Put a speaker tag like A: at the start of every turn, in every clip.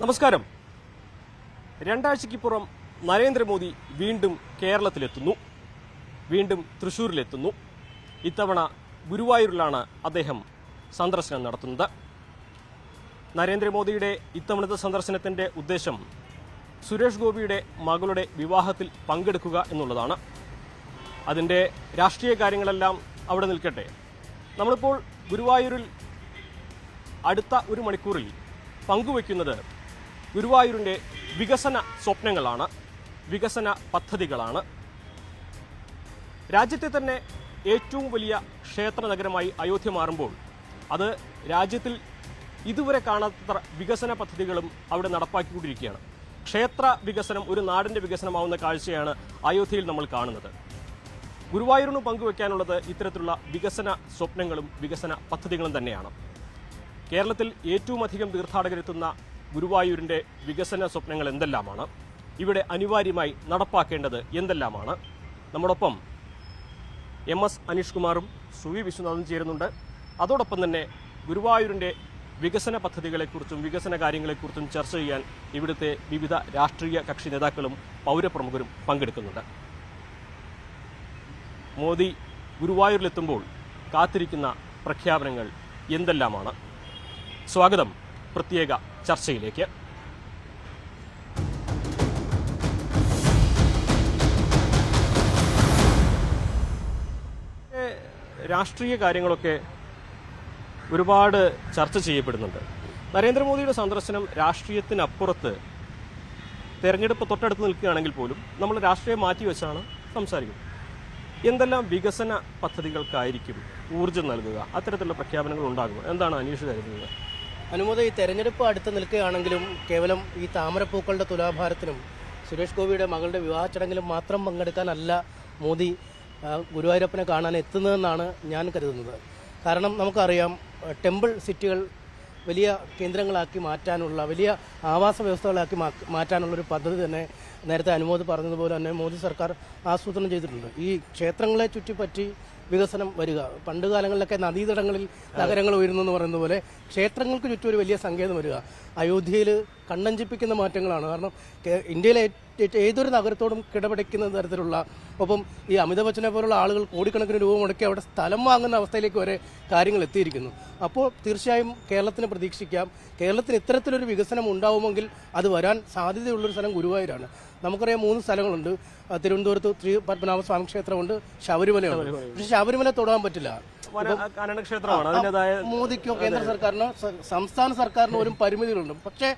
A: നമസ്കാരം. രണ്ടാഴ്ചയ്ക്കിപ്പുറം നരേന്ദ്രമോദി വീണ്ടും കേരളത്തിലെത്തുന്നു, വീണ്ടും തൃശ്ശൂരിലെത്തുന്നു. ഇത്തവണ ഗുരുവായൂരിലാണ് അദ്ദേഹം സന്ദർശനം നടത്തുന്നത്. നരേന്ദ്രമോദിയുടെ ഇത്തവണത്തെ സന്ദർശനത്തിന്റെ ഉദ്ദേശം സുരേഷ് ഗോപിയുടെ മകളുടെ വിവാഹത്തിൽ പങ്കെടുക്കുക എന്നുള്ളതാണ്. അതിൻ്റെ രാഷ്ട്രീയ കാര്യങ്ങളെല്ലാം അവിടെ നിൽക്കട്ടെ. നമ്മളിപ്പോൾ ഗുരുവായൂരിൽ അടുത്ത ഒരു മണിക്കൂറിൽ പങ്കുവയ്ക്കുന്നത് ഗുരുവായൂരിൻ്റെ വികസന സ്വപ്നങ്ങളാണ്, വികസന പദ്ധതികളാണ്. രാജ്യത്തെ തന്നെ ഏറ്റവും വലിയ ക്ഷേത്ര നഗരമായി അയോധ്യ മാറുമ്പോൾ അത് രാജ്യത്തിൽ ഇതുവരെ കാണാത്ത വികസന പദ്ധതികളും അവിടെ നടപ്പാക്കിക്കൊണ്ടിരിക്കുകയാണ്. ക്ഷേത്ര വികസനം ഒരു നാടിൻ്റെ വികസനമാവുന്ന കാഴ്ചയാണ് അയോധ്യയിൽ നമ്മൾ കാണുന്നത്. ഗുരുവായൂരിന് പങ്കുവയ്ക്കാനുള്ളത് ഇത്തരത്തിലുള്ള വികസന സ്വപ്നങ്ങളും വികസന പദ്ധതികളും തന്നെയാണ്. കേരളത്തിൽ ഏറ്റവും അധികം തീർത്ഥാടകരെത്തുന്ന ഗുരുവായൂരിൻ്റെ വികസന സ്വപ്നങ്ങൾ എന്തെല്ലാമാണ്, ഇവിടെ അനിവാര്യമായി നടപ്പാക്കേണ്ടത് എന്തെല്ലാമാണ്? നമ്മോടൊപ്പം MS അനീഷ് കുമാറും സുവി വിശ്വനാഥും ചേരുന്നുണ്ട്. അതോടൊപ്പം തന്നെ ഗുരുവായൂരിൻ്റെ വികസന പദ്ധതികളെക്കുറിച്ചും വികസന കാര്യങ്ങളെക്കുറിച്ചും ചർച്ച ചെയ്യാൻ ഇവിടുത്തെ വിവിധ രാഷ്ട്രീയ കക്ഷി നേതാക്കളും പൗരപ്രമുഖരും പങ്കെടുക്കുന്നുണ്ട്. മോദി ഗുരുവായൂരിലെത്തുമ്പോൾ കാത്തിരിക്കുന്ന പ്രഖ്യാപനങ്ങൾ എന്തെല്ലാമാണ്? സ്വാഗതം പ്രത്യേക ചർച്ചയിലേക്ക്. രാഷ്ട്രീയ കാര്യങ്ങളൊക്കെ ഒരുപാട് ചർച്ച ചെയ്യപ്പെടുന്നുണ്ട്. നരേന്ദ്രമോദിയുടെ സന്ദർശനം രാഷ്ട്രീയത്തിനപ്പുറത്ത് തെരഞ്ഞെടുപ്പ് തൊട്ടടുത്ത് നിൽക്കുകയാണെങ്കിൽ പോലും നമ്മൾ രാഷ്ട്രീയം മാറ്റിവെച്ചാണ് സംസാരിക്കുന്നത്. എന്തെല്ലാം വികസന പദ്ധതികൾക്കായിരിക്കും ഊർജ്ജം നൽകുക? അത്തരത്തിലുള്ള പ്രഖ്യാപനങ്ങൾ ഉണ്ടാകുക? എന്താണ് അനീഷ് കരുതുന്നത്?
B: അനുമോദ, ഈ തെരഞ്ഞെടുപ്പ് അടുത്ത് നിൽക്കുകയാണെങ്കിലും കേവലം ഈ താമരപ്പൂക്കളുടെ തുലാഭാരത്തിനും സുരേഷ് ഗോപിയുടെ മകളുടെ വിവാഹ ചടങ്ങിലും മാത്രം പങ്കെടുക്കാനല്ല മോദി ഗുരുവായൂരപ്പനെ കാണാൻ എത്തുന്നതെന്നാണ് ഞാൻ കരുതുന്നത്. കാരണം നമുക്കറിയാം, ടെമ്പിൾ സിറ്റികൾ വലിയ കേന്ദ്രങ്ങളാക്കി മാറ്റാനുള്ള, വലിയ ആവാസ വ്യവസ്ഥകളാക്കി മാറ്റാനുള്ളൊരു പദ്ധതി തന്നെ നേരത്തെ അനുമോദ് പറഞ്ഞതുപോലെ തന്നെ മോദി സർക്കാർ ആസൂത്രണം ചെയ്തിട്ടുണ്ട്. ഈ ക്ഷേത്രങ്ങളെ ചുറ്റിപ്പറ്റി വികസനം വരിക. പണ്ട് കാലങ്ങളിലൊക്കെ നദീതടങ്ങളിൽ നഗരങ്ങൾ ഉയരുന്നു എന്ന് പറയുന്നത് പോലെ ക്ഷേത്രങ്ങൾക്ക് ചുറ്റും ഒരു വലിയ സങ്കേതം വരിക. അയോധ്യയിൽ കണ്ണഞ്ചിപ്പിക്കുന്ന മാറ്റങ്ങളാണ്. കാരണം ഇന്ത്യയിലെ ഏതൊരു നഗരത്തോടും കിടപിടിക്കുന്ന തരത്തിലുള്ള, ഒപ്പം ഈ അമിതാഭ് ബച്ചനെ പോലുള്ള ആളുകൾ കോടിക്കണക്കിന് രൂപ മുടക്കി അവിടെ സ്ഥലം വാങ്ങുന്ന അവസ്ഥയിലേക്ക് വരെ കാര്യങ്ങൾ എത്തിയിരിക്കുന്നു. അപ്പോൾ തീർച്ചയായും കേരളത്തിന് പ്രതീക്ഷിക്കാം, കേരളത്തിന് ഇത്തരത്തിലൊരു വികസനം ഉണ്ടാവുമെങ്കിൽ അത് വരാൻ സാധ്യതയുള്ളൊരു സ്ഥലം ഗുരുവായൂരാണ്. നമുക്കറിയാം 3 സ്ഥലങ്ങളുണ്ട്. തിരുവനന്തപുരത്ത് ശ്രീ പത്മനാഭസ്വാമി ക്ഷേത്രമുണ്ട്, ശബരിമലയുണ്ട്. പക്ഷെ ശബരിമല തൊടാൻ പറ്റില്ല. മോദിക്കോ കേന്ദ്ര സർക്കാരിനോ സംസ്ഥാന സർക്കാരിനോ ഒരു പരിമിതികളുണ്ട്. പക്ഷേ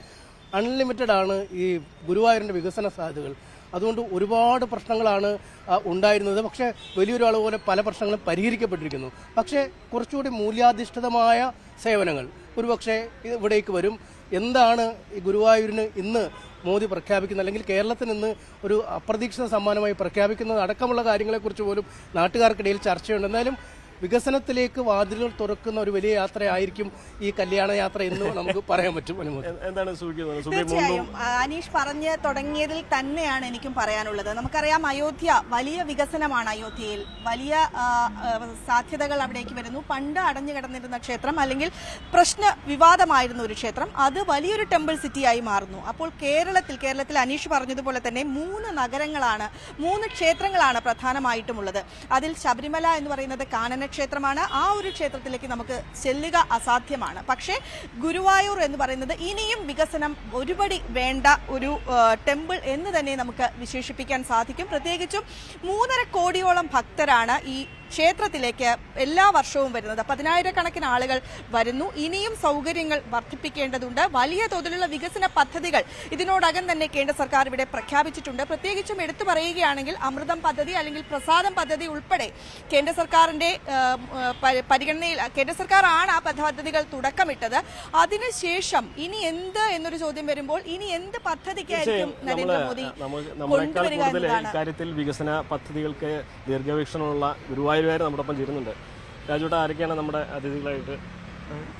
B: അൺലിമിറ്റഡ് ആണ് ഈ ഗുരുവായൂരിൻ്റെ വികസന സാധ്യതകൾ. അതുകൊണ്ട് ഒരുപാട് പ്രശ്നങ്ങളാണ് ഉണ്ടായിരുന്നത്. പക്ഷേ വലിയൊരു അളവ് പോലെ പല പ്രശ്നങ്ങളും പരിഹരിക്കപ്പെട്ടിരിക്കുന്നു. പക്ഷേ കുറച്ചുകൂടി മൂല്യാധിഷ്ഠിതമായ സേവനങ്ങൾ ഒരുപക്ഷെ ഇവിടേക്ക് വരും. എന്താണ് ഈ ഗുരുവായൂരിന് ഇന്ന് മോദി പ്രഖ്യാപിക്കുന്നത്, അല്ലെങ്കിൽ കേരളത്തിന് ഇന്ന് ഒരു അപ്രതീക്ഷിത സമ്മാനമായി പ്രഖ്യാപിക്കുന്നത് അടക്കമുള്ള കാര്യങ്ങളെക്കുറിച്ച് പോലും നാട്ടുകാർക്കിടയിൽ ചർച്ചയുണ്ട്. എന്നാലും വികസനത്തിലേക്ക് വാതിലുകൾ തുറക്കുന്ന ഒരു വലിയ യാത്രയായിരിക്കും ഈ കല്യാണ യാത്ര എന്ന് നമുക്ക് പറയാൻ പറ്റും.
A: എന്താണ്
C: തീർച്ചയായും അനീഷ് പറഞ്ഞ് തുടങ്ങിയതിൽ തന്നെയാണ് എനിക്കും പറയാനുള്ളത്. നമുക്കറിയാം, അയോധ്യ വലിയ വികസനമാണ്. അയോധ്യയിൽ വലിയ സാധ്യതകൾ അവിടേക്ക് വരുന്നു. പണ്ട് അടഞ്ഞു കിടന്നിരുന്ന ക്ഷേത്രം, അല്ലെങ്കിൽ പ്രശ്ന വിവാദമായിരുന്ന ഒരു ക്ഷേത്രം, അത് വലിയൊരു ടെമ്പിൾ സിറ്റിയായി മാറുന്നു. അപ്പോൾ കേരളത്തിൽ അനീഷ് പറഞ്ഞതുപോലെ തന്നെ 3 നഗരങ്ങളാണ്, 3 ക്ഷേത്രങ്ങളാണ് പ്രധാനമായിട്ടുമുള്ളത്. അതിൽ ശബരിമല എന്ന് പറയുന്നത് കാനന ക്ഷേത്രമാണ്. ആ ഒരു ക്ഷേത്രത്തിലേക്ക് നമുക്ക് ചെല്ലുക അസാധ്യമാണ്. പക്ഷേ ഗുരുവായൂർ എന്ന് പറയുന്നത് ഇനിയും വികസനം ഒരുപടി വേണ്ട ഒരു ടെമ്പിൾ എന്ന് തന്നെ നമുക്ക് വിശേഷിപ്പിക്കാൻ സാധിക്കും. പ്രത്യേകിച്ചും 3.5 കോടിയോളം ഭക്തരാണ് ഈ ക്ഷേത്രത്തിലേക്ക് എല്ലാ വർഷവും വരുന്നത്. 10,000-കണക്കിന് ആളുകൾ വരുന്നു. ഇനിയും സൗകര്യങ്ങൾ വർദ്ധിപ്പിക്കേണ്ടതുണ്ട്. വലിയ തോതിലുള്ള വികസന പദ്ധതികൾ ഇതിനോടകം തന്നെ കേന്ദ്ര സർക്കാർ ഇവിടെ പ്രഖ്യാപിച്ചിട്ടുണ്ട്. പ്രത്യേകിച്ചും എടുത്തു പറയുകയാണെങ്കിൽ അമൃതം പദ്ധതി, അല്ലെങ്കിൽ പ്രസാദം പദ്ധതി ഉൾപ്പെടെ കേന്ദ്ര സർക്കാരിന്റെ പരിഗണനയിൽ, കേന്ദ്ര സർക്കാരാണ് ആ പദ്ധതികൾ തുടക്കമിട്ടത്. അതിനുശേഷം ഇനി എന്ത് എന്നൊരു ചോദ്യം വരുമ്പോൾ, ഇനി എന്ത് പദ്ധതിക്കായിരിക്കും നരേന്ദ്രമോദി കൊണ്ടുവരിക എന്നതാണ്.
A: ഇക്കാര്യത്തിൽ വികസന പദ്ധതികൾക്ക് ദീർഘവീക്ഷണമുള്ള ഗുരുവായൂർ നമ്മോടൊപ്പം ചേരുന്നുണ്ട്. രാജുവേട്ട, ആരൊക്കെയാണ് നമ്മുടെ അതിഥികളായിട്ട്?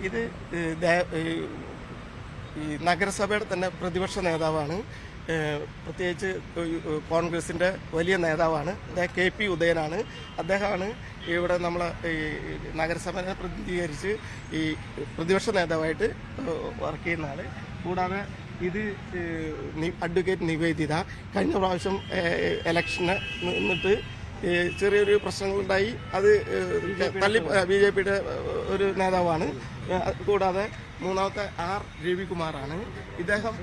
D: ഇത് ഈ നഗരസഭയുടെ തന്നെ പ്രതിപക്ഷ നേതാവാണ്. പ്രത്യേകിച്ച് കോൺഗ്രസിൻ്റെ വലിയ നേതാവാണ്. KP ഉദയനാണ്. അദ്ദേഹമാണ് ഇവിടെ നമ്മളെ ഈ നഗരസഭയെ പ്രതിനിധീകരിച്ച് ഈ പ്രതിപക്ഷ നേതാവായിട്ട് വർക്ക് ചെയ്യുന്ന ആൾ. കൂടാതെ ഇത് അഡ്വക്കേറ്റ് നിവേദിത കഴിഞ്ഞ പ്രാവശ്യം ഇലക്ഷന് നിന്നിട്ട് ചെറിയൊരു പ്രശ്നങ്ങളുണ്ടായി. അത് തള്ളി BJPയുടെ ഒരു നേതാവാണ്. കൂടാതെ മൂന്നാമത്തെ ആർ രവികുമാറാണ്. ഇദ്ദേഹം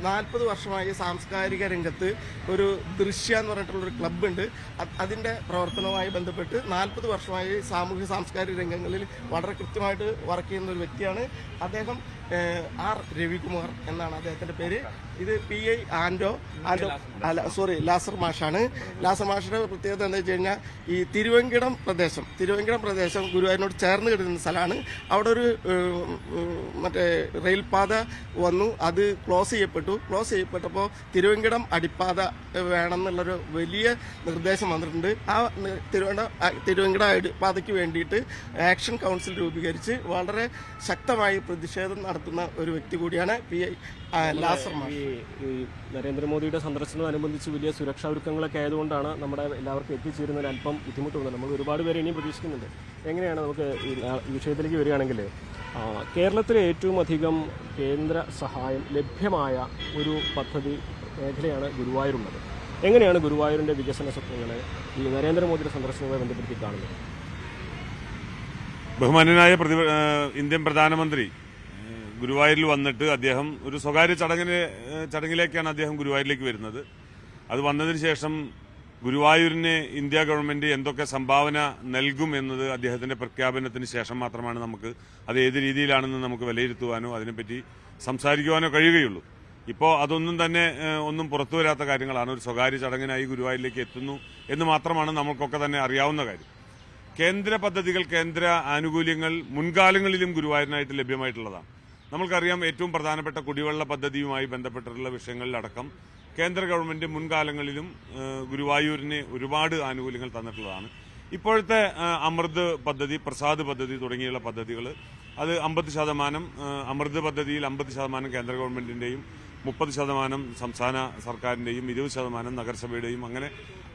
D: 40 വർഷമായി സാംസ്കാരിക രംഗത്ത് ഒരു ദൃശ്യ എന്ന് പറഞ്ഞിട്ടുള്ളൊരു ക്ലബ്ബുണ്ട്. അതിൻ്റെ പ്രവർത്തനവുമായി ബന്ധപ്പെട്ട് 40 വർഷമായി സാമൂഹ്യ സാംസ്കാരിക രംഗങ്ങളിൽ വളരെ കൃത്യമായിട്ട് വർക്ക് ചെയ്യുന്ന ഒരു വ്യക്തിയാണ് അദ്ദേഹം. ആർ രവികുമാർ എന്നാണ് അദ്ദേഹത്തിൻ്റെ പേര്. ഇത് PI ആൻഡോ ലാസർ മാഷാണ്. ലാസർ മാഷിൻ്റെ പ്രത്യേകത എന്താ വെച്ച് കഴിഞ്ഞാൽ ഈ തിരുവങ്കിടം പ്രദേശം ഗുരുവായൂരിനോട് ചേർന്ന് കിടക്കുന്ന സ്ഥലമാണ്. അവിടെ ഒരു മറ്റേ റെയിൽപാത വന്നു, അത് ക്ലോസ് ചെയ്യപ്പെട്ടപ്പോൾ തിരുവങ്കിടം അടിപ്പാത വേണം എന്നുള്ളൊരു വലിയ നിർദ്ദേശം വന്നിട്ടുണ്ട്. ആ തിരുവങ്കിടം അടിപ്പാതയ്ക്ക് വേണ്ടിയിട്ട് ആക്ഷൻ കൗൺസിൽ രൂപീകരിച്ച് വളരെ ശക്തമായി പ്രതിഷേധം നടത്തുന്ന ഒരു വ്യക്തി കൂടിയാണ് PI ലാസർ മാഷ്.
A: ഈ നരേന്ദ്രമോദിയുടെ സന്ദർശനത്തോടനുബന്ധിച്ച് വലിയ സുരക്ഷാ ഒരുക്കങ്ങളൊക്കെ ആയതുകൊണ്ടാണ് നമ്മുടെ എല്ലാവർക്കും എത്തിച്ചേരുന്നതിന് അല്പം ബുദ്ധിമുട്ട് വന്നത്. നമ്മൾ ഒരുപാട് പേര് ഇനിയും പ്രതീക്ഷിക്കുന്നുണ്ട്. എങ്ങനെയാണ് നമുക്ക് ഈ വിഷയത്തിലേക്ക് വരികയാണെങ്കിൽ കേരളത്തിലെ ഏറ്റവും അധികം കേന്ദ്ര സഹായം ലഭ്യമായ ഒരു പദ്ധതി മേഖലയാണ് ഗുരുവായൂരുള്ളത്. എങ്ങനെയാണ് ഗുരുവായൂരിൻ്റെ വികസന സ്വപ്നങ്ങളെ ഈ നരേന്ദ്രമോദിയുടെ സന്ദർശനവുമായി ബന്ധപ്പെടുത്തി കാണുന്നത്?
E: ബഹുമാന്യനായ ഇന്ത്യൻ പ്രധാനമന്ത്രി ഗുരുവായൂരിൽ വന്നിട്ട് അദ്ദേഹം ഒരു സ്വകാര്യ ചടങ്ങിലേക്കാണ് അദ്ദേഹം ഗുരുവായൂരിലേക്ക് വരുന്നത്. അത് വന്നതിന് ശേഷം ഗുരുവായൂരിന് ഇന്ത്യ ഗവൺമെന്റ് എന്തൊക്കെ സംഭാവന നൽകും എന്നത് അദ്ദേഹത്തിന്റെ പ്രഖ്യാപനത്തിന് ശേഷം മാത്രമാണ് നമുക്ക് അത് ഏത് രീതിയിലാണെന്ന് നമുക്ക് വിലയിരുത്തുവാനോ അതിനെപ്പറ്റി സംസാരിക്കുവാനോ കഴിയുകയുള്ളൂ. ഇപ്പോൾ അതൊന്നും തന്നെ ഒന്നും പുറത്തു വരാത്ത കാര്യങ്ങളാണ്. ഒരു സ്വകാര്യ ചടങ്ങിനായി ഗുരുവായൂരിലേക്ക് എത്തുന്നു എന്ന് മാത്രമാണ് നമുക്കൊക്കെ തന്നെ അറിയാവുന്ന കാര്യം. കേന്ദ്ര പദ്ധതികൾ, കേന്ദ്ര ആനുകൂല്യങ്ങൾ മുൻകാലങ്ങളിലും ഗുരുവായൂരിനായിട്ട് ലഭ്യമായിട്ടുള്ളതാണ്. നമുക്കറിയാം, ഏറ്റവും പ്രധാനപ്പെട്ട കുടിവെള്ള പദ്ധതിയുമായി ബന്ധപ്പെട്ടിട്ടുള്ള വിഷയങ്ങളിലടക്കം കേന്ദ്ര ഗവൺമെന്റ് മുൻകാലങ്ങളിലും ഗുരുവായൂരിന് ഒരുപാട് ആനുകൂല്യങ്ങൾ തന്നിട്ടുള്ളതാണ്. ഇപ്പോഴത്തെ അമൃത് പദ്ധതി, പ്രസാദ് പദ്ധതി തുടങ്ങിയുള്ള പദ്ധതികൾ അത് 50% അമൃത് പദ്ധതിയിൽ 50% കേന്ദ്ര ഗവൺമെന്റിന്റെയും 30% സംസ്ഥാന സർക്കാരിന്റെയും 20% നഗരസഭയുടെയും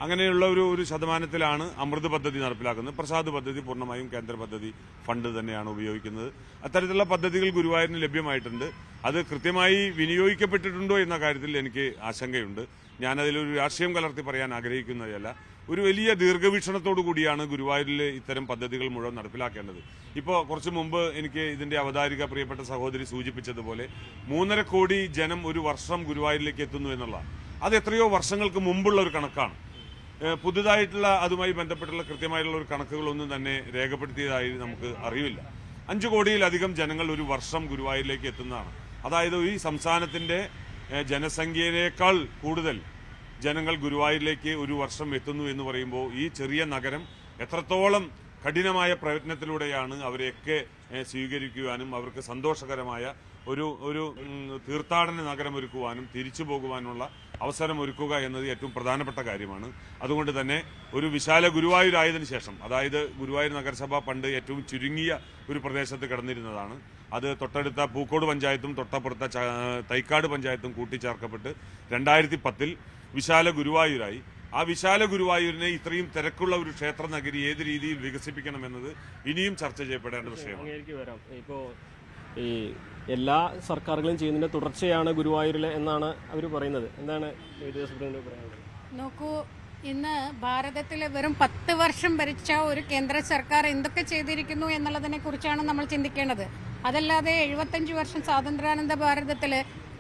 E: അങ്ങനെയുള്ള ഒരു ശതമാനത്തിലാണ് അമൃത് പദ്ധതി നടപ്പിലാക്കുന്നത്. പ്രസാദ് പദ്ധതി പൂർണ്ണമായും കേന്ദ്ര പദ്ധതി ഫണ്ട് തന്നെയാണ് ഉപയോഗിക്കുന്നത്. അത്തരത്തിലുള്ള പദ്ധതികൾ ഗുരുവായൂരിന് ലഭ്യമായിട്ടുണ്ട്. അത് കൃത്യമായി വിനിയോഗിക്കപ്പെട്ടിട്ടുണ്ടോ എന്ന കാര്യത്തിൽ എനിക്ക് ആശങ്കയുണ്ട്. ഞാനതിലൊരു രാഷ്ട്രീയം കലർത്തി പറയാൻ ആഗ്രഹിക്കുന്നതല്ല. ഒരു വലിയ ദീർഘവീക്ഷണത്തോടു കൂടിയാണ് ഗുരുവായൂരിൽ ഇത്തരം പദ്ധതികൾ മുഴുവൻ നടപ്പിലാക്കേണ്ടത്. ഇപ്പോൾ കുറച്ചു മുമ്പ് എനിക്ക് ഇതിന്റെ അവതാരിക പ്രിയപ്പെട്ട സഹോദരി സൂചിപ്പിച്ചതുപോലെ 3.5 കോടി ജനം ഒരു വർഷം ഗുരുവായൂരിലേക്ക് എത്തുന്നു എന്നുള്ള അത് എത്രയോ വർഷങ്ങൾക്ക് മുമ്പുള്ള ഒരു കണക്കാണ്. പുതുതായിട്ടുള്ള അതുമായി ബന്ധപ്പെട്ടുള്ള കൃത്യമായിട്ടുള്ള ഒരു കണക്കുകളൊന്നും തന്നെ രേഖപ്പെടുത്തിയതായി നമുക്ക് അറിവില്ല. 5 കോടിയിലധികം ജനങ്ങൾ ഒരു വർഷം ഗുരുവായൂരിലേക്ക് എത്തുന്നതാണ്. അതായത് ഈ സംസ്ഥാനത്തിന്റെ ജനസംഖ്യയേക്കാൾ കൂടുതൽ ജനങ്ങൾ ഗുരുവായൂരിലേക്ക് ഒരു വർഷം എത്തുന്നു എന്ന് പറയുമ്പോൾ ഈ ചെറിയ നഗരം എത്രത്തോളം കഠിനമായ പ്രയത്നത്തിലൂടെയാണ് അവരെയൊക്കെ സ്വീകരിക്കുവാനും അവർക്ക് സന്തോഷകരമായ ഒരു തീർത്ഥാടന നഗരം ഒരുക്കുവാനും തിരിച്ചു പോകുവാനുള്ള അവസരം ഒരുക്കുക എന്നത് ഏറ്റവും പ്രധാനപ്പെട്ട കാര്യമാണ്. അതുകൊണ്ട് തന്നെ ഒരു വിശാല ഗുരുവായൂരായതിനു ശേഷം, അതായത് ഗുരുവായൂർ നഗരസഭ പണ്ട് ഏറ്റവും ചുരുങ്ങിയ ഒരു പ്രദേശത്ത് കിടന്നിരുന്നതാണ്. അത് തൊട്ടടുത്ത പൂക്കോട് പഞ്ചായത്തും തൊട്ടപ്പുറത്ത തൈക്കാട് പഞ്ചായത്തും കൂട്ടിച്ചേർക്കപ്പെട്ട് 2010 വിശാല ഗുരുവായൂരായി. ആ വിശാല ഗുരുവായൂരിനെ ഇത്രയും തിരക്കുള്ള ഒരു ക്ഷേത്ര നഗരി ഏത് രീതിയിൽ വികസിപ്പിക്കണമെന്നത് ഇനിയും ചർച്ച ചെയ്യപ്പെടേണ്ട വിഷയമാണ്.
A: ഇപ്പോൾ ഈ എല്ലാ സർക്കാരുകളും ചെയ്യുന്നതിന്റെ തുടർച്ചയാണ് ഗുരുവായൂരിലെ എന്നാണ് അവർ പറയുന്നത്. എന്താണ് പറയുന്നത്?
F: നോക്കൂ, ഇന്ന് ഭാരതത്തിൽ വെറും 10 വർഷം ഭരിച്ച ഒരു കേന്ദ്ര സർക്കാർ എന്തൊക്കെ ചെയ്തിരിക്കുന്നു എന്നുള്ളതിനെ കുറിച്ചാണ് നമ്മൾ ചിന്തിക്കേണ്ടത്. അതല്ലാതെ 75 വർഷം സ്വാതന്ത്ര്യാനന്ദ ഭാരതത്തിൽ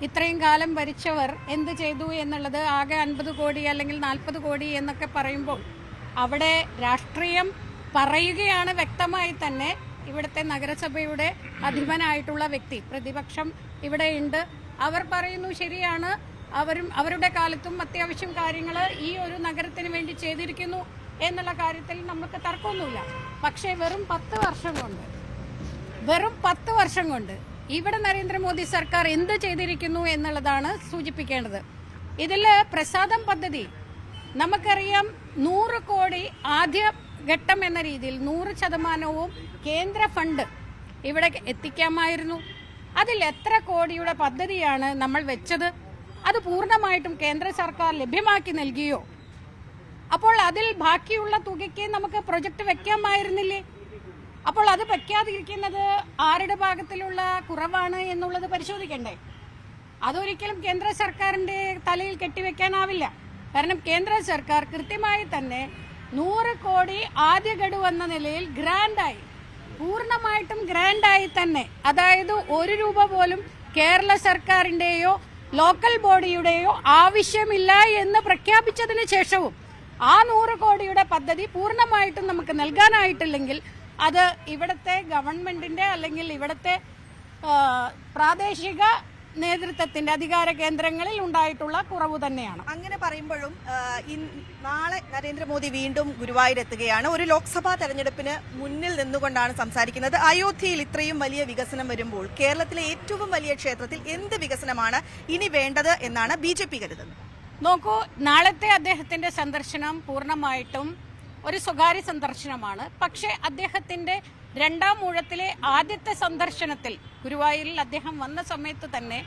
F: ഇത്രയും കാലം ഭരിച്ചവർ എന്ത് ചെയ്തു എന്നുള്ളത് ആകെ 50 കോടി അല്ലെങ്കിൽ 40 കോടി എന്നൊക്കെ പറയുമ്പോൾ അവിടെ രാഷ്ട്രീയം പറയുകയാണ്. വ്യക്തമായി തന്നെ ഇവിടുത്തെ നഗരസഭയുടെ അധിപനായിട്ടുള്ള വ്യക്തി, പ്രതിപക്ഷം ഇവിടെയുണ്ട്, അവർ പറയുന്നു ശരിയാണ്, അവരുടെ കാലത്തും അത്യാവശ്യം കാര്യങ്ങൾ ഈ ഒരു നഗരത്തിന് വേണ്ടി ചെയ്തിരിക്കുന്നു എന്നുള്ള കാര്യത്തിൽ നമുക്ക് തർക്കമൊന്നുമില്ല. പക്ഷേ വെറും 10 വർഷം കൊണ്ട് ഇവിടെ നരേന്ദ്രമോദി സർക്കാർ എന്ത് ചെയ്തിരിക്കുന്നു എന്നുള്ളതാണ് സൂചിപ്പിക്കേണ്ടത്. ഇതിൽ പ്രസാദം പദ്ധതി നമുക്കറിയാം, 100 കോടി ആദ്യ ഘട്ടം എന്ന രീതിയിൽ 100% കേന്ദ്ര ഫണ്ട് ഇവിടെ എത്തിക്കാമായിരുന്നു. അതിൽ എത്ര കോടിയുടെ പദ്ധതിയാണ് നമ്മൾ വെച്ചത്? അത് പൂർണ്ണമായിട്ടും കേന്ദ്ര സർക്കാർ ലഭ്യമാക്കി നൽകിയോ? അപ്പോൾ അതിൽ ബാക്കിയുള്ള തുകയ്ക്ക് നമുക്ക് പ്രൊജക്ട് വെക്കാമായിരുന്നില്ലേ? അപ്പോൾ അത് വെക്കാതിരിക്കുന്നത് ആരുടെ ഭാഗത്തിലുള്ള കുറവാണ് എന്നുള്ളത് പരിശോധിക്കണ്ടേ? അതൊരിക്കലും കേന്ദ്ര സർക്കാരിന്റെ തലയിൽ കെട്ടിവെക്കാനാവില്ല. കാരണം കേന്ദ്ര സർക്കാർ കൃത്യമായി തന്നെ 100 കോടി ആദ്യ ഗഡു എന്ന നിലയിൽ ഗ്രാൻഡായി, പൂർണ്ണമായിട്ടും ഗ്രാൻഡായി തന്നെ, അതായത് 1 രൂപ പോലും കേരള സർക്കാരിന്റെയോ ലോക്കൽ ബോഡിയുടെയോ ആവശ്യമില്ല എന്ന് പ്രഖ്യാപിച്ചതിന് ശേഷവും ആ 100 കോടിയുടെ പദ്ധതി പൂർണ്ണമായിട്ടും നമുക്ക് നൽകാനായിട്ടില്ലെങ്കിൽ അത് ഇവിടുത്തെ ഗവൺമെന്റിന്റെ അല്ലെങ്കിൽ ഇവിടുത്തെ പ്രാദേശിക നേതൃത്വത്തിന്റെ അധികാര കേന്ദ്രങ്ങളിൽ ഉണ്ടായിട്ടുള്ള കുറവ് തന്നെയാണ്.
C: അങ്ങനെ പറയുമ്പോഴും നാളെ നരേന്ദ്രമോദി വീണ്ടും ഗുരുവായൂർ എത്തുകയാണ്. ഒരു ലോക്സഭാ തെരഞ്ഞെടുപ്പിന് മുന്നിൽ നിന്നുകൊണ്ടാണ് സംസാരിക്കുന്നത്. അയോധ്യയിൽ ഇത്രയും വലിയ വികസനം വരുമ്പോൾ കേരളത്തിലെ ഏറ്റവും വലിയ ക്ഷേത്രത്തിൽ എന്ത് വികസനമാണ് ഇനി വേണ്ടത് എന്നാണ് BJP കരുതുന്നത്?
F: നോക്കൂ, നാളത്തെ അദ്ദേഹത്തിന്റെ സന്ദർശനം പൂർണ്ണമായിട്ടും ഒരു സ്വകാര്യ സന്ദർശനമാണ്. പക്ഷേ അദ്ദേഹത്തിന്റെ 2ാം ഊഴത്തിലെ ആദ്യത്തെ സന്ദർശനത്തിൽ ഗുരുവായൂരിൽ അദ്ദേഹം വന്ന സമയത്ത് തന്നെ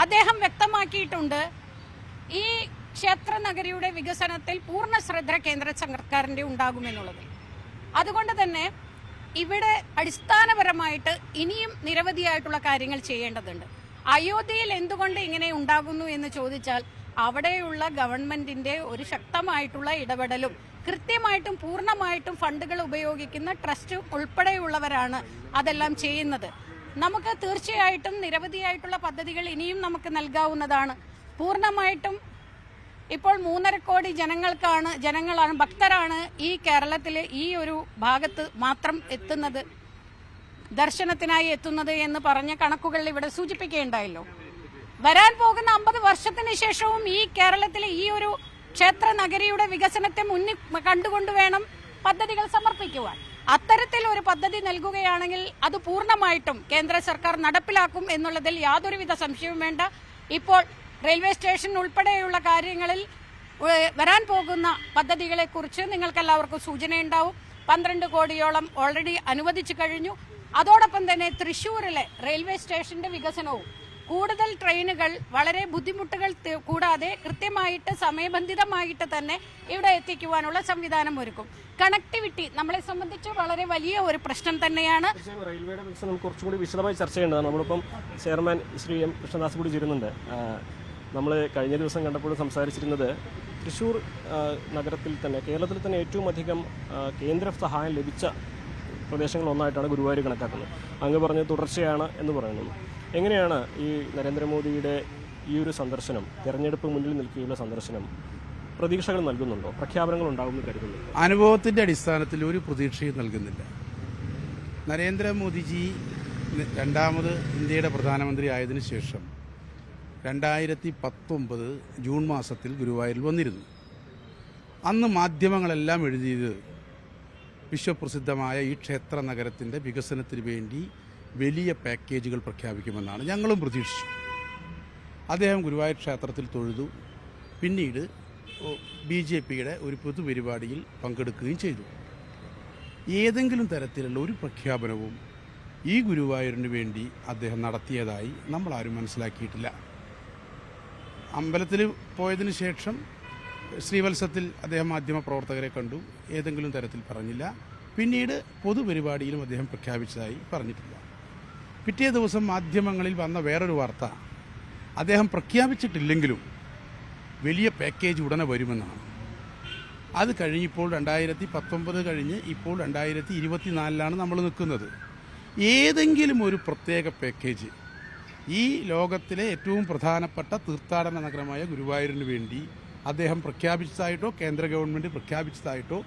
F: അദ്ദേഹം വ്യക്തമാക്കിയിട്ടുണ്ട് ഈ ക്ഷേത്ര നഗരിയുടെ വികസനത്തിൽ പൂർണ്ണ ശ്രദ്ധ കേന്ദ്ര സർക്കാരിന്റെ ഉണ്ടാകുമെന്നുള്ളത്. അതുകൊണ്ട് തന്നെ ഇവിടെ അടിസ്ഥാനപരമായിട്ട് ഇനിയും നിരവധിയായിട്ടുള്ള കാര്യങ്ങൾ ചെയ്യേണ്ടതുണ്ട്. അയോധ്യയിൽ എന്തുകൊണ്ട് ഇങ്ങനെ ഉണ്ടാകുന്നു എന്ന് ചോദിച്ചാൽ അവിടെയുള്ള ഗവൺമെന്റിന്റെ ഒരു ശക്തമായിട്ടുള്ള ഇടപെടലും കൃത്യമായിട്ടും പൂർണ്ണമായിട്ടും ഫണ്ടുകൾ ഉപയോഗിക്കുന്ന ട്രസ്റ്റ് ഉൾപ്പെടെയുള്ളവരാണ് അതെല്ലാം ചെയ്യുന്നത്. നമുക്ക് തീർച്ചയായിട്ടും നിരവധിയായിട്ടുള്ള പദ്ധതികൾ ഇനിയും നമുക്ക് നൽകാവുന്നതാണ്. പൂർണ്ണമായിട്ടും ഇപ്പോൾ 3.5 കോടി ജനങ്ങളാണ് ഭക്തരാണ് ഈ കേരളത്തിലെ ഈ ഒരു ഭാഗത്ത് മാത്രം എത്തുന്നത്, ദർശനത്തിനായി എത്തുന്നത് എന്ന് പറഞ്ഞ കണക്കുകൾ ഇവിടെ സൂചിപ്പിക്കുകയുണ്ടായല്ലോ. വരാൻ പോകുന്ന 50 വർഷത്തിന് ശേഷവും ഈ കേരളത്തിലെ ഈ ഒരു ക്ഷേത്ര നഗരിയുടെ വികസനത്തെ മുന്നിൽ കണ്ടുകൊണ്ട് വേണം പദ്ധതികൾ സമർപ്പിക്കുവാൻ. അത്തരത്തിൽ ഒരു പദ്ധതി നൽകുകയാണെങ്കിൽ അത് പൂർണ്ണമായിട്ടും കേന്ദ്ര സർക്കാർ നടപ്പിലാക്കും എന്നുള്ളതിൽ യാതൊരുവിധ സംശയവും വേണ്ട. ഇപ്പോൾ റെയിൽവേ സ്റ്റേഷൻ ഉൾപ്പെടെയുള്ള കാര്യങ്ങളിൽ വരാൻ പോകുന്ന പദ്ധതികളെക്കുറിച്ച് നിങ്ങൾക്കെല്ലാവർക്കും സൂചനയുണ്ടാവും. 12 കോടിയോളം ഓൾറെഡി അനുവദിച്ചു കഴിഞ്ഞു. അതോടൊപ്പം തന്നെ തൃശ്ശൂരിലെ റെയിൽവേ സ്റ്റേഷന്റെ വികസനവും കൂടുതൽ ട്രെയിനുകൾ വളരെ ബുദ്ധിമുട്ടുകൾ കൂടാതെ കൃത്യമായിട്ട് സമയബന്ധിതമായിട്ട് തന്നെ ഇവിടെ എത്തിക്കുവാനുള്ള സംവിധാനം ഒരുക്കും. കണക്ടിവിറ്റി നമ്മളെ സംബന്ധിച്ച് വളരെ വലിയ ഒരു പ്രശ്നം തന്നെയാണ്.
A: റെയിൽവേയുടെ വികസനം കുറച്ചും കൂടി വിശദമായി ചർച്ച ചെയ്യേണ്ടതാണ്. നമ്മളിപ്പം ചെയർമാൻ ശ്രീ M. കൃഷ്ണദാസ് കൂടി ചേരുന്നുണ്ട്. നമ്മൾ കഴിഞ്ഞ ദിവസം കണ്ടപ്പോൾ സംസാരിച്ചിരുന്നത് തൃശ്ശൂർ നഗരത്തിൽ തന്നെ കേരളത്തിൽ തന്നെ ഏറ്റവും അധികം കേന്ദ്ര സഹായം ലഭിച്ച പ്രദേശങ്ങളൊന്നായിട്ടാണ് ഗുരുവായൂർ കണക്കാക്കുന്നത്. അങ്ങ് പറഞ്ഞ് തുടർച്ചയാണ് എന്ന് പറയുന്നത്. എങ്ങനെയാണ് ഈ നരേന്ദ്രമോദിയുടെ ഈ ഒരു സന്ദർശനം, തെരഞ്ഞെടുപ്പ് മുന്നിൽ നിൽക്കുകയുള്ള സന്ദർശനം, പ്രതീക്ഷകൾ നൽകുന്നുണ്ടോ? പ്രഖ്യാപനങ്ങൾ ഉണ്ടാകുമെന്ന് കരുതുന്നു?
G: അനുഭവത്തിന്റെ അടിസ്ഥാനത്തിൽ ഒരു പ്രതീക്ഷയും നൽകുന്നില്ല. നരേന്ദ്രമോദിജി 2ാമത് ഇന്ത്യയുടെ പ്രധാനമന്ത്രി ആയതിനു ശേഷം 2019 ജൂൺ മാസത്തിൽ ഗുരുവായൂരിൽ വന്നിരുന്നു. അന്ന് മാധ്യമങ്ങളെല്ലാം എഴുതിയത് വിശ്വപ്രസിദ്ധമായ ഈ ക്ഷേത്ര നഗരത്തിന്റെ വികസനത്തിന് വേണ്ടി വലിയ പാക്കേജുകൾ പ്രഖ്യാപിക്കുമെന്നാണ് ഞങ്ങളും പ്രതീക്ഷിച്ചു. അദ്ദേഹം ഗുരുവായൂർ ക്ഷേത്രത്തിൽ തൊഴുതു. പിന്നീട് BJPയുടെ ഒരു പൊതുപരിപാടിയിൽ പങ്കെടുക്കുകയും ചെയ്തു. ഏതെങ്കിലും തരത്തിലുള്ള ഒരു പ്രഖ്യാപനവും ഈ ഗുരുവായൂരിന് വേണ്ടി അദ്ദേഹം നടത്തിയതായി നമ്മളാരും മനസ്സിലാക്കിയിട്ടില്ല. അമ്പലത്തിൽ പോയതിനു ശേഷം ശ്രീവത്സത്തിൽ അദ്ദേഹം മാധ്യമപ്രവർത്തകരെ കണ്ടു. ഏതെങ്കിലും തരത്തിൽ പറഞ്ഞില്ല. പിന്നീട് പൊതുപരിപാടിയിലും അദ്ദേഹം പ്രഖ്യാപിച്ചതായി പറഞ്ഞിട്ടില്ല. പിറ്റേ ദിവസം മാധ്യമങ്ങളിൽ വന്ന വേറൊരു വാർത്ത അദ്ദേഹം പ്രഖ്യാപിച്ചിട്ടില്ലെങ്കിലും വലിയ പാക്കേജ് ഉടനെ വരുമെന്നാണ്. അത് കഴിഞ്ഞിപ്പോൾ 2019 കഴിഞ്ഞ് ഇപ്പോൾ 2024 നമ്മൾ നിൽക്കുന്നത്. ഏതെങ്കിലും ഒരു പ്രത്യേക പാക്കേജ് ഈ ലോകത്തിലെ ഏറ്റവും പ്രധാനപ്പെട്ട തീർത്ഥാടന നഗരമായ ഗുരുവായൂരിന് വേണ്ടി അദ്ദേഹം പ്രഖ്യാപിച്ചതായിട്ടോ കേന്ദ്ര ഗവൺമെന്റ് പ്രഖ്യാപിച്ചതായിട്ടോ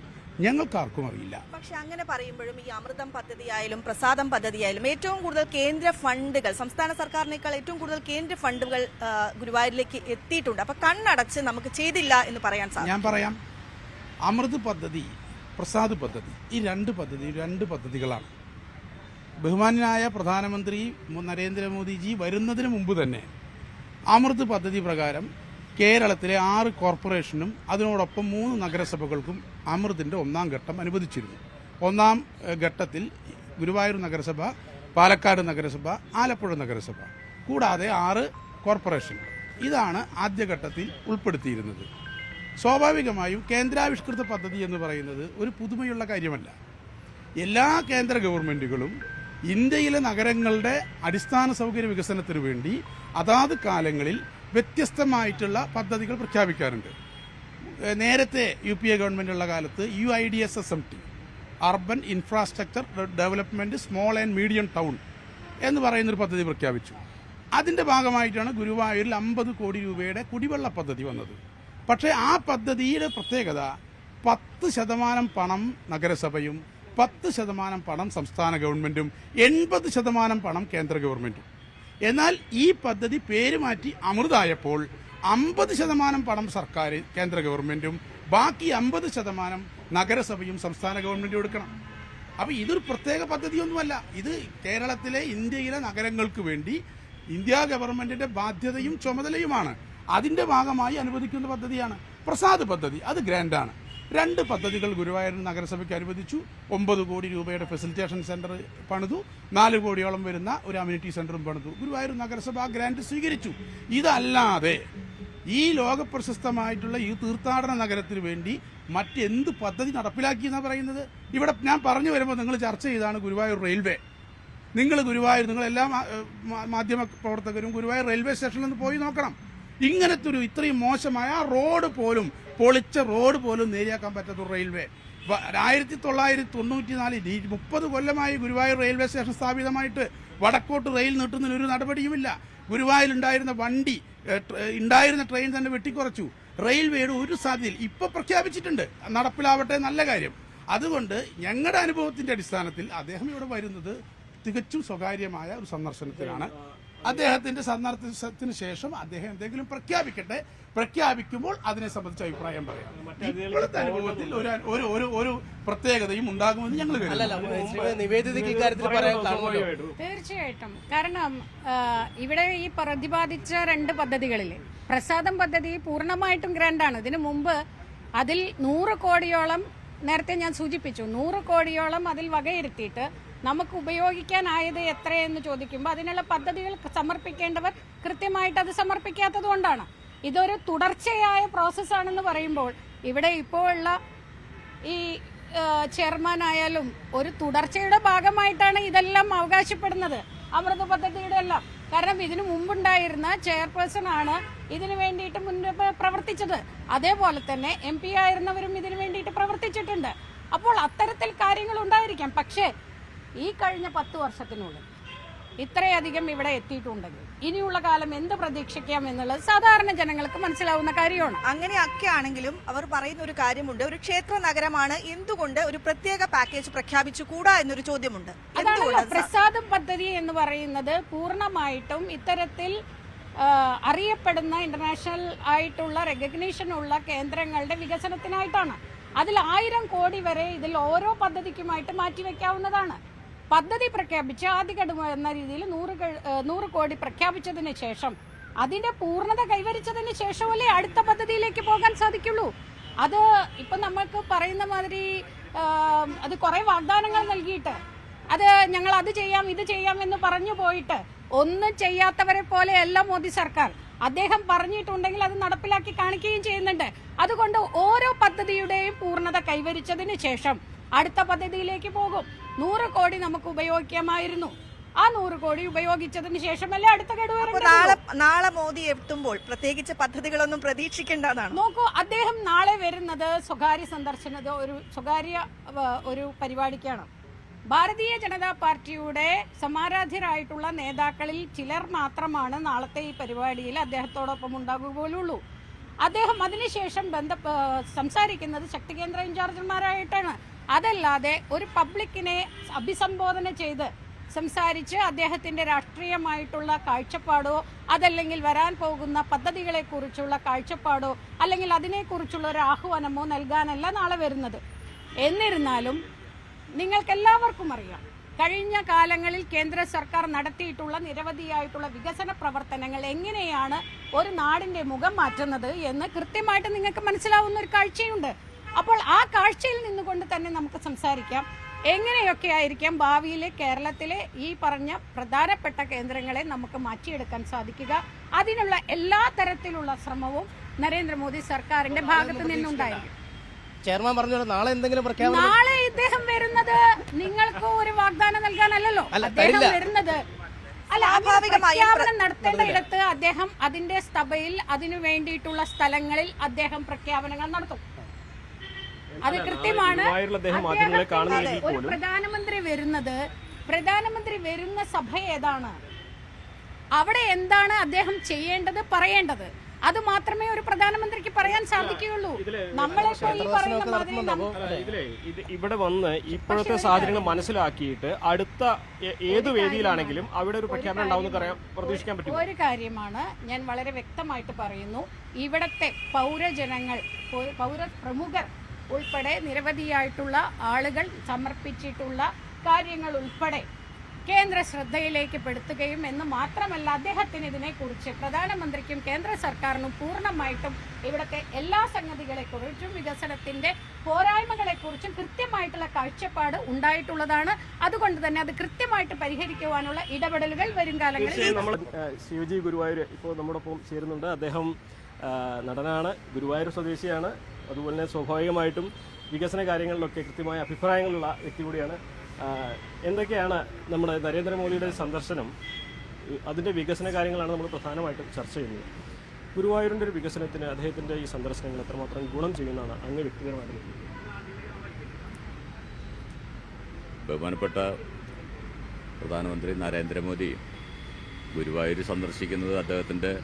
G: ഞങ്ങൾക്കാർക്കും അറിയില്ല.
C: പക്ഷെ അങ്ങനെ പറയുമ്പോഴും ഈ അമൃതം പദ്ധതിയായാലും പ്രസാദം പദ്ധതിയായാലും ഏറ്റവും കൂടുതൽ കേന്ദ്ര ഫണ്ടുകൾ, സംസ്ഥാന സർക്കാരിനേക്കാൾ ഏറ്റവും കൂടുതൽ കേന്ദ്ര ഫണ്ടുകൾ ഗുരുവായൂരിലേക്ക് എത്തിയിട്ടുണ്ട്. അപ്പൊ കണ്ണടച്ച് നമുക്ക് ചെയ്തില്ല എന്ന് പറയാൻ സാധിക്കും?
G: ഞാൻ പറയാം. അമൃത് പദ്ധതി, പ്രസാദ് പദ്ധതി, ഈ രണ്ട് പദ്ധതികളാണ്. ബഹുമാന്യനായ പ്രധാനമന്ത്രി നരേന്ദ്രമോദിജി വരുന്നതിന് മുമ്പ് തന്നെ അമൃത് പദ്ധതി പ്രകാരം കേരളത്തിലെ 6 കോർപ്പറേഷനും അതിനോടൊപ്പം 3 നഗരസഭകൾക്കും അമൃതിന്റെ 1ാം ഘട്ടം അനുവദിച്ചിരുന്നു. 1ാം ഘട്ടത്തിൽ ഗുരുവായൂർ നഗരസഭ, പാലക്കാട് നഗരസഭ, ആലപ്പുഴ നഗരസഭ കൂടാതെ 6 കോർപ്പറേഷനുകൾ. ഇതാണ് ആദ്യഘട്ടത്തിൽ ഉൾപ്പെടുത്തിയിരുന്നത്. സ്വാഭാവികമായും കേന്ദ്രാവിഷ്കൃത പദ്ധതി എന്ന് പറയുന്നത് ഒരു പുതുമയുള്ള കാര്യമല്ല. എല്ലാ കേന്ദ്ര ഗവൺമെന്റുകളും ഇന്ത്യയിലെ നഗരങ്ങളുടെ അടിസ്ഥാന സൗകര്യ വികസനത്തിന് വേണ്ടി അതാത് കാലങ്ങളിൽ വ്യത്യസ്തമായിട്ടുള്ള പദ്ധതികൾ പ്രഖ്യാപിക്കാറുണ്ട്. നേരത്തെ UPA ഗവൺമെൻറ്റുള്ള കാലത്ത് UIDSSMT, urban infrastructure development small and medium town എന്ന് പറയുന്നൊരു പദ്ധതി പ്രഖ്യാപിച്ചു. അതിൻ്റെ ഭാഗമായിട്ടാണ് ഗുരുവായൂരിൽ 50 കോടി രൂപയുടെ കുടിവെള്ള പദ്ധതി വന്നത്. പക്ഷേ ആ പദ്ധതിയുടെ പ്രത്യേകത 10% പണം നഗരസഭയും 10% പണം സംസ്ഥാന ഗവൺമെൻറ്റും 80% പണം കേന്ദ്ര ഗവൺമെൻറ്റും. എന്നാൽ ഈ പദ്ധതി പേര് മാറ്റി അമൃതായപ്പോൾ 50% പണം സർക്കാർ കേന്ദ്ര ഗവൺമെൻറ്റും ബാക്കി 50% നഗരസഭയും സംസ്ഥാന ഗവൺമെൻറ്റും എടുക്കണം. അപ്പോൾ ഇതൊരു പ്രത്യേക പദ്ധതിയൊന്നുമല്ല. ഇത് കേരളത്തിലെ ഇന്ത്യയിലെ നഗരങ്ങൾക്ക് വേണ്ടി ഇന്ത്യ ഗവൺമെൻറ്റിൻ്റെ ബാധ്യതയും ചുമതലയുമാണ്. അതിൻ്റെ ഭാഗമായി അനുവദിക്കുന്ന പദ്ധതിയാണ് പ്രസാദ് പദ്ധതി. അത് ഗ്രാൻഡാണ്. 2 പദ്ധതികൾ ഗുരുവായൂർ നഗരസഭയ്ക്ക് അനുവദിച്ചു. 9 കോടി രൂപയുടെ ഫെസിലിറ്റേഷൻ സെന്റർ പണിതു. 4 കോടിയോളം വരുന്ന ഒരു അമ്യൂണിറ്റി സെന്ററും പണിതു. ഗുരുവായൂർ നഗരസഭ ആ ഗ്രാന്റ് സ്വീകരിച്ചു. ഇതല്ലാതെ ഈ ലോകപ്രശസ്തമായിട്ടുള്ള ഈ തീർത്ഥാടന നഗരത്തിന് വേണ്ടി മറ്റെന്ത് പദ്ധതി നടപ്പിലാക്കി എന്നാണ് പറയുന്നത്? ഇവിടെ ഞാൻ പറഞ്ഞു വരുമ്പോൾ നിങ്ങൾ ചർച്ച ചെയ്താണ് ഗുരുവായൂർ റെയിൽവേ. നിങ്ങളെല്ലാ മാധ്യമ പ്രവർത്തകരും ഗുരുവായൂർ റെയിൽവേ സ്റ്റേഷനിൽ നിന്ന് പോയി നോക്കണം. ഇങ്ങനത്തെ ഒരു ഇത്രയും മോശമായ റോഡ് പോലും, പൊളിച്ച റോഡ് പോലും നേരെയാക്കാൻ പറ്റാത്ത റെയിൽവേ. 1994 30 കൊല്ലമായി ഗുരുവായൂർ റെയിൽവേ സ്റ്റേഷൻ സ്ഥാപിതമായിട്ട് വടക്കോട്ട് റെയിൽ നീട്ടുന്നതിന് ഒരു നടപടിയുമില്ല. ഗുരുവായൂരുണ്ടായിരുന്ന ഉണ്ടായിരുന്ന ട്രെയിൻ തന്നെ വെട്ടിക്കുറച്ചു. റെയിൽവേയുടെ ഒരു സാധ്യതയിൽ ഇപ്പോൾ പ്രഖ്യാപിച്ചിട്ടുണ്ട്, നടപ്പിലാവട്ടെ, നല്ല കാര്യം. അതുകൊണ്ട് ഞങ്ങളുടെ അനുഭവത്തിന്റെ അടിസ്ഥാനത്തിൽ അദ്ദേഹം ഇവിടെ വരുന്നത് തികച്ചും സ്വകാര്യമായ ഒരു സന്ദർശനത്തിനാണ്. അദ്ദേഹത്തിന്റെ സന്ദർശനത്തിന് ശേഷം അദ്ദേഹം എന്തെങ്കിലും പ്രഖ്യാപിക്കട്ടെ. പ്രഖ്യാപിക്കുമ്പോൾ അതിനെ സംബന്ധിച്ച് അഭിപ്രായം പറയാം. ഇപ്പോഴത്തെ അനുഭവത്തിൽ ഒരു പ്രത്യേകതയും ഉണ്ടാകുമെന്ന് ഞങ്ങൾ
F: തീർച്ചയായിട്ടും. കാരണം ഇവിടെ ഈ പ്രതിപാദിച്ച 2 പദ്ധതികളിൽ പ്രസാദം പദ്ധതി പൂർണ്ണമായിട്ടും ഗ്രാൻഡാണ്. ഇതിനു മുമ്പ് അതിൽ 100 കോടിയോളം, നേരത്തെ ഞാൻ സൂചിപ്പിച്ചു, 100 കോടിയോളം അതിൽ വകയിരുത്തിയിട്ട് നമുക്ക് ഉപയോഗിക്കാനായത് എത്രയെന്ന് ചോദിക്കുമ്പോൾ അതിനുള്ള പദ്ധതികൾ സമർപ്പിക്കേണ്ടവർ കൃത്യമായിട്ട് അത് സമർപ്പിക്കാത്തത് കൊണ്ടാണ്. ഇതൊരു തുടർച്ചയായ പ്രോസസ്സാണെന്ന് പറയുമ്പോൾ ഇവിടെ ഇപ്പോൾ ഉള്ള ഈ ചെയർമാൻ ആയാലും ഒരു തുടർച്ചയുടെ ഭാഗമായിട്ടാണ് ഇതെല്ലാം അവകാശപ്പെടുന്നത്, അമൃത പദ്ധതിയുടെ എല്ലാം. കാരണം ഇതിനു മുമ്പുണ്ടായിരുന്ന ചെയർപേഴ്സൺ ആണ് ഇതിനു വേണ്ടിയിട്ട് മുൻപ് പ്രവർത്തിച്ചത്. അതേപോലെ തന്നെ MP ആയിരുന്നവരും ഇതിനു വേണ്ടിയിട്ട് പ്രവർത്തിച്ചിട്ടുണ്ട്. അപ്പോൾ അത്തരത്തിൽ കാര്യങ്ങൾ ഉണ്ടായിരിക്കാം. പക്ഷേ ഈ കഴിഞ്ഞ 10 വർഷത്തിനുള്ളിൽ ഇത്രയധികം ഇവിടെ എത്തിയിട്ടുണ്ടെങ്കിൽ ഇനിയുള്ള കാലം എന്ത് പ്രതീക്ഷിക്കാം എന്നുള്ളത് സാധാരണ ജനങ്ങൾക്ക് മനസ്സിലാവുന്ന കാര്യമാണ്.
C: അങ്ങനെയൊക്കെ ആണെങ്കിലും അവർ പറയുന്ന ഒരു കാര്യമുണ്ട്, ഒരു ക്ഷേത്ര നഗരമാണ്, എന്തുകൊണ്ട് ഒരു പ്രത്യേക പാക്കേജ് പ്രഖ്യാപിച്ചുകൂടാ എന്നൊരു ചോദ്യമുണ്ട്.
F: അതാണല്ലോ പ്രസാദം പദ്ധതി എന്ന് പറയുന്നത്. പൂർണ്ണമായിട്ടും ഇത്തരത്തിൽ അറിയപ്പെടുന്ന ഇന്റർനാഷണൽ ആയിട്ടുള്ള റെക്കഗ്നീഷൻ ഉള്ള കേന്ദ്രങ്ങളുടെ വികസനത്തിനായിട്ടാണ്. അതിൽ 1000 കോടി വരെ ഇതിൽ ഓരോ പദ്ധതിക്കുമായിട്ട് മാറ്റിവെക്കാവുന്നതാണ്. പദ്ധതി പ്രഖ്യാപിച്ച് ആദ്യ ഘട്ടം എന്ന രീതിയിൽ 100 കോടി പ്രഖ്യാപിച്ചതിന് ശേഷം അതിന്റെ പൂർണ്ണത കൈവരിച്ചതിന് ശേഷമല്ലേ അടുത്ത പദ്ധതിയിലേക്ക് പോകാൻ സാധിക്കുള്ളൂ. അത് ഇപ്പൊ നമുക്ക് പറയുന്ന മാതിരി അത് കുറെ വാഗ്ദാനങ്ങൾ നൽകിയിട്ട് ഞങ്ങൾ അത് ചെയ്യാം ഇത് ചെയ്യാം എന്ന് പറഞ്ഞു പോയിട്ട് ഒന്നും ചെയ്യാത്തവരെ പോലെയല്ല മോദി സർക്കാർ. അദ്ദേഹം പറഞ്ഞിട്ടുണ്ടെങ്കിൽ അത് നടപ്പിലാക്കി കാണിക്കുകയും ചെയ്യുന്നുണ്ട്. അതുകൊണ്ട് ഓരോ പദ്ധതിയുടെയും പൂർണ്ണത കൈവരിച്ചതിന് ശേഷം അടുത്ത പദ്ധതിയിലേക്ക് പോകും. 100 കോടി നമുക്ക് ഉപയോഗിക്കാമായിരുന്നു. ആ 100 കോടി ഉപയോഗിച്ചതിന് ശേഷമല്ലേ അടുത്ത ഘട്ടം.
C: നാളെ മോദി എത്തുമ്പോൾ പ്രത്യേകിച്ച് പദ്ധതികളൊന്നും പ്രതീക്ഷിക്കേണ്ടതാണ്.
F: നോക്കൂ, അദ്ദേഹം നാളെ വരുന്നത് സ്വകാര്യ സന്ദർശനതോ സ്വകാര്യ ഒരു പരിപാടിക്കാണ്. ഭാരതീയ ജനതാ പാർട്ടിയുടെ സമാരാധ്യരായിട്ടുള്ള നേതാക്കളിൽ ചിലർ മാത്രമാണ് നാളത്തെ ഈ പരിപാടിയിൽ അദ്ദേഹത്തോടൊപ്പം ഉണ്ടാകുക പോലുള്ളൂ. അദ്ദേഹം അതിനുശേഷം സംസാരിക്കുന്നത് ശക്തി കേന്ദ്ര ഇൻചാർജന്മാരായിട്ടാണ്. അതല്ലാതെ ഒരു പബ്ലിക്കിനെ അഭിസംബോധന ചെയ്ത് സംസാരിച്ച് അദ്ദേഹത്തിന്റെ രാഷ്ട്രീയമായിട്ടുള്ള കാഴ്ചപ്പാടോ അതല്ലെങ്കിൽ വരാൻ പോകുന്ന പദ്ധതികളെക്കുറിച്ചുള്ള കാഴ്ചപ്പാടോ അല്ലെങ്കിൽ അതിനെക്കുറിച്ചുള്ള ഒരു ആഹ്വാനമോ നൽകാനല്ല നാളെ വരുന്നത്. എന്നിരുന്നാലും നിങ്ങൾക്കെല്ലാവർക്കും അറിയാം, കഴിഞ്ഞ കാലങ്ങളിൽ കേന്ദ്ര സർക്കാർ നടത്തിയിട്ടുള്ള നിരവധിയായിട്ടുള്ള വികസന പ്രവർത്തനങ്ങൾ എങ്ങനെയാണ് ഒരു നാടിന്റെ മുഖം മാറ്റുന്നത് എന്ന് കൃത്യമായിട്ട് നിങ്ങൾക്ക് മനസ്സിലാവുന്ന ഒരു കാഴ്ചയുണ്ട്. അപ്പോൾ ആ കാഴ്ചയിൽ നിന്നുകൊണ്ട് തന്നെ നമുക്ക് സംസാരിക്കാം, എങ്ങനെയൊക്കെ ആയിരിക്കാം ഭാവിയിലെ കേരളത്തിലെ ഈ പറഞ്ഞ പ്രധാനപ്പെട്ട കേന്ദ്രങ്ങളെ നമുക്ക് മാറ്റിയെടുക്കാൻ സാധിക്കുക. അതിനുള്ള എല്ലാ തരത്തിലുള്ള ശ്രമവും നരേന്ദ്രമോദി സർക്കാരിന്റെ ഭാഗത്ത് നിന്നുണ്ടായിരിക്കും.
B: ചെയർമാൻ പറഞ്ഞു നാളെ എന്തെങ്കിലും പ്രഖ്യാപനം
F: നാളെ ഇദ്ദേഹം വരുന്നത് നിങ്ങൾക്ക് ഒരു വാഗ്ദാനം നൽകാനല്ലോ അദ്ദേഹം വരുന്നത്. അല്ല, പ്രഖ്യാപനം നടത്തേണ്ട ഇടത്ത് അദ്ദേഹം അതിന്റെ സഭയിൽ അതിനു വേണ്ടിയിട്ടുള്ള സ്ഥലങ്ങളിൽ അദ്ദേഹം പ്രഖ്യാപനങ്ങൾ നടത്തും. അത് കൃത്യമാണ്. ഒരു പ്രധാനമന്ത്രി വരുന്ന സഭ ഏതാണ്, അവിടെ എന്താണ് അദ്ദേഹം ചെയ്യേണ്ടത്, പറയേണ്ടത്, അത് മാത്രമേ ഒരു പ്രധാനമന്ത്രിക്ക് പറയാൻ സാധിക്കുകയുള്ളൂ. നമ്മളെ
A: ഇവിടെ വന്ന് ഇപ്പോഴത്തെ സാഹചര്യങ്ങൾ മനസ്സിലാക്കിയിട്ട് അടുത്ത ഏത് വേദിയിലാണെങ്കിലും അവിടെ ഒരു പ്രഖ്യാപനം ഉണ്ടാവുമെന്ന് പ്രതീക്ഷിക്കാൻ പറ്റും.
F: ഒരു കാര്യമാണ് ഞാൻ വളരെ വ്യക്തമായിട്ട് പറയുന്നു. ഇവിടത്തെ പൗരജനങ്ങൾ, പ്രമുഖർ ഉൾപ്പെടെ നിരവധിയായിട്ടുള്ള ആളുകൾ സമർപ്പിച്ചിട്ടുള്ള കാര്യങ്ങൾ ഉൾപ്പെടെ കേന്ദ്ര ശ്രദ്ധയിലേക്ക് പെടുത്തുകയും എന്ന് മാത്രമല്ല, അദ്ദേഹത്തിന് ഇതിനെക്കുറിച്ച് പ്രധാനമന്ത്രിക്കും കേന്ദ്ര സർക്കാരിനും പൂർണ്ണമായിട്ടും ഇവിടുത്തെ എല്ലാ സംഗതികളെക്കുറിച്ചും വികസനത്തിന്റെ പോരായ്മകളെക്കുറിച്ചും കൃത്യമായിട്ടുള്ള കാഴ്ചപ്പാട് ഉണ്ടായിട്ടുള്ളതാണ്. അതുകൊണ്ട് തന്നെ അത് കൃത്യമായിട്ട് പരിഹരിക്കുവാനുള്ള ഇടപെടലുകൾ വരും കാലങ്ങളിൽ.
A: നമ്മൾ ശിവജി ഗുരുവായൂർ ഇപ്പോൾ നമ്മുടെ ഒപ്പം ചേരുന്നുണ്ട്. അദ്ദേഹം നടനാണ്, ഗുരുവായൂർ സ്വദേശിയാണ്. അതുപോലെ തന്നെ സ്വാഭാവികമായിട്ടും വികസന കാര്യങ്ങളിലൊക്കെ കൃത്യമായ അഭിപ്രായങ്ങളുള്ള വ്യക്തി കൂടിയാണ്. എന്തൊക്കെയാണ് നമ്മുടെ നരേന്ദ്രമോദിയുടെ സന്ദർശനം, അതിൻ്റെ വികസന കാര്യങ്ങളാണ് നമ്മൾ പ്രധാനമായിട്ടും ചർച്ച ചെയ്യുന്നത്. ഗുരുവായൂരിൻ്റെ ഒരു വികസനത്തിന് അദ്ദേഹത്തിൻ്റെ ഈ സന്ദർശനങ്ങൾ എത്രമാത്രം ഗുണം ചെയ്യുന്നതാണ് അങ്ങ് വ്യക്തിപരമായിട്ട്?
H: ബഹുമാനപ്പെട്ട പ്രധാനമന്ത്രി നരേന്ദ്രമോദി ഗുരുവായൂർ സന്ദർശിക്കുന്നത് അദ്ദേഹത്തിൻ്റെ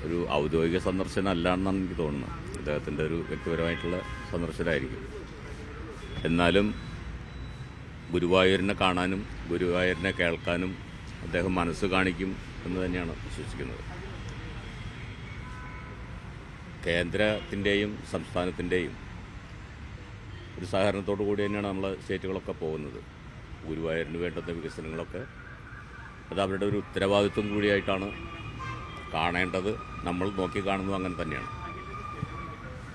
H: ഒരു ഔദ്യോഗിക സന്ദർശനമല്ല എന്നാണ് എനിക്ക് തോന്നുന്നത്. അദ്ദേഹത്തിൻ്റെ ഒരു വ്യക്തിപരമായിട്ടുള്ള സന്ദർശനമായിരിക്കും. എന്നാലും ഗുരുവായൂരിനെ കാണാനും ഗുരുവായൂരിനെ കേൾക്കാനും അദ്ദേഹം മനസ്സ് കാണിക്കും എന്ന് തന്നെയാണ് വിശ്വസിക്കുന്നത്. കേന്ദ്രത്തിൻ്റെയും സംസ്ഥാനത്തിൻ്റെയും ഒരു സഹകരണത്തോടു കൂടി തന്നെയാണ് നമ്മളെ സ്റ്റേറ്റുകളൊക്കെ പോകുന്നത്. ഗുരുവായൂരിന് വേണ്ടുന്ന വികസനങ്ങളൊക്കെ അത് അവരുടെ ഒരു ഉത്തരവാദിത്വം കൂടിയായിട്ടാണ് കാണേണ്ടത്. നമ്മൾ നോക്കി കാണുന്നത് അങ്ങനെ തന്നെയാണ്.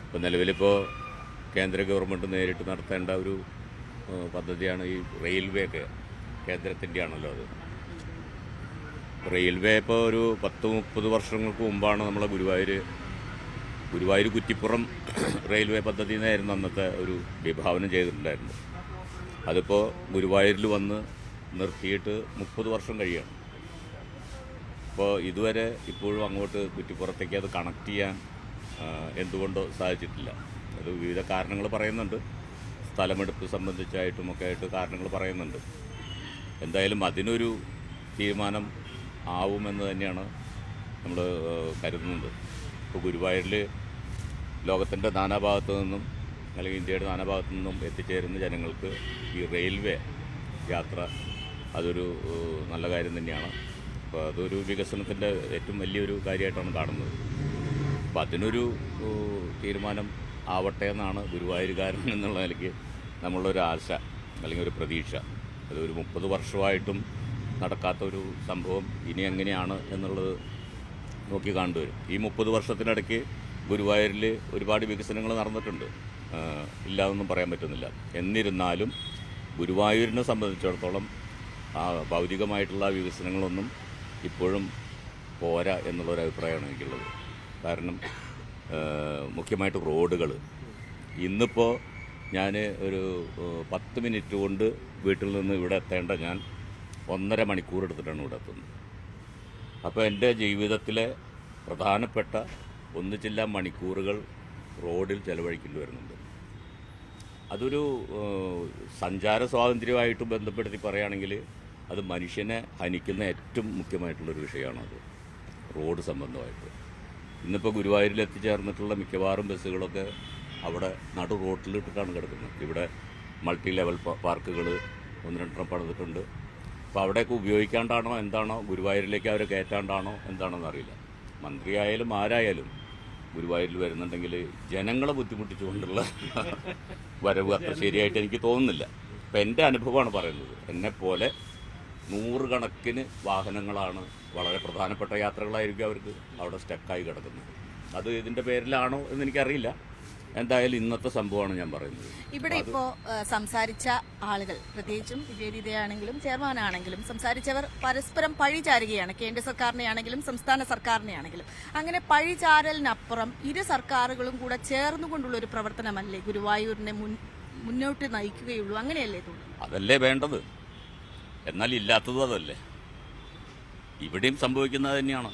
H: ഇപ്പോൾ നിലവിലിപ്പോൾ കേന്ദ്ര ഗവൺമെൻറ് നേരിട്ട് നടത്തേണ്ട ഒരു പദ്ധതിയാണ് ഈ റെയിൽവേ ഒക്കെ. കേന്ദ്രത്തിൻ്റെ ആണല്ലോ അത്. റെയിൽവേ ഇപ്പോൾ ഒരു 10-30 വർഷങ്ങൾക്ക് മുമ്പാണ് നമ്മളെ ഗുരുവായൂർ കുറ്റിപ്പുറം റെയിൽവേ പദ്ധതി എന്നായിരുന്നു അന്നത്തെ ഒരു വിഭാവനം ചെയ്തിട്ടുണ്ടായിരുന്നു. അതിപ്പോൾ ഗുരുവായൂരിൽ വന്ന് നിർത്തിയിട്ട് 30 വർഷം കഴിയാണ്. അപ്പോൾ ഇതുവരെ ഇപ്പോഴും അങ്ങോട്ട് കുറ്റിപ്പുറത്തേക്ക് അത് കണക്ട് ചെയ്യാൻ എന്തുകൊണ്ടോ സാധിച്ചിട്ടില്ല. അത് വിവിധ കാരണങ്ങൾ പറയുന്നുണ്ട്. സ്ഥലമെടുപ്പ് സംബന്ധിച്ചായിട്ടുമൊക്കെ ആയിട്ട് കാരണങ്ങൾ പറയുന്നുണ്ട്. എന്തായാലും അതിനൊരു തീരുമാനം ആവുമെന്ന് തന്നെയാണ് നമ്മൾ കരുതുന്നത്. ഇപ്പോൾ ഗുരുവായൂരിൽ ലോകത്തിൻ്റെ നാനാഭാഗത്തു നിന്നും അല്ലെങ്കിൽ ഇന്ത്യയുടെ നാനാഭാഗത്തു നിന്നും എത്തിച്ചേരുന്ന ജനങ്ങൾക്ക് ഈ റെയിൽവേ യാത്ര അതൊരു നല്ല കാര്യം തന്നെയാണ്. അപ്പോൾ അതൊരു വികസനത്തിൻ്റെ ഏറ്റവും വലിയൊരു കാര്യമായിട്ടാണ് കാണുന്നത്. അപ്പോൾ അതിനൊരു തീരുമാനം ആവട്ടെ എന്നാണ് ഗുരുവായൂരുകാരൻ എന്നുള്ള നിലയ്ക്ക് നമ്മളുടെ ആശ അല്ലെങ്കിൽ ഒരു പ്രതീക്ഷ. അതൊരു 30 വർഷമായിട്ടും നടക്കാത്തൊരു സംഭവം ഇനി എങ്ങനെയാണ് എന്നുള്ളത് നോക്കി കണ്ടുവരും. ഈ 30 വർഷത്തിനിടയ്ക്ക് ഗുരുവായൂരിൽ ഒരുപാട് വികസനങ്ങൾ നടന്നിട്ടുണ്ട്, ഇല്ലാതൊന്നും പറയാൻ പറ്റുന്നില്ല. എന്നിരുന്നാലും ഗുരുവായൂരിനെ സംബന്ധിച്ചിടത്തോളം ഭൗതികമായിട്ടുള്ള വികസനങ്ങളൊന്നും ഇപ്പോഴും പോരാ എന്നുള്ളൊരു അഭിപ്രായമാണ് എനിക്കുള്ളത്. കാരണം മുഖ്യമായിട്ട് റോഡുകൾ. ഇന്നിപ്പോൾ ഞാൻ ഒരു 10 മിനിറ്റ് കൊണ്ട് വീട്ടിൽ നിന്ന് ഇവിടെ എത്തേണ്ട ഞാൻ 1.5 മണിക്കൂർ എടുത്തിട്ടാണ് ഇവിടെ എത്തുന്നത്. അപ്പോൾ എൻ്റെ ജീവിതത്തിലെ പ്രധാനപ്പെട്ട 1 ചില്ല മണിക്കൂറുകൾ റോഡിൽ ചെലവഴിക്കേണ്ടി വരുന്നുണ്ട്. അതൊരു സഞ്ചാര സ്വാതന്ത്ര്യമായിട്ട് ബന്ധപ്പെടുത്തി പറയുകയാണെങ്കിൽ അത് മനുഷ്യനെ ഹനിക്കുന്ന ഏറ്റവും മുഖ്യമായിട്ടുള്ളൊരു വിഷയമാണത്, റോഡ് സംബന്ധമായിട്ട്. ഇന്നിപ്പോൾ ഗുരുവായൂരിൽ എത്തിച്ചേർന്നിട്ടുള്ള മിക്കവാറും ബസ്സുകളൊക്കെ അവിടെ നടു റോട്ടിലിട്ടിട്ടാണ് കിടക്കുന്നത്. ഇവിടെ മൾട്ടി ലെവൽ പാർക്കുകൾ 1-2 പണിതിട്ടുണ്ട്. അപ്പോൾ അവിടെയൊക്കെ ഉപയോഗിക്കാണ്ടാണോ എന്താണോ, ഗുരുവായൂരിലേക്ക് അവരെ കയറ്റാണ്ടാണോ എന്താണോന്ന് അറിയില്ല. മന്ത്രിയായാലും ആരായാലും ഗുരുവായൂരിൽ വരുന്നുണ്ടെങ്കിൽ ജനങ്ങളെ ബുദ്ധിമുട്ടിച്ചുകൊണ്ടുള്ള വരവ് അത്ര ശരിയായിട്ട് എനിക്ക് തോന്നുന്നില്ല. അപ്പം എൻ്റെ അനുഭവമാണ് പറയുന്നത്. എന്നെപ്പോലെ 100 കണക്കിന് വാഹനങ്ങളാണ്, വളരെ പ്രധാനപ്പെട്ട യാത്രകളായിരിക്കും അവർക്ക് അവിടെ സ്റ്റക്കായി കിടക്കുന്നത്. അത് ഇതിൻ്റെ പേരിലാണോ എന്നെനിക്കറിയില്ല. എന്തായാലും ഇന്നത്തെ സംഭവമാണ് ഞാൻ പറയുന്നത്.
C: ഇവിടെ ഇപ്പോ സംസാരിച്ച ആളുകൾ, പ്രത്യേകിച്ചും വിജയദീതയാണെങ്കിലും ചെയർമാനാണെങ്കിലും സംസാരിച്ചവർ പരസ്പരം പഴിചാരുകയാണ്. കേന്ദ്ര സർക്കാരിനെയാണെങ്കിലും സംസ്ഥാന സർക്കാരിനെയാണെങ്കിലും. അങ്ങനെ പഴിചാരലിനപ്പുറം ഇരു സർക്കാരുകളും കൂടെ ചേർന്നുകൊണ്ടുള്ള ഒരു പ്രവർത്തനമല്ലേ ഗുരുവായൂരിനെ മുന്നോട്ട് നയിക്കുകയുള്ളൂ? അങ്ങനെയല്ലേ തോന്നുന്നു?
H: അതല്ലേ വേണ്ടത്. എന്നാൽ ഇല്ലാത്തതും അതല്ലേ. ഇവിടെയും സംഭവിക്കുന്നത് തന്നെയാണ്.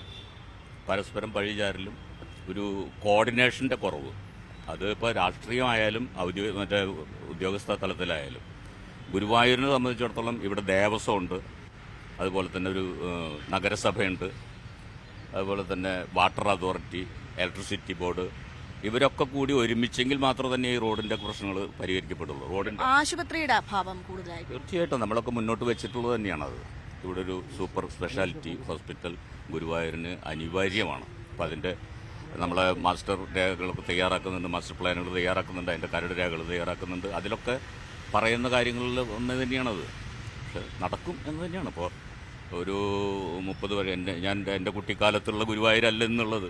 H: പരസ്പരം പഴിചാരലും ഒരു കോർഡിനേഷൻ്റെ കുറവ്. അത് ഇപ്പോൾ രാഷ്ട്രീയമായാലും മറ്റേ ഉദ്യോഗസ്ഥ തലത്തിലായാലും. ഗുരുവായൂരിനെ സംബന്ധിച്ചിടത്തോളം ഇവിടെ ദേവസ്വം ഉണ്ട്, അതുപോലെ തന്നെ ഒരു നഗരസഭയുണ്ട്, അതുപോലെ തന്നെ വാട്ടർ അതോറിറ്റി, ഇലക്ട്രിസിറ്റി ബോർഡ്. ഇവരൊക്കെ കൂടി ഒരുമിച്ചെങ്കിൽ മാത്രമേ തന്നെ ഈ റോഡിന്റെ പ്രശ്നങ്ങൾ പരിഹരിക്കപ്പെടുള്ളൂ. റോഡിന്റെ
C: ആശുപത്രിയുടെ അഭാവം കൂടുതലായി
H: തീർച്ചയായിട്ടും നമ്മളൊക്കെ മുന്നോട്ട് വെച്ചിട്ടുള്ളത് തന്നെയാണത്. ഇവിടെ ഒരു സൂപ്പർ സ്പെഷ്യാലിറ്റി ഹോസ്പിറ്റൽ ഗുരുവായൂരിന് അനിവാര്യമാണ്. അപ്പോൾ അതിൻ്റെ നമ്മളെ മാസ്റ്റർ രേഖകളൊക്കെ തയ്യാറാക്കുന്നുണ്ട്, മാസ്റ്റർ പ്ലാനുകൾ തയ്യാറാക്കുന്നുണ്ട്, അതിൻ്റെ കരട് രേഖകൾ തയ്യാറാക്കുന്നുണ്ട്. അതിലൊക്കെ പറയുന്ന കാര്യങ്ങളിൽ ഒന്ന് തന്നെയാണത്. പക്ഷെ നടക്കും എന്ന് തന്നെയാണ്. ഇപ്പോൾ ഒരു 30 വരെ എൻ്റെ കുട്ടിക്കാലത്തുള്ള ഗുരുവായൂരല്ല എന്നുള്ളത്.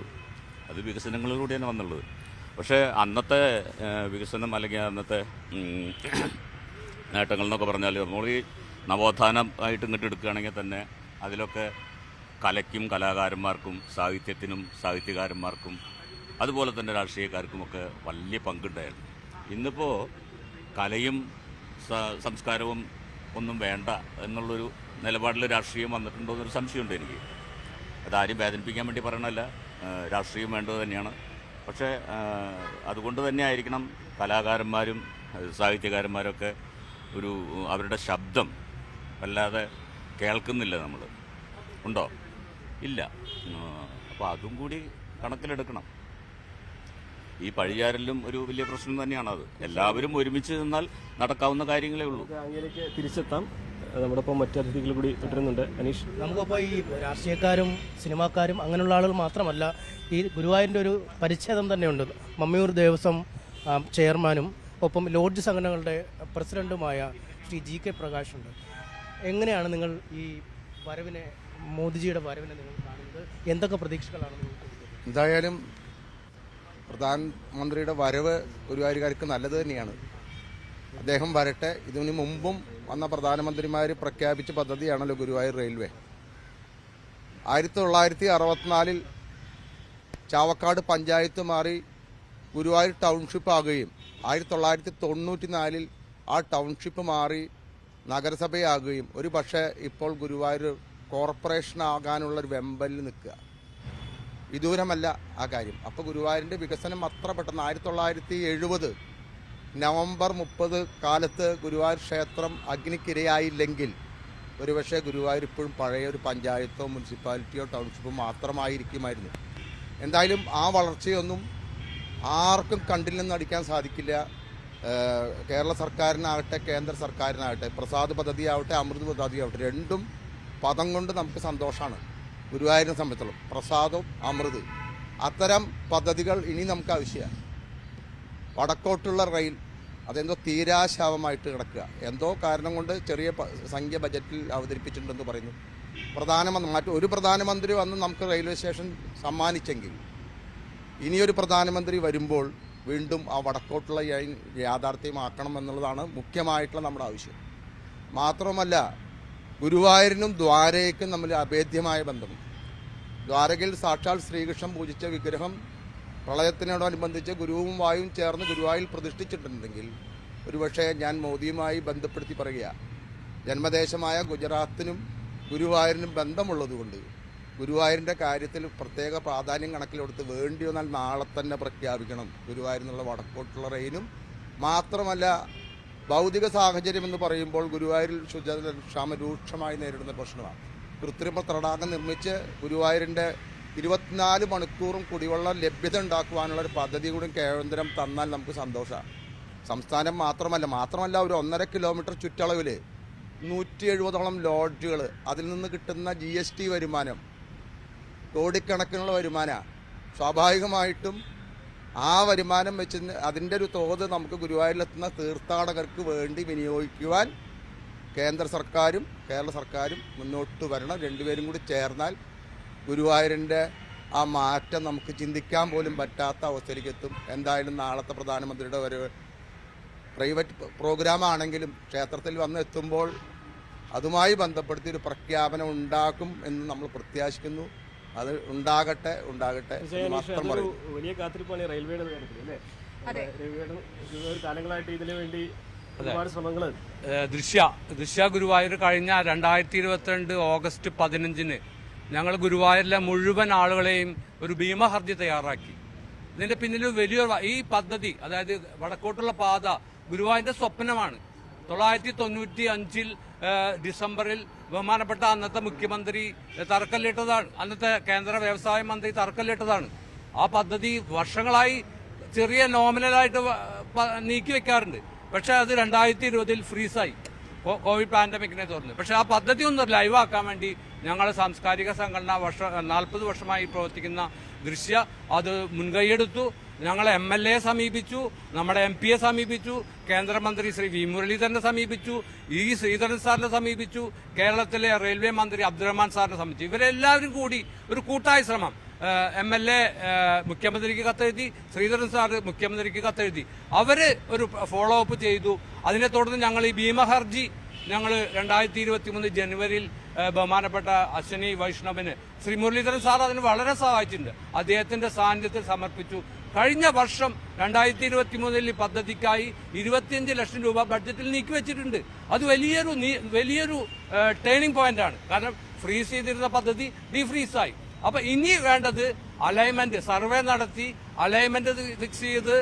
H: അത് വികസനങ്ങളിലൂടെയാണ് വന്നുള്ളത്. പക്ഷേ അന്നത്തെ വികസനം അല്ലെങ്കിൽ അന്നത്തെ നേട്ടങ്ങൾ എന്നൊക്കെ പറഞ്ഞാൽ നമ്മൾ ഈ നവോത്ഥാനമായിട്ട് ഇങ്ങോട്ട് എടുക്കുകയാണെങ്കിൽ തന്നെ അതിലൊക്കെ കലയ്ക്കും കലാകാരന്മാർക്കും സാഹിത്യത്തിനും സാഹിത്യകാരന്മാർക്കും അതുപോലെ തന്നെ രാഷ്ട്രീയക്കാർക്കുമൊക്കെ വലിയ പങ്കുണ്ടായിരുന്നു. ഇന്നിപ്പോൾ കലയും സംസ്കാരവും ഒന്നും വേണ്ട എന്നുള്ളൊരു നിലപാടിൽ രാഷ്ട്രീയം വന്നിട്ടുണ്ടോ എന്നൊരു സംശയമുണ്ട് എനിക്ക്. അതാരും വേദനിപ്പിക്കാൻ വേണ്ടി പറയണമല്ല, രാഷ്ട്രീയം വേണ്ടത് തന്നെയാണ്. പക്ഷേ അതുകൊണ്ട് തന്നെ ആയിരിക്കണം കലാകാരന്മാരും സാഹിത്യകാരന്മാരൊക്കെ അവരുടെ ശബ്ദം വല്ലാതെ കേൾക്കുന്നില്ല. നമ്മൾ ഉണ്ടോ? ഇല്ല. അപ്പോൾ അതും കൂടി കണക്കിലെടുക്കണം. ഈ പഴിചാരലും ഒരു വലിയ പ്രശ്നം തന്നെയാണത്. എല്ലാവരും ഒരുമിച്ച് നിന്നാൽ നടക്കാവുന്ന കാര്യങ്ങളേ ഉള്ളൂ.
A: അങ്ങനെയൊക്കെ തിരിച്ചെത്താം. നമ്മുടെ ഒപ്പം മറ്റു അതിഥികൾ കൂടി തുടരുന്നുണ്ട്. അനീഷ്,
B: നമുക്കിപ്പോൾ ഈ രാഷ്ട്രീയക്കാരും സിനിമാക്കാരും അങ്ങനെയുള്ള ആളുകൾ മാത്രമല്ല, ഈ ഗുരുവായൂരിൻ്റെ ഒരു പരിച്ഛേദം തന്നെയുണ്ട്. മമ്മിയൂർ ദേവസ്വം ചെയർമാനും ഒപ്പം ലോഡ്ജ് സംഘടനകളുടെ പ്രസിഡന്റുമായ ശ്രീ GK പ്രകാശുണ്ട്. എങ്ങനെയാണ് നിങ്ങൾ ഈ വരവിനെ, മോദിജിയുടെ വരവിനെ നിങ്ങൾ കാണുന്നത്? എന്തൊക്കെ പ്രതീക്ഷകളാണ് നിങ്ങൾക്ക്?
I: എന്തായാലും പ്രധാനമന്ത്രിയുടെ വരവ് ഗുരുവായൂരുകാർക്ക് നല്ലത് തന്നെയാണ്. അദ്ദേഹം വരട്ടെ. ഇതിനു മുമ്പും വന്ന പ്രധാനമന്ത്രിമാർ പ്രഖ്യാപിച്ച പദ്ധതിയാണല്ലോ ഗുരുവായൂർ റെയിൽവേ. 1964 ചാവക്കാട് പഞ്ചായത്ത് മാറി ഗുരുവായൂർ ടൗൺഷിപ്പ് ആകുകയും 1994 ആ ടൗൺഷിപ്പ് മാറി നഗരസഭയാകുകയും ഒരു പക്ഷേ ഇപ്പോൾ ഗുരുവായൂർ കോർപ്പറേഷൻ ആകാനുള്ളൊരു വെമ്പലിൽ നിൽക്കുക. വിദൂരമല്ല ആ കാര്യം. അപ്പോൾ ഗുരുവായൂരിൻ്റെ വികസനം അത്ര പെട്ടെന്ന് 1970 നവംബർ 30 കാലത്ത് ഗുരുവായൂർ ക്ഷേത്രം അഗ്നിക്കിരയായില്ലെങ്കിൽ ഒരുപക്ഷെ ഗുരുവായൂർ ഇപ്പോഴും പഴയ ഒരു പഞ്ചായത്തോ മുനിസിപ്പാലിറ്റിയോ ടൗൺഷിപ്പോ മാത്രമായിരിക്കുമായിരുന്നു. എന്തായാലും ആ വളർച്ചയൊന്നും ആർക്കും കണ്ടില്ലെന്ന് അടിക്കാൻ സാധിക്കില്ല. കേരള സർക്കാരിനാകട്ടെ കേന്ദ്ര സർക്കാരിനാകട്ടെ, പ്രസാദ് പദ്ധതി ആവട്ടെ അമൃത് പദ്ധതി ആവട്ടെ, രണ്ടും പദം കൊണ്ട് നമുക്ക് സന്തോഷമാണ്. ഗുരുവായൂരിനെ സംബന്ധിച്ചോളം പ്രസാദവും അമൃത് അത്തരം പദ്ധതികൾ ഇനി നമുക്ക് ആവശ്യമാണ്. വടക്കോട്ടുള്ള റെയിൽ അതെന്തോ തീരാശാവമായിട്ട് കിടക്കുക. എന്തോ കാരണം കൊണ്ട് ചെറിയ സംഖ്യ ബജറ്റിൽ അവതരിപ്പിച്ചിട്ടുണ്ടെന്ന് പറയുന്നു. ഒരു പ്രധാനമന്ത്രി വന്ന് നമുക്ക് റെയിൽവേ സ്റ്റേഷൻ സമ്മാനിച്ചെങ്കിൽ ഇനിയൊരു പ്രധാനമന്ത്രി വരുമ്പോൾ വീണ്ടും ആ വടക്കോട്ടുള്ള യാഥാർത്ഥ്യമാക്കണം എന്നുള്ളതാണ് മുഖ്യമായിട്ടുള്ള നമ്മുടെ ആവശ്യം. മാത്രമല്ല ഗുരുവായൂരിനും ദ്വാരകയ്ക്കും തമ്മിൽ അഭേദ്യമായ ബന്ധമുണ്ട്. ദ്വാരകയിൽ സാക്ഷാൽ ശ്രീകൃഷ്ണൻ പൂജിച്ച വിഗ്രഹം പ്രളയത്തിനോടനുബന്ധിച്ച് ഗുരുവും വായും ചേർന്ന് ഗുരുവായൂരിൽ പ്രതിഷ്ഠിച്ചിട്ടുണ്ടെങ്കിൽ ഒരുപക്ഷെ ഞാൻ മോദിയുമായി ബന്ധപ്പെടുത്തി പറയുക, ജന്മദേശമായ ഗുജറാത്തിനും ഗുരുവായൂരിനും ബന്ധമുള്ളതുകൊണ്ട് ഗുരുവായൂരിൻ്റെ കാര്യത്തിൽ പ്രത്യേക പ്രാധാന്യം കണക്കിലെടുത്ത് വേണ്ടി വന്നാൽ നാളെ തന്നെ പ്രഖ്യാപിക്കണം ഗുരുവായൂരിൽ നിന്നുള്ള വടക്കോട്ടുള്ള റെയിനും. മാത്രമല്ല ഭൗതിക സാഹചര്യം എന്ന് പറയുമ്പോൾ ഗുരുവായൂരിൽ ശുചിക്ഷാമം രൂക്ഷമായി നേരിടുന്ന പ്രശ്നമാണ്. കൃത്രിമ തടാകം നിർമ്മിച്ച് ഗുരുവായൂരിൻ്റെ 24 മണിക്കൂറും കുടിവെള്ളം ലഭ്യത ഉണ്ടാക്കുവാനുള്ള ഒരു പദ്ധതി കൂടി കേന്ദ്രം തന്നാൽ നമുക്ക് സന്തോഷമാണ്. സംസ്ഥാനം മാത്രമല്ല ഒരു 1.5 കിലോമീറ്റർ ചുറ്റളവിൽ 170ഓളം ലോഡ്ജുകൾ, അതിൽ നിന്ന് കിട്ടുന്ന GST വരുമാനം കോടിക്കണക്കിനുള്ള വരുമാനമാണ്. സ്വാഭാവികമായിട്ടും ആ വരുമാനം വെച്ച് അതിൻ്റെ ഒരു തോത് നമുക്ക് ഗുരുവായൂരിലെത്തുന്ന തീർത്ഥാടകർക്ക് വേണ്ടി വിനിയോഗിക്കുവാൻ കേന്ദ്ര സർക്കാരും കേരള സർക്കാരും മുന്നോട്ട് വരണം. രണ്ടുപേരും കൂടി ചേർന്നാൽ ഗുരുവായൂരിൻ്റെ ആ മാറ്റം നമുക്ക് ചിന്തിക്കാൻ പോലും പറ്റാത്ത അവസ്ഥയിലേക്ക് എത്തും. എന്തായാലും നാളത്തെ പ്രധാനമന്ത്രിയുടെ ഒരു പ്രൈവറ്റ് പ്രോഗ്രാമാണെങ്കിലും ക്ഷേത്രത്തിൽ വന്ന് എത്തുമ്പോൾ അതുമായി ബന്ധപ്പെടുത്തി ഒരു പ്രഖ്യാപനം ഉണ്ടാക്കും എന്ന് നമ്മൾ പ്രത്യാശിക്കുന്നു. അത് ഉണ്ടാകട്ടെ എന്ന് മാത്രം പറയും.
A: വലിയ കാത്തിരിപ്പാണ് റെയിൽവേയുടെ കാര്യത്തിൽ അല്ലേ? റെയിൽവേയുടെ കാലങ്ങളായിട്ട് ഇതിനു വേണ്ടി ഒരുപാട് ശ്രമങ്ങൾ.
J: ദൃശ്യ ഗുരുവായൂർ കഴിഞ്ഞ 2022 ഓഗസ്റ്റ് 15 ഞങ്ങൾ ഗുരുവായൂരിലെ മുഴുവൻ ആളുകളെയും ഒരു ഭീമഹർജി തയ്യാറാക്കി. ഇതിന്റെ പിന്നിൽ വലിയൊരു ഈ പദ്ധതി, അതായത് വടക്കോട്ടുള്ള പാത ഗുരുവായൂരിന്റെ സ്വപ്നമാണ്. 1995 ഡിസംബറിൽ ബഹുമാനപ്പെട്ട അന്നത്തെ മുഖ്യമന്ത്രി തറക്കല്ലിട്ടതാണ്, അന്നത്തെ കേന്ദ്ര വ്യവസായ മന്ത്രി തറക്കല്ലിട്ടതാണ്. ആ പദ്ധതി വർഷങ്ങളായി ചെറിയ നോമിനലായിട്ട് നീക്കി വെക്കാറുണ്ട്. പക്ഷെ അത് 2020 ഫ്രീസായി, കോവിഡ് പാൻഡമിക്കിനെ തുടർന്ന്. പക്ഷെ ആ പദ്ധതി ഒന്ന് ലൈവാക്കാൻ വേണ്ടി ഞങ്ങളുടെ സാംസ്കാരിക സംഘടന 40 വർഷമായി പ്രവർത്തിക്കുന്ന ദൃശ്യ അത് മുൻകൈയെടുത്തു. ഞങ്ങൾ MLA സമീപിച്ചു, നമ്മുടെ MP യെ സമീപിച്ചു, കേന്ദ്രമന്ത്രി ശ്രീ വി മുരളീധരനെ സമീപിച്ചു, ശ്രീധരൻ സാറിനെ സമീപിച്ചു, കേരളത്തിലെ റെയിൽവേ മന്ത്രി അബ്ദുറഹ്മാൻ സാറിനെ സമീപിച്ചു. ഇവരെല്ലാവരും കൂടി ഒരു കൂട്ടായ ശ്രമം. MLA മുഖ്യമന്ത്രിക്ക് കത്തെഴുതി, ശ്രീധരൻ സാർ മുഖ്യമന്ത്രിക്ക് കത്തെഴുതി. അവര് ഒരു ഫോളോ അപ്പ് ചെയ്തു. അതിനെ തുടർന്ന് ഞങ്ങൾ ഈ ഭീമഹർജി ഞങ്ങൾ 2023 ജനുവരിയിൽ ബഹുമാനപ്പെട്ട അശ്വനി വൈഷ്ണവിന് ശ്രീ മുരളീധരൻ സാർ അതിന് വളരെ സഹായിച്ചിട്ടുണ്ട്. അദ്ദേഹത്തിന്റെ സാന്നിധ്യത്തിൽ സമർപ്പിച്ചു. കഴിഞ്ഞ വർഷം 2023 ഈ പദ്ധതിക്കായി 25 ലക്ഷം രൂപ ബഡ്ജറ്റിൽ നീക്കിവെച്ചിട്ടുണ്ട്. അത് വലിയൊരു ടേണിംഗ് പോയിന്റ് ആണ്. കാരണം ഫ്രീസ് ചെയ്തിരുന്ന പദ്ധതി ഡീഫ്രീസായി. അപ്പൊ ഇനി വേണ്ടത് അലൈൻമെന്റ് സർവേ നടത്തി അലൈൻമെന്റ് ഫിക്സ് ചെയ്ത്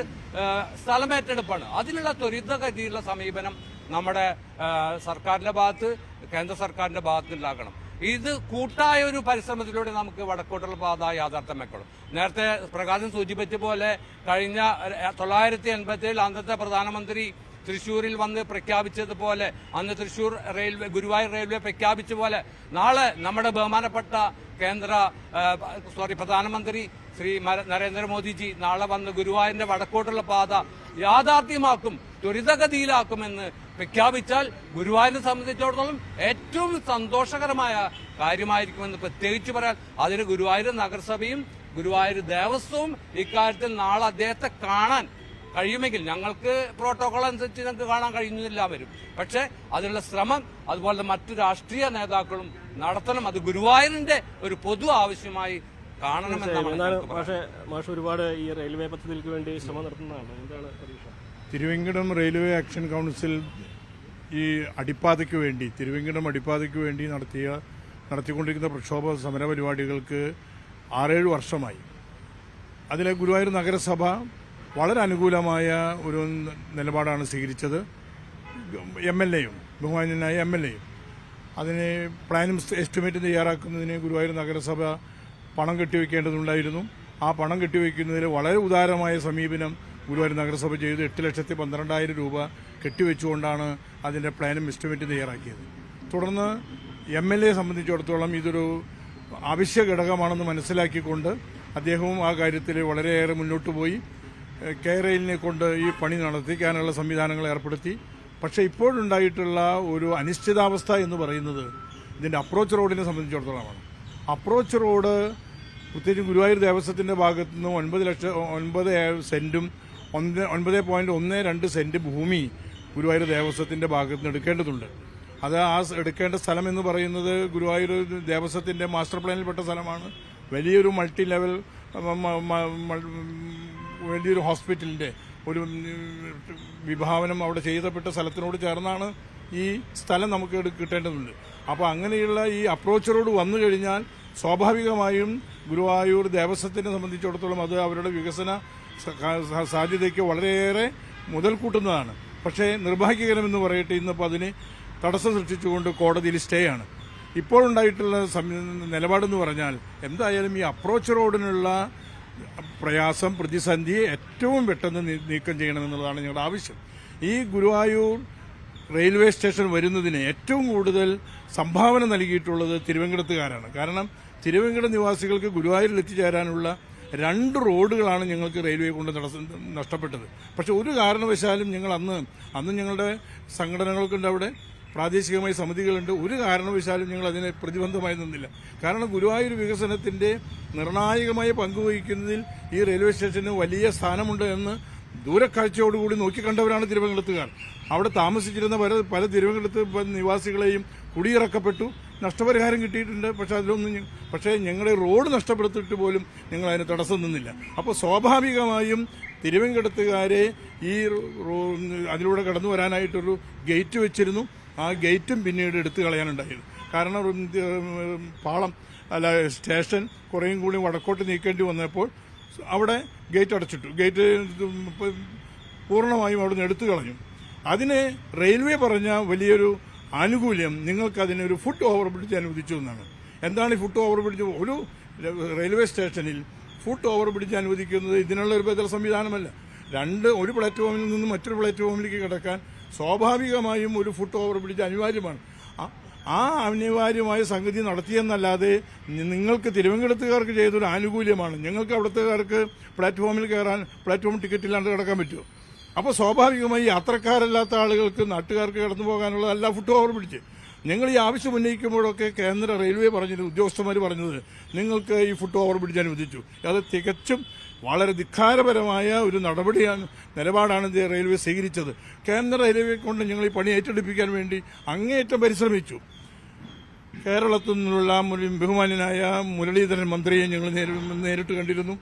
J: സ്ഥലമേറ്റെടുപ്പാണ്. അതിനുള്ള ത്വരിതഗതിയുള്ള സമീപനം നമ്മുടെ സർക്കാരിന്റെ ഭാഗത്ത്, കേന്ദ്ര സർക്കാരിന്റെ ഭാഗത്ത് ഉണ്ടാക്കണം. ഇത് കൂട്ടായ ഒരു പരിശ്രമത്തിലൂടെ നമുക്ക് വടക്കോട്ടുള്ള പാത യാഥാർത്ഥ്യമാക്കണം. നേരത്തെ പ്രകാശം സൂചിപ്പിച്ച പോലെ കഴിഞ്ഞ 1987 അന്നത്തെ പ്രധാനമന്ത്രി തൃശ്ശൂരിൽ വന്ന് പ്രഖ്യാപിച്ചതുപോലെ, അന്ന് തൃശ്ശൂർ റെയിൽവേ ഗുരുവായൂർ റെയിൽവേ പ്രഖ്യാപിച്ച പോലെ നാളെ നമ്മുടെ ബഹുമാനപ്പെട്ട പ്രധാനമന്ത്രി ശ്രീ നരേന്ദ്രമോദിജി നാളെ വന്ന് ഗുരുവായൂരിന്റെ വടക്കോട്ടുള്ള പാത യാഥാർത്ഥ്യമാക്കും, ത്വരിതഗതിയിലാക്കുമെന്ന് പ്രഖ്യാപിച്ചാൽ ഗുരുവായൂരിനെ സംബന്ധിച്ചിടത്തോളം ഏറ്റവും സന്തോഷകരമായ കാര്യമായിരിക്കുമെന്ന് പ്രത്യേകിച്ച് പറയാൻ. അതിന് ഗുരുവായൂർ നഗരസഭയും ഗുരുവായൂർ ദേവസ്വവും ഇക്കാര്യത്തിൽ നാളെ അദ്ദേഹത്തെ കാണാൻ കഴിയുമെങ്കിൽ, ഞങ്ങൾക്ക് പ്രോട്ടോകോൾ അനുസരിച്ച് ഞങ്ങൾക്ക് കാണാൻ കഴിയുന്നില്ല വരും, പക്ഷെ അതിനുള്ള ശ്രമം അതുപോലെ മറ്റു രാഷ്ട്രീയ നേതാക്കളും നടത്തണം. അത് ഗുരുവായൂരിന്റെ ഒരു പൊതു ആവശ്യമായി കാണണമെന്നാണ്.
A: മാഷ് ഒരുപാട് ഈ റെയിൽവേ പദ്ധതിക്ക് വേണ്ടി ശ്രമം നടത്തുന്നതാണ്. എന്താണ് പ്രതീക്ഷ?
K: തിരുവനന്തപുരം റെയിൽവേ ആക്ഷൻ കൗൺസിൽ ഈ അടിപ്പാതയ്ക്ക് വേണ്ടി, തിരുവനന്തപുരം അടിപ്പാതയ്ക്ക് വേണ്ടി നടത്തിക്കൊണ്ടിരിക്കുന്ന പ്രക്ഷോഭ സമര പരിപാടികൾക്ക് 6-7 വർഷമായി. അതിൽ ഗുരുവായൂർ നഗരസഭ വളരെ അനുകൂലമായ ഒരു നിലപാടാണ് സ്വീകരിച്ചത്. MLAയും ബഹുമാന്യനായ MLAയും അതിന് പ്ലാനും എസ്റ്റിമേറ്റ് തയ്യാറാക്കുന്നതിന് ഗുരുവായൂർ നഗരസഭ പണം കെട്ടിവെക്കേണ്ടതുണ്ടായിരുന്നു. ആ പണം കെട്ടിവെക്കുന്നതിൽ വളരെ ഉദാരമായ സമീപനം ഗുരുവായൂർ നഗരസഭ ചെയ്ത് 8,12,000 രൂപ കെട്ടിവെച്ചുകൊണ്ടാണ് അതിൻ്റെ പ്ലാനും എസ്റ്റിമേറ്റ് തയ്യാറാക്കിയത്. തുടർന്ന് MLA സംബന്ധിച്ചിടത്തോളം ഇതൊരു അവശ്യ ഘടകമാണെന്ന് മനസ്സിലാക്കിക്കൊണ്ട് അദ്ദേഹവും ആ കാര്യത്തിൽ വളരെയേറെ മുന്നോട്ട് പോയി കെയറെയിലിനെ കൊണ്ട് ഈ പണി നടത്തിക്കാനുള്ള സംവിധാനങ്ങൾ ഏർപ്പെടുത്തി. പക്ഷേ ഇപ്പോഴുണ്ടായിട്ടുള്ള ഒരു അനിശ്ചിതാവസ്ഥ എന്ന് പറയുന്നത് ഇതിൻ്റെ അപ്രോച്ച് റോഡിനെ സംബന്ധിച്ചിടത്തോളമാണ്. അപ്രോച്ച് റോഡ് പ്രത്യേകിച്ച് ഗുരുവായൂർ ദേവസ്വത്തിൻ്റെ ഭാഗത്തു നിന്ന് 9 സെന്റും 9.12 സെന്റ് ഭൂമി ഗുരുവായൂർ ദേവസ്വത്തിൻ്റെ ഭാഗത്ത് നിന്ന് എടുക്കേണ്ടതുണ്ട്. അത് എടുക്കേണ്ട സ്ഥലം എന്ന് പറയുന്നത് ഗുരുവായൂർ ദേവസ്വത്തിൻ്റെ മാസ്റ്റർ പ്ലാനിൽപ്പെട്ട സ്ഥലമാണ്. വലിയൊരു മൾട്ടി ലെവൽ വലിയൊരു ഹോസ്പിറ്റലിൻ്റെ ഒരു വിഭാവനം അവിടെ ചെയ്തപ്പെട്ട സ്ഥലത്തിനോട് ചേർന്നാണ് ഈ സ്ഥലം നമുക്ക് കിട്ടേണ്ടതുണ്ട്. അപ്പോൾ അങ്ങനെയുള്ള ഈ അപ്രോച്ച് റോഡ് വന്നു കഴിഞ്ഞാൽ സ്വാഭാവികമായും ഗുരുവായൂർ ദേവസ്വത്തിനെ സംബന്ധിച്ചിടത്തോളം അത് അവരുടെ വികസന സാധ്യതയ്ക്ക് വളരെയേറെ മുതൽക്കൂട്ടുന്നതാണ്. പക്ഷേ നിർഭാഗ്യകരമെന്ന് പറയട്ടെ, ഇന്നിപ്പോൾ അതിന് തടസ്സം സൃഷ്ടിച്ചുകൊണ്ട് കോടതിയിൽ സ്റ്റേ ആണ്. ഇപ്പോഴുണ്ടായിട്ടുള്ള നിലപാടെന്ന് പറഞ്ഞാൽ എന്തായാലും ഈ അപ്രോച്ച് റോഡിനുള്ള പ്രയാസം, പ്രതിസന്ധി ഏറ്റവും പെട്ടെന്ന് നീക്കം ചെയ്യണമെന്നുള്ളതാണ് ഞങ്ങളുടെ ആവശ്യം. ഈ ഗുരുവായൂർ റെയിൽവേ സ്റ്റേഷൻ വരുന്നതിന് ഏറ്റവും കൂടുതൽ സംഭാവന നൽകിയിട്ടുള്ളത് തിരുവനന്തപുരത്തുകാരാണ്. കാരണം തിരുവനന്തപുരം നിവാസികൾക്ക് ഗുരുവായൂരിൽ എത്തിച്ചേരാനുള്ള 2 റോഡുകളാണ് ഞങ്ങൾക്ക് റെയിൽവേ കൊണ്ട് നഷ്ടപ്പെട്ടത്. പക്ഷെ ഒരു കാരണവശാലും ഞങ്ങൾ അന്ന് ഞങ്ങളുടെ സംഘടനകൾക്കുണ്ട് അവിടെ, പ്രാദേശികമായി സമിതികളുണ്ട്. ഒരു കാരണവശാലും ഞങ്ങൾ അതിനെ പ്രതിബന്ധമായി നിന്നില്ല. കാരണം ഗുരുവായൂർ വികസനത്തിന്റെ നിർണായകമായ പങ്കുവഹിക്കുന്നതിൽ ഈ റെയിൽവേ സ്റ്റേഷന് വലിയ സ്ഥാനമുണ്ട് എന്ന് ദൂരക്കാഴ്ചയോടുകൂടി നോക്കിക്കണ്ടവരാണ് തിരുവനന്തപുരത്തുകാർ. അവിടെ താമസിച്ചിരുന്ന പല തിരുവനന്തപുരത്ത് നിവാസികളെയും കുടിയിറക്കപ്പെട്ടു. നഷ്ടപരിഹാരം കിട്ടിയിട്ടുണ്ട്. പക്ഷേ ഞങ്ങളുടെ റോഡ് നഷ്ടപ്പെടുത്തിയിട്ട് പോലും ഞങ്ങൾ അതിന് തടസ്സം നിന്നില്ല. അപ്പോൾ സ്വാഭാവികമായും തിരുവനന്തപുരത്തുകാരെ ഈ അതിലൂടെ കടന്നു വരാനായിട്ടൊരു ഗേറ്റ് വെച്ചിരുന്നു. ആ ഗേറ്റും പിന്നീട് എടുത്തു കളയാനുണ്ടായിരുന്നു. കാരണം സ്റ്റേഷൻ കുറേയും കൂടി വടക്കോട്ട് നീക്കേണ്ടി വന്നപ്പോൾ അവിടെ ഗേറ്റ് അടച്ചിട്ടു. ഗേറ്റ് പൂർണ്ണമായും അവിടെ നിന്ന് എടുത്തു കളഞ്ഞു. അതിന് റെയിൽവേ പറഞ്ഞ വലിയൊരു ആനുകൂല്യം നിങ്ങൾക്കതിനൊരു ഫുട് ഓവർ ബ്രിഡ്ജ് അനുവദിച്ചു എന്നാണ്. എന്താണ് ഈ ഫുട് ഓവർ ബ്രിഡ്ജ്? ഒരു റെയിൽവേ സ്റ്റേഷനിൽ ഫുട് ഓവർ ബ്രിഡ്ജ് അനുവദിക്കുന്നത് ഇതിനുള്ള ഒരു ബദൽ സംവിധാനമല്ല. ഒരു പ്ലാറ്റ്ഫോമിൽ നിന്ന് മറ്റൊരു പ്ലാറ്റ്ഫോമിലേക്ക് കിടക്കാൻ സ്വാഭാവികമായും ഒരു ഫുട് ഓവർ ബ്രിഡ്ജ് അനിവാര്യമാണ്. ആ അനിവാര്യമായ സംഗതി നടത്തിയെന്നല്ലാതെ നിങ്ങൾക്ക് തിരുവനന്തപുരത്തുകാർക്ക് ചെയ്തൊരു ആനുകൂല്യമാണ്. ഞങ്ങൾക്ക് അവിടുത്തുകാർക്ക് പ്ലാറ്റ്ഫോമിൽ കയറാൻ പ്ലാറ്റ്ഫോം ടിക്കറ്റ് ഇല്ലാണ്ട് കിടക്കാൻ പറ്റുമോ? അപ്പോൾ സ്വാഭാവികമായി യാത്രക്കാരല്ലാത്ത ആളുകൾക്ക്, നാട്ടുകാർക്ക് കടന്നു പോകാനുള്ളതല്ല ഫുട് ഓവർ ബ്രിഡ്ജ്. ഞങ്ങൾ ഈ ആവശ്യം ഉന്നയിക്കുമ്പോഴൊക്കെ കേന്ദ്ര റെയിൽവേ പറഞ്ഞത്, ഉദ്യോഗസ്ഥന്മാർ പറഞ്ഞത് നിങ്ങൾക്ക് ഈ ഫുട് ഓവർ ബ്രിഡ്ജ് അനുവദിച്ചു. അത് തികച്ചും വളരെ ധിക്കാരപരമായ ഒരു നിലപാടാണ് റെയിൽവേ സ്വീകരിച്ചത്. കേന്ദ്ര റെയിൽവേ കൊണ്ട് ഞങ്ങൾ ഈ പണി ഏറ്റെടുപ്പിക്കാൻ വേണ്ടി അങ്ങേയറ്റം പരിശ്രമിച്ചു. കേരളത്തിൽ നിന്നുള്ള ബഹുമാന്യനായ മുരളീധരൻ മന്ത്രിയെ ഞങ്ങൾ നേരിട്ട് കണ്ടിരുന്നു.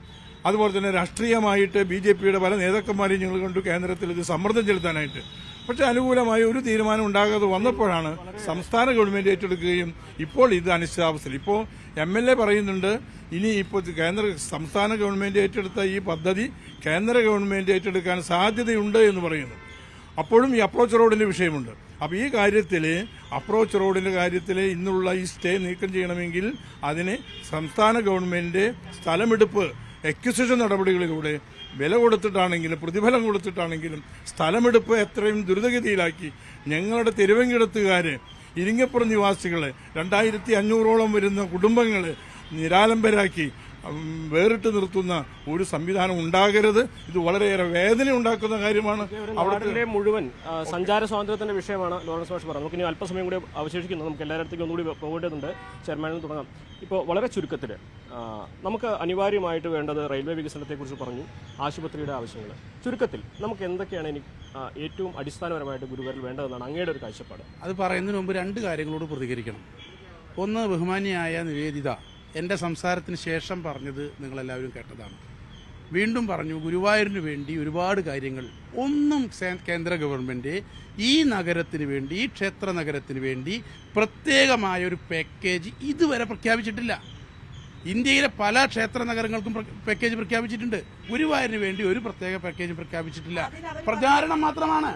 K: അതുപോലെ തന്നെ രാഷ്ട്രീയമായിട്ട് BJPയുടെ പല നേതാക്കന്മാരെയും ഞങ്ങൾ കണ്ടു, കേന്ദ്രത്തിൽ ഇത് സമ്മർദ്ദം ചെലുത്താനായിട്ട്. പക്ഷേ അനുകൂലമായ ഒരു തീരുമാനം ഉണ്ടാകാതെ വന്നപ്പോഴാണ് സംസ്ഥാന ഗവൺമെന്റ് ഏറ്റെടുക്കുകയും ഇപ്പോൾ ഇത് അനിശ്ചിതാവസ്ഥയിൽ. ഇപ്പോൾ MLA പറയുന്നുണ്ട് ഇനി ഇപ്പോൾ സംസ്ഥാന ഗവൺമെന്റ് ഏറ്റെടുത്ത ഈ പദ്ധതി കേന്ദ്ര ഗവൺമെന്റ് ഏറ്റെടുക്കാൻ സാധ്യതയുണ്ട് എന്ന് പറയുന്നു. അപ്പോഴും ഈ അപ്രോച്ച് റോഡിന്റെ വിഷയമുണ്ട്. അപ്പോൾ ഈ കാര്യത്തിൽ അപ്രോച്ച് റോഡിന്റെ കാര്യത്തിൽ ഇന്നുള്ള ഈ സ്റ്റേ നീക്കം ചെയ്യണമെങ്കിൽ അതിന് സംസ്ഥാന ഗവൺമെന്റ് സ്ഥലമെടുപ്പ് എക്വിസിഷൻ നടപടികളിലൂടെ വില കൊടുത്തിട്ടാണെങ്കിലും പ്രതിഫലം കൊടുത്തിട്ടാണെങ്കിലും സ്ഥലമെടുപ്പ് എത്രയും ദ്രുതഗതിയിലാക്കി ഞങ്ങളുടെ തിരുവനന്തപുരത്തുകാര്, ഇരിങ്ങപ്പുറം നിവാസികളെ 2500ഓളം വരുന്ന കുടുംബങ്ങളെ നിരാലംബരാക്കി വേറിട്ട് നിർത്തുന്ന ഒരു സംവിധാനം ഉണ്ടാകരുത്. ഇത് വളരെയേറെ വേദന ഉണ്ടാക്കുന്ന കാര്യമാണ്.
A: അവിടെ മുഴുവൻ സഞ്ചാര സ്വാതന്ത്ര്യത്തിന്റെ വിഷയമാണ് ലോറൻസ് മാഷ് പറഞ്ഞത്. നമുക്ക് ഇനി അല്പസമയം കൂടി അവശേഷിക്കുന്നു. നമുക്ക് എല്ലായിടത്തേക്കും ഒന്നുകൂടി പോകേണ്ടതുണ്ട്. ചെയർമാനിൽ തുടങ്ങാം. ഇപ്പോൾ വളരെ ചുരുക്കത്തിൽ നമുക്ക് അനിവാര്യമായിട്ട് വേണ്ടത് റെയിൽവേ വികസനത്തെക്കുറിച്ച് പറഞ്ഞു, ആശുപത്രിയുടെ ആവശ്യങ്ങൾ. ചുരുക്കത്തിൽ നമുക്ക് എന്തൊക്കെയാണ് ഇനി ഏറ്റവും അടിസ്ഥാനപരമായിട്ട് ഗുരുവായൂരിൽ വേണ്ടതെന്നാണ് അങ്ങയുടെ ഒരു കാഴ്ചപ്പാട്?
G: അത് പറയുന്നതിന് മുമ്പ് രണ്ട് കാര്യങ്ങളോട് പ്രതികരിക്കണം. ഒന്ന്, ബഹുമാനിയായ നിവേദിത എൻ്റെ സംസാരത്തിന് ശേഷം പറഞ്ഞത് നിങ്ങളെല്ലാവരും കേട്ടതാണ്. വീണ്ടും പറഞ്ഞു, ഗുരുവായൂരിന് വേണ്ടി ഒരുപാട് കാര്യങ്ങൾ. ഒന്നും കേന്ദ്ര ഗവൺമെൻറ് ഈ നഗരത്തിന് വേണ്ടി, ഈ ക്ഷേത്ര നഗരത്തിന് വേണ്ടി പ്രത്യേകമായ ഒരു പാക്കേജ് ഇതുവരെ പ്രഖ്യാപിച്ചിട്ടില്ല. ഇന്ത്യയിലെ പല ക്ഷേത്ര നഗരങ്ങൾക്കും പാക്കേജ് പ്രഖ്യാപിച്ചിട്ടുണ്ട്. ഗുരുവായൂരിന് വേണ്ടി ഒരു പ്രത്യേക പാക്കേജ് പ്രഖ്യാപിച്ചിട്ടില്ല. പ്രചാരണം മാത്രമാണ്.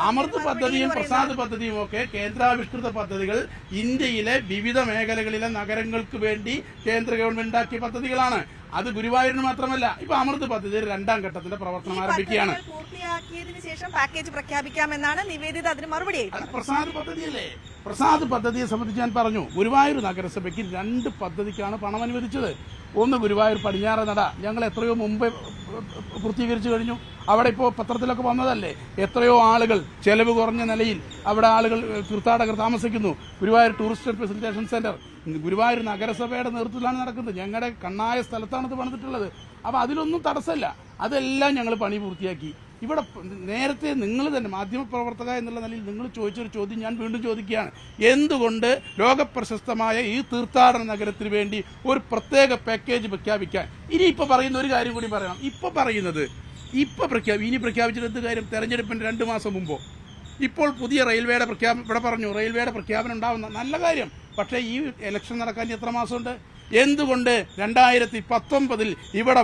G: അമൃത് പദ്ധതിയും പ്രസാദ് പദ്ധതിയും ഒക്കെ കേന്ദ്രാവിഷ്കൃത പദ്ധതികൾ ഇന്ത്യയിലെ വിവിധ മേഖലകളിലെ നഗരങ്ങൾക്ക് വേണ്ടി കേന്ദ്ര ഗവൺമെന്റ് ഉണ്ടാക്കിയ പദ്ധതികളാണ്. അത് ഗുരുവായൂരിന് മാത്രമല്ല. ഇപ്പൊ അമൃത് പദ്ധതി 2ാം ഘട്ടത്തിന്റെ പ്രവർത്തനം ആരംഭിക്കുകയാണ്.
C: പൂർത്തിയാക്കിയതിനു ശേഷം പാക്കേജ് പ്രഖ്യാപിക്കാമെന്നാണ് നിവേദിത അതിന് മറുപടി.
G: പ്രസാദ് പദ്ധതിയല്ലേ? പ്രസാദ് പദ്ധതിയെ സംബന്ധിച്ച് ഞാൻ പറഞ്ഞു, ഗുരുവായൂർ നഗരസഭയ്ക്ക് 2 പദ്ധതിക്കാണ് പണം അനുവദിച്ചത്. ഒന്ന്, ഗുരുവായൂർ പടിഞ്ഞാറ നട ഞങ്ങൾ എത്രയോ മുമ്പ് പൂർത്തീകരിച്ചു കഴിഞ്ഞു. അവിടെ ഇപ്പോൾ പത്രത്തിലൊക്കെ വന്നതല്ലേ, എത്രയോ ആളുകൾ ചെലവ് കുറഞ്ഞ നിലയിൽ അവിടെ ആളുകൾ തീർത്ഥാടകർ താമസിക്കുന്നു. Guruvayur tourist facilitation centre Guruvayur നഗരസഭയുടെ നേതൃത്വത്തിലാണ് നടക്കുന്നത്. ഞങ്ങളുടെ കണ്ണായ സ്ഥലത്താണ് ഇത് പണിതിട്ടുള്ളത്. അപ്പോൾ അതിലൊന്നും തടസ്സമില്ല. അതെല്ലാം ഞങ്ങൾ പണി പൂർത്തിയാക്കി. ഇവിടെ നേരത്തെ നിങ്ങൾ തന്നെ മാധ്യമപ്രവർത്തക എന്നുള്ള നിലയിൽ നിങ്ങൾ ചോദിച്ചൊരു ചോദ്യം ഞാൻ വീണ്ടും ചോദിക്കുകയാണ്. എന്തുകൊണ്ട് ലോകപ്രശസ്തമായ ഈ തീർത്ഥാടന നഗരത്തിന് വേണ്ടി ഒരു പ്രത്യേക പാക്കേജ് പ്രഖ്യാപിക്കാൻ? ഇനി ഇപ്പോൾ പറയുന്ന ഒരു കാര്യം കൂടി പറയണം. ഇനി പ്രഖ്യാപിച്ചിട്ട് എന്ത് കാര്യം? തെരഞ്ഞെടുപ്പിന് 2 മാസം മുമ്പോ. ഇപ്പോൾ പുതിയ റെയിൽവേയുടെ ഇവിടെ പറഞ്ഞു റെയിൽവേയുടെ പ്രഖ്യാപനം ഉണ്ടാവുന്ന നല്ല കാര്യം. പക്ഷേ ഈ ഇലക്ഷൻ നടക്കാൻ എത്ര മാസമുണ്ട്? എന്തുകൊണ്ട് 2019 ഇവിടെ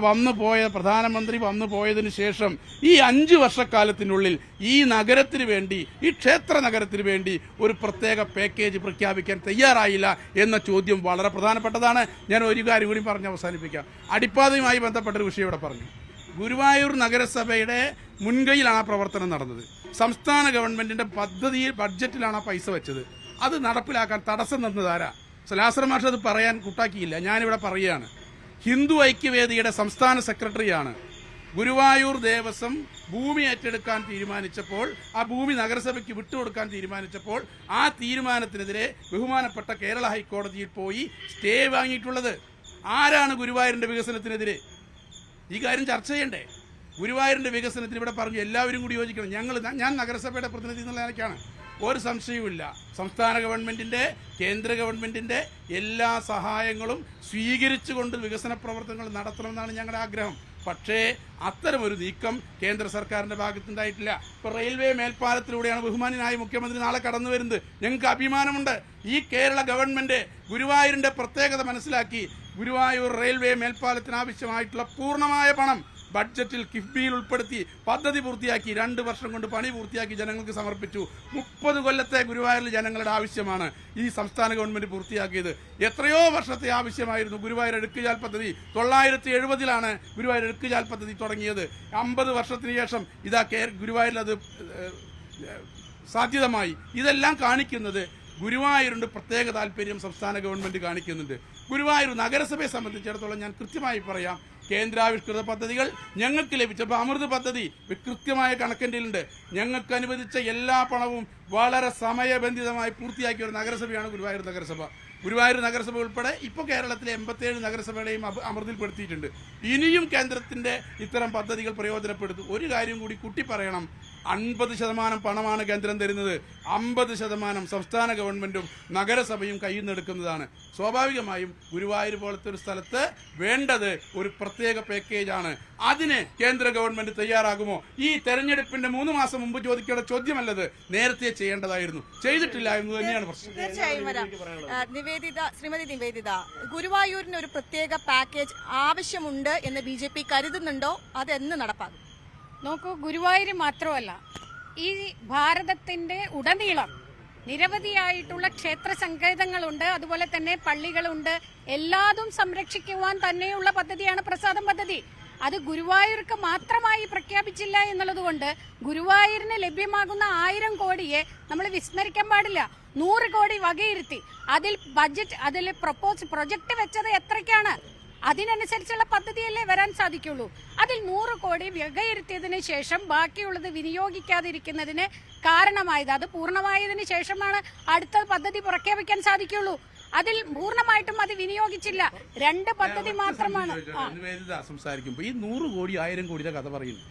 G: പ്രധാനമന്ത്രി വന്നു പോയതിനു ശേഷം ഈ 5 വർഷക്കാലത്തിനുള്ളിൽ ഈ നഗരത്തിന് വേണ്ടി, ഈ ക്ഷേത്ര നഗരത്തിന് വേണ്ടി ഒരു പ്രത്യേക പാക്കേജ് പ്രഖ്യാപിക്കാൻ തയ്യാറായില്ല എന്ന ചോദ്യം വളരെ പ്രധാനപ്പെട്ടതാണ്. ഞാൻ ഒരു കാര്യം കൂടി പറഞ്ഞ് അവസാനിപ്പിക്കാം. അടിപ്പാതയുമായി ബന്ധപ്പെട്ടൊരു വിഷയം ഇവിടെ പറഞ്ഞു. ഗുരുവായൂർ നഗരസഭയുടെ മുൻകൈയിലാണ് ആ പ്രവർത്തനം നടന്നത്. സംസ്ഥാന ഗവൺമെന്റിന്റെ ബഡ്ജറ്റിലാണ് ആ പൈസ വെച്ചത്. അത് നടപ്പിലാക്കാൻ തടസ്സം നിന്നതാരാ? സലാസർ മാഷ് അത് പറയാൻ കൂട്ടാക്കിയില്ല. ഞാനിവിടെ പറയുകയാണ്. ഹിന്ദു ഐക്യവേദിയുടെ സംസ്ഥാന സെക്രട്ടറിയാണ് ഗുരുവായൂർ ദേവസ്വം ഭൂമി ഏറ്റെടുക്കാൻ തീരുമാനിച്ചപ്പോൾ, ആ ഭൂമി നഗരസഭയ്ക്ക് വിട്ടുകൊടുക്കാൻ തീരുമാനിച്ചപ്പോൾ ആ തീരുമാനത്തിനെതിരെ ബഹുമാനപ്പെട്ട കേരള ഹൈക്കോടതിയിൽ പോയി സ്റ്റേ വാങ്ങിയിട്ടുള്ളത്. ആരാണ് ഗുരുവായൂരിന്റെ വികസനത്തിനെതിരെ? ഈ കാര്യം ചർച്ച ചെയ്യണ്ടേ? ഗുരുവായൂരിന്റെ വികസനത്തിന് ഇവിടെ പറഞ്ഞു എല്ലാവരും കൂടി യോജിക്കണം. ഞാൻ നഗരസഭയുടെ പ്രതിനിധി എന്നുള്ള നിലയ്ക്കാണ്. ഒരു സംശയവുമില്ല, സംസ്ഥാന ഗവൺമെന്റിന്റെ കേന്ദ്ര ഗവൺമെന്റിന്റെ എല്ലാ സഹായങ്ങളും സ്വീകരിച്ചുകൊണ്ട് വികസന പ്രവർത്തനങ്ങൾ നടത്തണമെന്നാണ് ഞങ്ങളുടെ ആഗ്രഹം. പക്ഷേ അത്തരമൊരു നീക്കം കേന്ദ്ര സർക്കാരിന്റെ ഭാഗത്തുണ്ടായിട്ടില്ല. ഇപ്പോൾ റെയിൽവേ മേൽപ്പാലത്തിലൂടെയാണ് ബഹുമാന്യനായ മുഖ്യമന്ത്രി നാളെ കടന്നു വരുന്നത്. ഞങ്ങൾക്ക് അഭിമാനമുണ്ട്. ഈ കേരള ഗവൺമെന്റ് ഗുരുവായൂരിന്റെ പ്രത്യേകത മനസ്സിലാക്കി ഗുരുവായൂർ റെയിൽവേ മേൽപ്പാലത്തിന് ആവശ്യമായിട്ടുള്ള പൂർണ്ണമായ പണം ബഡ്ജറ്റിൽ കിഫ്ബിയിൽ ഉൾപ്പെടുത്തി പദ്ധതി പൂർത്തിയാക്കി 2 വർഷം കൊണ്ട് പണി പൂർത്തിയാക്കി ജനങ്ങൾക്ക് സമർപ്പിച്ചു. 30 കൊല്ലത്തെ ഗുരുവായൂരിൽ ജനങ്ങളുടെ ആവശ്യമാണ് ഈ സംസ്ഥാന ഗവൺമെന്റ് പൂർത്തിയാക്കിയത്. എത്രയോ വർഷത്തെ ആവശ്യമായിരുന്നു ഗുരുവായൂർ എഴുക്കുചാൽ പദ്ധതി. 970-ലാണ് ഗുരുവായൂർ എഴുക്കുചാൽ പദ്ധതി തുടങ്ങിയത്. 50 വർഷത്തിന് ശേഷം ഇതാ ഗുരുവായൂരിൽ അത് സാധ്യതമായി. ഇതെല്ലാം കാണിക്കുന്നത് ഗുരുവായൂരിന്റെ പ്രത്യേക താല്പര്യം സംസ്ഥാന ഗവൺമെന്റ് കാണിക്കുന്നുണ്ട്. ഗുരുവായൂർ നഗരസഭയെ സംബന്ധിച്ചിടത്തോളം ഞാൻ കൃത്യമായി പറയാം, കേന്ദ്രാവിഷ്കൃത പദ്ധതികൾ ഞങ്ങൾക്ക് ലഭിച്ചപ്പോൾ അമൃത് പദ്ധതി കൃത്യമായ കണക്കിൻ്റെയിലുണ്ട്. ഞങ്ങൾക്ക് അനുവദിച്ച എല്ലാ പണവും വളരെ സമയബന്ധിതമായി പൂർത്തിയാക്കിയ ഒരു നഗരസഭയാണ് ഗുരുവായൂർ നഗരസഭ. ഗുരുവായൂർ നഗരസഭ ഉൾപ്പെടെ ഇപ്പോൾ കേരളത്തിലെ 87 നഗരസഭകളെയും അമൃതിൽപ്പെടുത്തിയിട്ടുണ്ട്. ഇനിയും കേന്ദ്രത്തിന്റെ ഇത്തരം പദ്ധതികൾ പ്രയോജനപ്പെടുത്തും. ഒരു കാര്യം കൂടി കുട്ടി പറയണം, 50% പണമാണ് കേന്ദ്രം തരുന്നത്, 50% സംസ്ഥാന ഗവൺമെന്റും നഗരസഭയും കയ്യിൽ നിന്നെടുക്കുന്നതാണ്. സ്വാഭാവികമായും ഗുരുവായൂർ പോലത്തെ ഒരു സ്ഥലത്ത് വേണ്ടത് ഒരു പ്രത്യേക പാക്കേജാണ്. അതിന് കേന്ദ്ര ഗവൺമെന്റ് തയ്യാറാകുമോ? ഈ തെരഞ്ഞെടുപ്പിന്റെ 3 മാസം മുമ്പ് ചോദിക്കേണ്ട ചോദ്യമല്ലത്, നേരത്തെ ചെയ്യേണ്ടതായിരുന്നു. ചെയ്തിട്ടില്ല എന്ന് തന്നെയാണ് പ്രശ്നം.
C: തീർച്ചയായും വരാം. ശ്രീമതി നിവേദിത, ഗുരുവായൂരിന് ഒരു പ്രത്യേക പാക്കേജ് ആവശ്യമുണ്ട് എന്ന് BJP കരുതുന്നുണ്ടോ? അതെന്ന് നടപ്പാകും?
F: നോക്കൂ, ഗുരുവായൂർ മാത്രമല്ല, ഈ ഭാരതത്തിന്റെ ഉടനീളം നിരവധിയായിട്ടുള്ള ക്ഷേത്ര സങ്കേതങ്ങളുണ്ട്, അതുപോലെ തന്നെ പള്ളികളുണ്ട്. എല്ലാതും സംരക്ഷിക്കുവാൻ തന്നെയുള്ള പദ്ധതിയാണ് പ്രസാദം പദ്ധതി. അത് ഗുരുവായൂർക്ക് മാത്രമായി പ്രഖ്യാപിച്ചില്ല എന്നുള്ളതുകൊണ്ട് ഗുരുവായൂരിന് ലഭ്യമാകുന്ന 1000 കോടിയെ നമ്മൾ വിസ്മരിക്കാൻ പാടില്ല. 100 കോടി വകയിരുത്തി അതിൽ പ്രൊജക്ട് വെച്ചത് എത്രയ്ക്കാണ്? അതിനനുസരിച്ചുള്ള പദ്ധതിയല്ലേ വരാൻ സാധിക്കുള്ളൂ. അതിൽ 100 കോടി വകയിരുത്തിയതിനു ശേഷം ബാക്കിയുള്ളത് വിനിയോഗിക്കാതിരിക്കുന്നതിന് കാരണമായത്, അത് പൂർണ്ണമായതിനു ശേഷമാണ് അടുത്ത പദ്ധതി പ്രഖ്യാപിക്കാൻ സാധിക്കുള്ളൂ. അതിൽ പൂർണ്ണമായിട്ടും അത് വിനിയോഗിച്ചില്ല. 2 പദ്ധതി മാത്രമാണ്.
G: സംസാരിക്കുമ്പോൾ ഈ 100 കോടി 1000 കോടിയുടെ കഥ പറയുന്നു.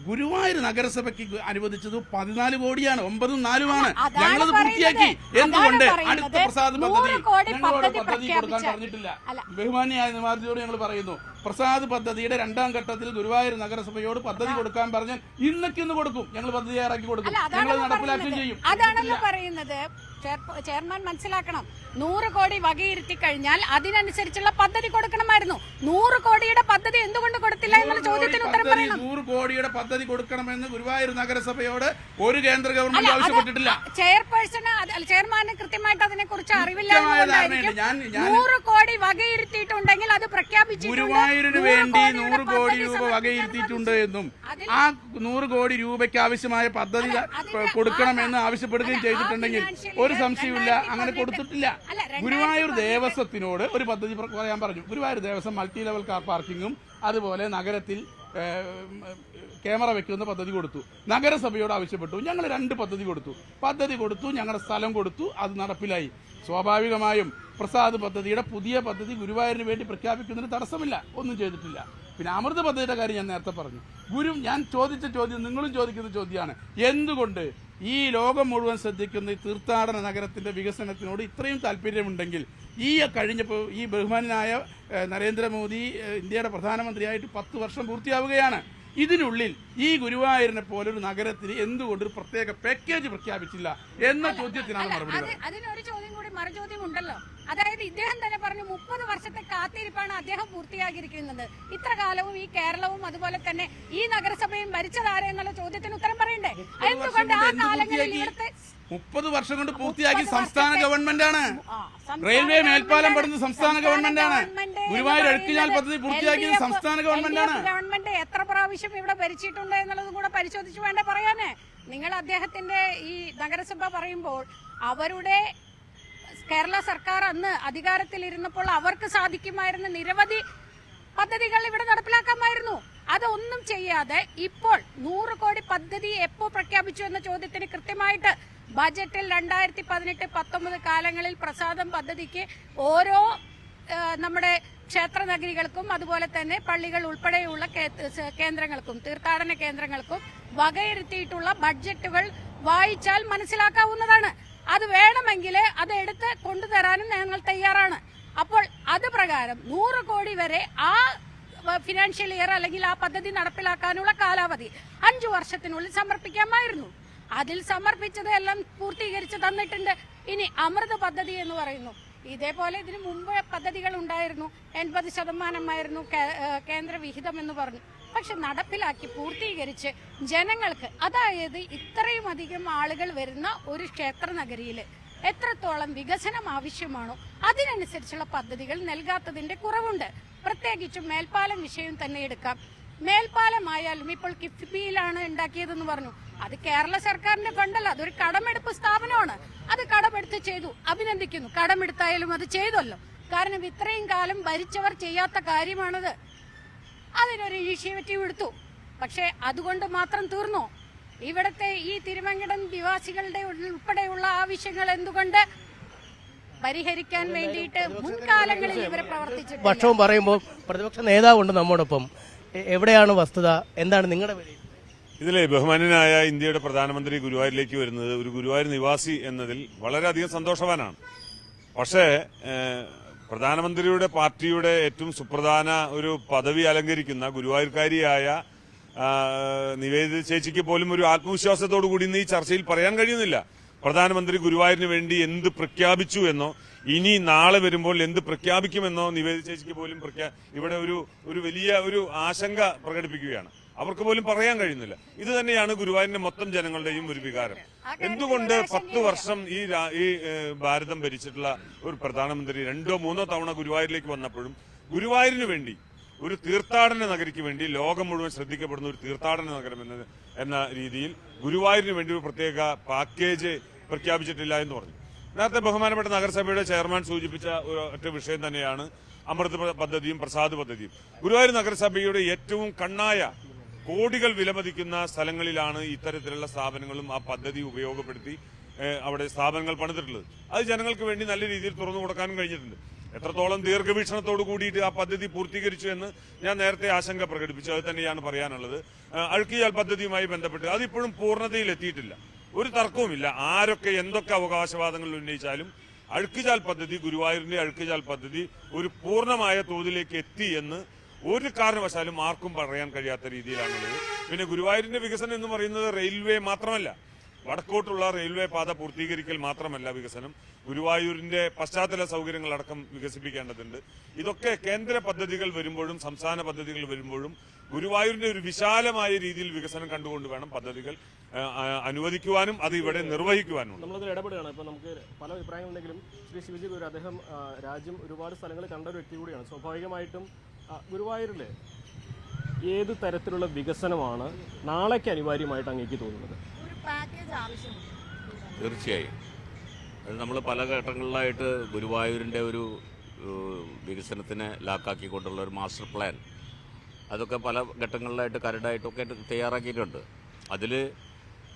G: ഗുരുവായൂർ നഗരസഭയ്ക്ക് അനുവദിച്ചത് 14 കോടിയാണ്, 9ഉം 4ഉമാണ്. ഞങ്ങളത് പൂർത്തിയാക്കി. എന്തുകൊണ്ട് അടുത്ത പ്രസാദ് പദ്ധതി കൊടുക്കാൻ പറഞ്ഞിട്ടില്ല? ബഹുമാന്യായ നിവാദിയോട് ഞങ്ങൾ പറയുന്നു, പ്രസാദ് പദ്ധതിയുടെ 2ാം ഘട്ടത്തിൽ ഗുരുവായൂർ നഗരസഭയോട് പദ്ധതി കൊടുക്കാൻ പറഞ്ഞാൽ ഇന്ന് കൊടുക്കും. ഞങ്ങൾ പദ്ധതി തയ്യാറാക്കി കൊടുക്കും, ഞങ്ങൾ നടപ്പിലാക്കുകയും ചെയ്യും.
F: അതാണല്ലോ പറയുന്നത്. ചെയർമാൻ മനസ്സിലാക്കണം, 100 കോടി വകയിരുത്തി കഴിഞ്ഞാൽ അതിനനുസരിച്ചുള്ള പദ്ധതി കൊടുക്കണമായിരുന്നു. 100 കോടിയുടെ പദ്ധതി എന്തുകൊണ്ട് കൊടുത്തില്ല എന്നുള്ള ചോദ്യത്തിന് ഉത്തരം പറയണം.
G: 100 കോടിയുടെ പദ്ധതി കൊടുക്കണമെന്ന് ഗുരുവായൂർ നഗരസഭയോട് ഒരു കേന്ദ്ര ഗവൺമെന്റ് ആവശ്യപ്പെട്ടിട്ടില്ല.
F: ചെയർമാന് കൃത്യമായിട്ട് അതിനെ കുറിച്ച് അറിവില്ലായിരിക്കും. 100 കോടി വകയിരുത്തിയിട്ടുണ്ടെങ്കിൽ അത് പ്രഖ്യാപിച്ചിട്ടുണ്ട്.
G: ഗുരുവായൂരിന് വേണ്ടി 100 കോടി രൂപ വകയിരുത്തിയിട്ടുണ്ട് എന്നും ആ 100 കോടി രൂപയ്ക്ക് ആവശ്യമായ പദ്ധതി കൊടുക്കണമെന്ന് ആവശ്യപ്പെടുകയും ചെയ്തിട്ടുണ്ടെങ്കിൽ ഒരു സംശയമില്ല, അങ്ങനെ കൊടുത്തിട്ടില്ല. ഗുരുവായൂർ ദേവസ്വത്തിനോട് ഒരു പദ്ധതി പറയാൻ പറഞ്ഞു. Guruvayur Devaswom multi level car പാർക്കിങ്ങും അതുപോലെ നഗരത്തിൽ ക്യാമറ വെക്കുന്ന പദ്ധതി കൊടുത്തു. നഗരസഭയോട് ആവശ്യപ്പെട്ടു, ഞങ്ങൾ 2 പദ്ധതി കൊടുത്തു, ഞങ്ങളുടെ സ്ഥലം കൊടുത്തു, അത് നടപ്പിലായി. സ്വാഭാവികമായും പ്രസാദ് പദ്ധതിയുടെ പുതിയ പദ്ധതി ഗുരുവായൂരിന് വേണ്ടി പ്രഖ്യാപിക്കുന്നതിന് തടസ്സമില്ല, ഒന്നും ചെയ്തിട്ടില്ല. പിന്നെ അമൃത പദ്ധതിയുടെ കാര്യം ഞാൻ നേരത്തെ പറഞ്ഞു. ഞാൻ ചോദിച്ച ചോദ്യം നിങ്ങളും ചോദിക്കുന്ന ചോദ്യമാണ്, എന്തുകൊണ്ട് ഈ ലോകം മുഴുവൻ ശ്രദ്ധിക്കുന്ന ഈ തീർത്ഥാടന നഗരത്തിന്റെ വികസനത്തിനോട് ഇത്രയും താല്പര്യമുണ്ടെങ്കിൽ കഴിഞ്ഞപ്പോൾ ഈ ബഹുമാനായ നരേന്ദ്രമോദി ഇന്ത്യയുടെ പ്രധാനമന്ത്രിയായിട്ട് 10 വർഷം പൂർത്തിയാവുകയാണ്. ഇതിനുള്ളിൽ ഈ ഗുരുവായൂരിനെ പോലൊരു നഗരത്തിന് എന്തുകൊണ്ട് ഒരു പ്രത്യേക പാക്കേജ് പ്രഖ്യാപിച്ചില്ല എന്ന ചോദ്യത്തിനാണ് മറുപടി.
F: അതിനൊരു ചോദ്യം കൂടി മറുചോദ്യം ഉണ്ടല്ലോ. അതായത് ഇദ്ദേഹം തന്നെ പറഞ്ഞു 30 വർഷത്തെ കാത്തിരിപ്പാണ് അദ്ദേഹം പൂർത്തിയാക്കിയിരിക്കുന്നത്. ഇത്ര കാലവും ഈ കേരളവും അതുപോലെ തന്നെ ഈ നഗരസഭയും ഭരിച്ചതാരെ എന്നുള്ള ചോദ്യത്തിന് ഉത്തരം പറയണ്ടേ? എന്തുകൊണ്ട് ആ കാലങ്ങളിൽ ഇവിടുത്തെ
G: 30 വർഷം കൊണ്ട് പൂർത്തിയാക്കി സംസ്ഥാന ഗവൺമെന്റാണ്. റെയിൽവേ മേൽപ്പാലം പടുന്നത് സംസ്ഥാന ഗവൺമെന്റാണ്. ഗുരുവായൂർ എഴുക്കിനാൽ പദ്ധതി പൂർത്തിയാക്കിയത് സംസ്ഥാന ഗവൺമെന്റാണ്.
F: ഗവൺമെന്റ് എത്ര പ്രാവശ്യം ഇവിടെ ഭരിച്ചിട്ടുണ്ട് എന്നുള്ളതും കൂടെ പരിശോധിച്ചു വേണ്ട പറയാനേ. നിങ്ങൾ അദ്ദേഹത്തിന്റെ ഈ നഗരസഭ പറയുമ്പോൾ അവരുടെ കേരള സർക്കാർ അന്ന് അധികാരത്തിലിരുന്നപ്പോൾ അവർക്ക് സാധിക്കുമായിരുന്ന നിരവധി പദ്ധതികൾ ഇവിടെ നടപ്പിലാക്കാമായിരുന്നു. അതൊന്നും ചെയ്യാതെ ഇപ്പോൾ 100 കോടി പദ്ധതി എപ്പോ പ്രഖ്യാപിച്ചു എന്ന ചോദ്യത്തിന് കൃത്യമായിട്ട് ബജറ്റിൽ 2018-19 കാലങ്ങളിൽ പ്രസാദം പദ്ധതിക്ക് ഓരോ നമ്മുടെ ക്ഷേത്ര നഗരികൾക്കും അതുപോലെ തന്നെ പള്ളികൾ ഉൾപ്പെടെയുള്ള കേന്ദ്രങ്ങൾക്കും തീർത്ഥാടന കേന്ദ്രങ്ങൾക്കും വകയിരുത്തിയിട്ടുള്ള ബഡ്ജറ്റുകൾ വായിച്ചാൽ മനസ്സിലാക്കാവുന്നതാണ്. അത് വേണമെങ്കിൽ അത് എടുത്ത് കൊണ്ടുതരാനും ഞങ്ങൾ തയ്യാറാണ്. അപ്പോൾ അത് പ്രകാരം 100 കോടി വരെ ആ ഫിനാൻഷ്യൽ ഇയർ അല്ലെങ്കിൽ ആ പദ്ധതി നടപ്പിലാക്കാനുള്ള കാലാവധി 5 വർഷത്തിനുള്ളിൽ സമർപ്പിക്കാമായിരുന്നു. അതിൽ സമർപ്പിച്ചത് എല്ലാം പൂർത്തീകരിച്ച് തന്നിട്ടുണ്ട്. ഇനി അമൃത പദ്ധതി എന്ന് പറയുന്നു, ഇതേപോലെ ഇതിനു മുമ്പ് പദ്ധതികൾ ഉണ്ടായിരുന്നു. 80% കേന്ദ്ര വിഹിതം എന്ന് പറഞ്ഞു. പക്ഷെ നടപ്പിലാക്കി പൂർത്തീകരിച്ച് ജനങ്ങൾക്ക്, അതായത് ഇത്രയും അധികം ആളുകൾ വരുന്ന ഒരു ക്ഷേത്ര നഗരിയിൽ എത്രത്തോളം വികസനം ആവശ്യമാണോ അതിനനുസരിച്ചുള്ള പദ്ധതികൾ നൽകാത്തതിന്റെ കുറവുണ്ട്. പ്രത്യേകിച്ചും മേൽപ്പാലം വിഷയം തന്നെ എടുക്കാം. മേൽപ്പാലമായാലും ഇപ്പോൾ കിഫ്ബിയിലാണ് ഉണ്ടാക്കിയതെന്ന് പറഞ്ഞു. അത് കേരള സർക്കാരിന്റെ ഫണ്ടല്ല, അതൊരു കടമെടുപ്പ് സ്ഥാപനമാണ്. അത് കടമെടുത്ത് ചെയ്തു, അഭിനന്ദിക്കുന്നു. കടമെടുത്തായാലും അത് ചെയ്തല്ലോ. കാരണം ഇത്രയും കാലം ഭരിച്ചവർ ചെയ്യാത്ത കാര്യമാണത്. അതിനൊരു ഇനിഷ്യേറ്റീവ് എടുത്തു. പക്ഷെ അതുകൊണ്ട് മാത്രം തീർന്നോ? ഇവിടത്തെ ഈ തിരുവങ്കടം നിവാസികളുടെ ഉൾപ്പെടെയുള്ള ആവശ്യങ്ങൾ എന്തുകൊണ്ട് പരിഹരിക്കാൻ വേണ്ടിയിട്ട് മുൻകാലങ്ങളിൽ ഇവർ പ്രവർത്തിച്ചിട്ടുണ്ട്?
B: പക്ഷവും പറയുമ്പോൾ പ്രതിപക്ഷ നേതാവുണ്ട് നമ്മോടൊപ്പം. എവിടെയാണ് വസ്തുത? എന്താണ് നിങ്ങളുടെ വിലയിരുത്തൽ?
E: ഇതിലെ ബഹുമാന്യനായ ഇന്ത്യയുടെ പ്രധാനമന്ത്രി ഗുരുവായൂരിലേക്ക് വരുന്നത് ഒരു ഗുരുവായൂർ നിവാസി എന്നതിൽ വളരെയധികം സന്തോഷവാനാണ്. പക്ഷേ പ്രധാനമന്ത്രിയുടെ പാർട്ടിയുടെ ഏറ്റവും സുപ്രധാന ഒരു പദവി അലങ്കരിക്കുന്ന ഗുരുവായൂർക്കാരിയായ നിവേദിത ചേച്ചിക്ക് പോലും ഒരു ആത്മവിശ്വാസത്തോടു കൂടി ഇന്ന് ഈ ചർച്ചയിൽ പറയാൻ കഴിയുന്നില്ല. പ്രധാനമന്ത്രി ഗുരുവായൂരിന് വേണ്ടി എന്ത് പ്രഖ്യാപിച്ചു എന്നോ ഇനി നാളെ വരുമ്പോൾ എന്ത് പ്രഖ്യാപിക്കുമെന്നോ നിവേദിത ചേച്ചിക്ക് പോലും ഇവിടെ ഒരു വലിയ ഒരു ആശങ്ക പ്രകടിപ്പിക്കുകയാണ്. അവർക്ക് പോലും പറയാൻ കഴിയുന്നില്ല. ഇത് തന്നെയാണ് ഗുരുവായൂരിന്റെ മൊത്തം ജനങ്ങളുടെയും ഒരു വികാരം. എന്തുകൊണ്ട് 10 വർഷം ഈ ഭാരതം ഭരിച്ചിട്ടുള്ള ഒരു പ്രധാനമന്ത്രി 2-3 തവണ ഗുരുവായൂരിലേക്ക് വന്നപ്പോഴും ഗുരുവായൂരിന് വേണ്ടി, ഒരു തീർത്ഥാടന നഗരിക്ക് വേണ്ടി, ലോകം മുഴുവൻ ശ്രദ്ധിക്കപ്പെടുന്ന ഒരു തീർത്ഥാടന നഗരം എന്ന രീതിയിൽ ഗുരുവായൂരിന് വേണ്ടി ഒരു പ്രത്യേക പാക്കേജ് പ്രഖ്യാപിച്ചിട്ടില്ല എന്ന് പറഞ്ഞു. നേരത്തെ ബഹുമാനപ്പെട്ട നഗരസഭയുടെ ചെയർമാൻ സൂചിപ്പിച്ച ഒറ്റ വിഷയം തന്നെയാണ് അമൃത് പദ്ധതിയും പ്രസാദ് പദ്ധതിയും. ഗുരുവായൂർ നഗരസഭയുടെ ഏറ്റവും കണ്ണായ കോടികൾ വിലമതിക്കുന്ന സ്ഥലങ്ങളിലാണ് ഇത്തരത്തിലുള്ള സ്ഥാപനങ്ങളും ആ പദ്ധതി ഉപയോഗപ്പെടുത്തി അവിടെ സ്ഥാപനങ്ങൾ പണിതിട്ടുള്ളത്. അത് ജനങ്ങൾക്ക് വേണ്ടി നല്ല രീതിയിൽ തുറന്നു കൊടുക്കാനും കഴിഞ്ഞിട്ടുണ്ട്. എത്രത്തോളം ദീർഘവീക്ഷണത്തോടു കൂടിയിട്ട് ആ പദ്ധതി പൂർത്തീകരിച്ചു എന്ന് ഞാൻ നേരത്തെ ആശങ്ക പ്രകടിപ്പിച്ചു. അത് തന്നെയാണ് പറയാനുള്ളത്. അഴുക്കിയാൽ പദ്ധതിയുമായി ബന്ധപ്പെട്ട് അതിപ്പോഴും പൂർണ്ണതയിൽ എത്തിയിട്ടില്ല. ഒരു തർക്കവുമില്ല. ആരൊക്കെ എന്തൊക്കെ അവകാശവാദങ്ങൾ ഉന്നയിച്ചാലും അഴുക്കുചാൽ പദ്ധതി, ഗുരുവായൂരിന്റെ അഴുക്കുചാൽ പദ്ധതി ഒരു പൂർണ്ണമായ തോതിലേക്ക് എത്തി എന്ന് ഒരു കാരണവശാലും ആർക്കും പറയാൻ കഴിയാത്ത രീതിയിലാണുള്ളത്. പിന്നെ ഗുരുവായൂരിന്റെ വികസനം എന്ന് പറയുന്നത് റെയിൽവേ മാത്രമല്ല, വടക്കോട്ടുള്ള റെയിൽവേ പാത പൂർത്തീകരിക്കൽ മാത്രമല്ല വികസനം. ഗുരുവായൂരിന്റെ പശ്ചാത്തല സൗകര്യങ്ങളടക്കം വികസിപ്പിക്കേണ്ടതുണ്ട്. ഇതൊക്കെ കേന്ദ്ര പദ്ധതികൾ വരുമ്പോഴും സംസ്ഥാന പദ്ധതികൾ വരുമ്പോഴും ഗുരുവായൂരിന്റെ ഒരു വിശാലമായ രീതിയിൽ വികസനം കണ്ടുകൊണ്ട് വേണം പദ്ധതികൾ അനുവദിക്കുവാനും അത് ഇവിടെ നിർവഹിക്കുവാനും.
A: നമ്മളതിൽ ഇടപെടുകയാണ്. ഇപ്പൊ നമുക്ക് പല അഭിപ്രായങ്ങളുണ്ടെങ്കിലും ശ്രീ ശിവജി ഗുരു അദ്ദേഹം രാജ്യം ഒരുപാട് സ്ഥലങ്ങൾ കണ്ട ഒരു വ്യക്തി കൂടിയാണ്. സ്വാഭാവികമായിട്ടും ഗുരുവായൂരിലെ ഏത് തരത്തിലുള്ള വികസനമാണ് നാളേക്ക് അനിവാര്യമായിട്ട് അങ്ങേക്ക് തോന്നുന്നത്?
H: തീർച്ചയായും അത് നമ്മൾ പല ഘട്ടങ്ങളിലായിട്ട് ഗുരുവായൂരിൻ്റെ ഒരു വികസനത്തിനെ ലാക്കാക്കിക്കൊണ്ടുള്ള ഒരു മാസ്റ്റർ പ്ലാൻ അതൊക്കെ പല ഘട്ടങ്ങളിലായിട്ട് കരടായിട്ടൊക്കെ തയ്യാറാക്കിയിട്ടുണ്ട്. അതിൽ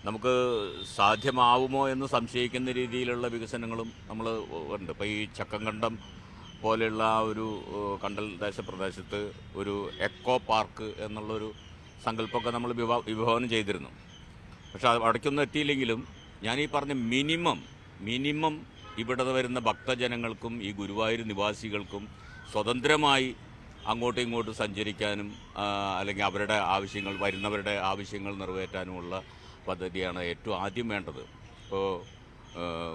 H: നമുക്ക് സാധ്യമാവുമോ എന്ന് സംശയിക്കുന്ന രീതിയിലുള്ള വികസനങ്ങളും നമ്മൾ ഉണ്ട്. ഇപ്പോൾ ഈ ചക്കങ്കണ്ടം പോലെയുള്ള ഒരു കണ്ടൽ ദേശപ്രദേശത്ത് ഒരു എക്കോ പാർക്ക് എന്നുള്ളൊരു സങ്കല്പമൊക്കെ നമ്മൾ വിഭാവനം ചെയ്തിരുന്നു. പക്ഷെ അവിടേക്കൊന്നും എത്തിയില്ലെങ്കിലും ഞാൻ ഈ പറഞ്ഞ മിനിമം ഇവിടെ വരുന്ന ഭക്തജനങ്ങൾക്കും ഈ ഗുരുവായൂർ നിവാസികൾക്കും സ്വതന്ത്രമായി അങ്ങോട്ടും ഇങ്ങോട്ടും സഞ്ചരിക്കാനും അല്ലെങ്കിൽ അവരുടെ ആവശ്യങ്ങൾ, വരുന്നവരുടെ ആവശ്യങ്ങൾ നിറവേറ്റാനുമുള്ള പദ്ധതിയാണ് ഏറ്റവും ആദ്യം വേണ്ടത്. ഇപ്പോൾ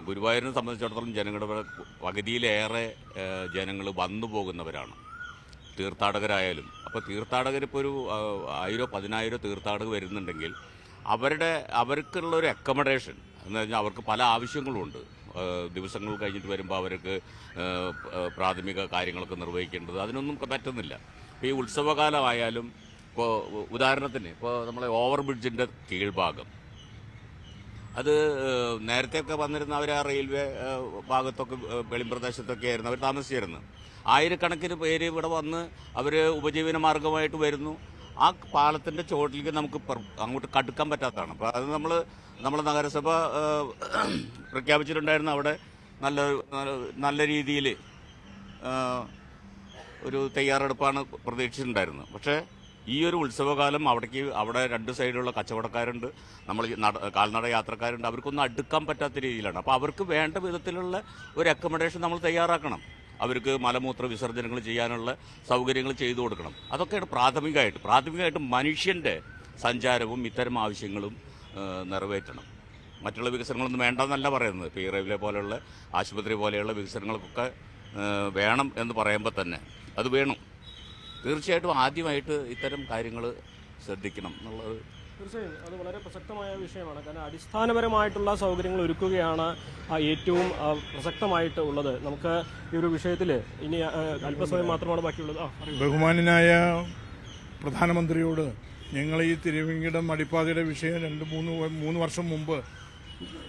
H: ഗുരുവായൂരിനെ സംബന്ധിച്ചിടത്തോളം ജനങ്ങളുടെ പകുതിയിലേറെ ജനങ്ങൾ വന്നു പോകുന്നവരാണ്, തീർത്ഥാടകരായാലും. അപ്പോൾ തീർത്ഥാടകരിപ്പോൾ ഒരു 1000-10,000 തീർത്ഥാടകർ വരുന്നുണ്ടെങ്കിൽ അവർക്കുള്ളൊരു അക്കമഡേഷൻ എന്ന് പറഞ്ഞാൽ അവർക്ക് പല ആവശ്യങ്ങളുമുണ്ട്. ദിവസങ്ങൾ കഴിഞ്ഞിട്ട് വരുമ്പോൾ അവർക്ക് പ്രാഥമിക കാര്യങ്ങളൊക്കെ നിർവഹിക്കേണ്ടത് അതിനൊന്നും പറ്റുന്നില്ല. ഇപ്പോൾ ഈ ഉത്സവകാലമായാലും ഇപ്പോൾ ഉദാഹരണത്തിന് ഇപ്പോൾ നമ്മളെ ഓവർ ബ്രിഡ്ജിൻ്റെ കീഴ്ഭാഗം അത് നേരത്തെയൊക്കെ വന്നിരുന്ന അവർ ആ റെയിൽവേ ഭാഗത്തൊക്കെ വെളിമ്പ്രദേശത്തൊക്കെ ആയിരുന്നു അവർ താമസിച്ചിരുന്നത്. ആയിരക്കണക്കിന് പേര് ഇവിടെ വന്ന് അവർ ഉപജീവന മാർഗമായിട്ട് വരുന്നു. ആ പാലത്തിൻ്റെ ചുവട്ടിലേക്ക് നമുക്ക് അങ്ങോട്ട് കടുക്കാൻ പറ്റാത്തതാണ്. അപ്പോൾ അത് നമ്മളെ നഗരസഭ പ്രഖ്യാപിച്ചിട്ടുണ്ടായിരുന്നു. അവിടെ നല്ല രീതിയിൽ ഒരു തയ്യാറെടുപ്പാണ് പ്രതീക്ഷിച്ചിട്ടുണ്ടായിരുന്നത്. പക്ഷേ ഈ ഒരു ഉത്സവകാലം അവിടെ രണ്ട് സൈഡിലുള്ള കച്ചവടക്കാരുണ്ട്, നമ്മൾ കാൽനട യാത്രക്കാരുണ്ട്, അവർക്കൊന്നും അടുക്കാൻ പറ്റാത്ത രീതിയിലാണ്. അപ്പോൾ അവർക്ക് വേണ്ട വിധത്തിലുള്ള ഒരു അക്കോമഡേഷൻ നമ്മൾ തയ്യാറാക്കണം. അവർക്ക് മലമൂത്ര വിസർജനങ്ങൾ ചെയ്യാനുള്ള സൗകര്യങ്ങൾ ചെയ്തു കൊടുക്കണം. അതൊക്കെയാണ് പ്രാഥമികമായിട്ട് മനുഷ്യൻ്റെ സഞ്ചാരവും ഇത്തരം ആവശ്യങ്ങളും നിറവേറ്റണം. മറ്റുള്ള വികസനങ്ങളൊന്നും വേണ്ടെന്നല്ല പറയുന്നത്. ഇപ്പോൾ ഈ റെയിൽവേ പോലെയുള്ള ആശുപത്രി പോലെയുള്ള വികസനങ്ങൾക്കൊക്കെ വേണം എന്ന് പറയുമ്പോൾ തന്നെ അത് വേണം. തീർച്ചയായിട്ടും ആദ്യമായിട്ട് ഇത്തരം കാര്യങ്ങൾ ശ്രദ്ധിക്കണം എന്നുള്ളത്
A: തീർച്ചയായും അത് വളരെ പ്രസക്തമായ വിഷയമാണ്. കാരണം അടിസ്ഥാനപരമായിട്ടുള്ള സൗകര്യങ്ങൾ ഒരുക്കുകയാണ് ഏറ്റവും പ്രസക്തമായിട്ട് ഉള്ളത്. നമുക്ക് ഈ ഒരു വിഷയത്തിൽ ഇനി അല്പസമയം മാത്രമാണ് ബാക്കിയുള്ളത്.
K: ബഹുമാനായ പ്രധാനമന്ത്രിയോട് ഞങ്ങൾ ഈ തിരുവങ്കിടം അടിപ്പാതയുടെ വിഷയം മൂന്ന് വർഷം മുമ്പ്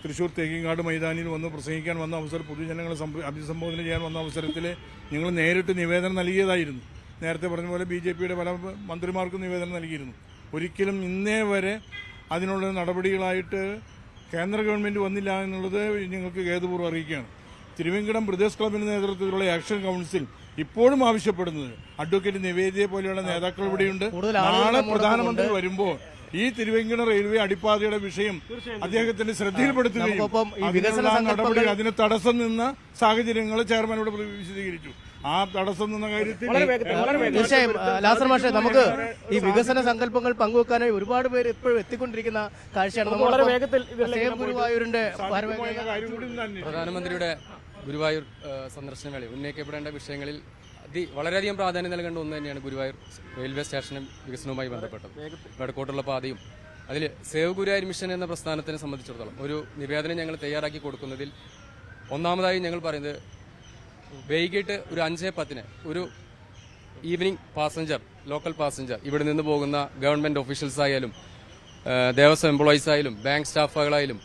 K: തൃശ്ശൂർ തേക്കിങ്ങാട് മൈതാനിയിൽ വന്ന് പ്രസംഗിക്കാൻ വന്ന അവസരം, പൊതുജനങ്ങളെ അഭിസംബോധന ചെയ്യാൻ വന്ന അവസരത്തിൽ ഞങ്ങൾ നേരിട്ട് നിവേദനം നൽകിയതായിരുന്നു. നേരത്തെ പറഞ്ഞ പോലെ BJPയുടെ പല മന്ത്രിമാർക്കും നിവേദനം നൽകിയിരുന്നു. ഒരിക്കലും ഇന്നേ വരെ അതിനുള്ള നടപടികളായിട്ട് കേന്ദ്ര ഗവൺമെൻറ് വന്നില്ല എന്നുള്ളത് ഞങ്ങൾക്ക് ഖേദപൂർവ്വം അറിയിക്കുകയാണ്. തിരുവങ്കിടം ബ്രദേഴ്സ് ക്ലബിൻ്റെ നേതൃത്വത്തിലുള്ള ആക്ഷൻ കൗൺസിൽ ഇപ്പോഴും ആവശ്യപ്പെടുന്നത് അഡ്വക്കേറ്റ് നിവേദിയെ പോലെയുള്ള നേതാക്കൾ ഇവിടെയുണ്ട്. നാളെ പ്രധാനമന്ത്രി വരുമ്പോൾ ഈ തിരുവങ്കിടം റെയിൽവേ അടിപ്പാതയുടെ വിഷയം അദ്ദേഹത്തിന്റെ ശ്രദ്ധയിൽപ്പെടുത്തുകയും നടപടി അതിന് തടസ്സം നിന്ന സാഹചര്യങ്ങൾ ചെയർമാനോട് വിശദീകരിച്ചു. ആ തടസ്സം നിന്ന കാര്യത്തിൽ
B: തീർച്ചയായും ലാസർ മാഷെ, നമുക്ക് ഈ വികസന സങ്കല്പങ്ങൾ പങ്കുവെക്കാനായി ഒരുപാട് പേര് ഇപ്പോഴും എത്തിക്കൊണ്ടിരിക്കുന്ന കാഴ്ചയാണ്. ഗുരുവായൂരിന്റെ
L: പ്രധാനമന്ത്രിയുടെ ഗുരുവായൂർ സന്ദർശന വേളയിൽ ഉന്നയിക്കപ്പെടേണ്ട വിഷയങ്ങളിൽ വളരെയധികം പ്രാധാന്യം നൽകേണ്ട ഒന്ന് തന്നെയാണ് ഗുരുവായൂർ റെയിൽവേ സ്റ്റേഷനും വികസനവുമായി ബന്ധപ്പെട്ടത്. വടക്കോട്ടുള്ള പാതയും അതിൽ സേവ് ഗുരുവായൂർ മിഷൻ എന്ന പ്രസ്ഥാനത്തിനെ സംബന്ധിച്ചിടത്തോളം ഒരു നിവേദനം ഞങ്ങൾ തയ്യാറാക്കി കൊടുക്കുന്നതിൽ ഒന്നാമതായി ഞങ്ങൾ പറയുന്നത് വൈകിട്ട് ഒരു 5:10 ഒരു ഈവനിങ് പാസഞ്ചർ, ലോക്കൽ പാസഞ്ചർ ഇവിടെ നിന്ന് പോകുന്ന ഗവൺമെൻറ് ഓഫീഷ്യൽസ് ആയാലും ദേവസ്വം എംപ്ലോയീസ് ആയാലും ബാങ്ക് സ്റ്റാഫുകളായാലും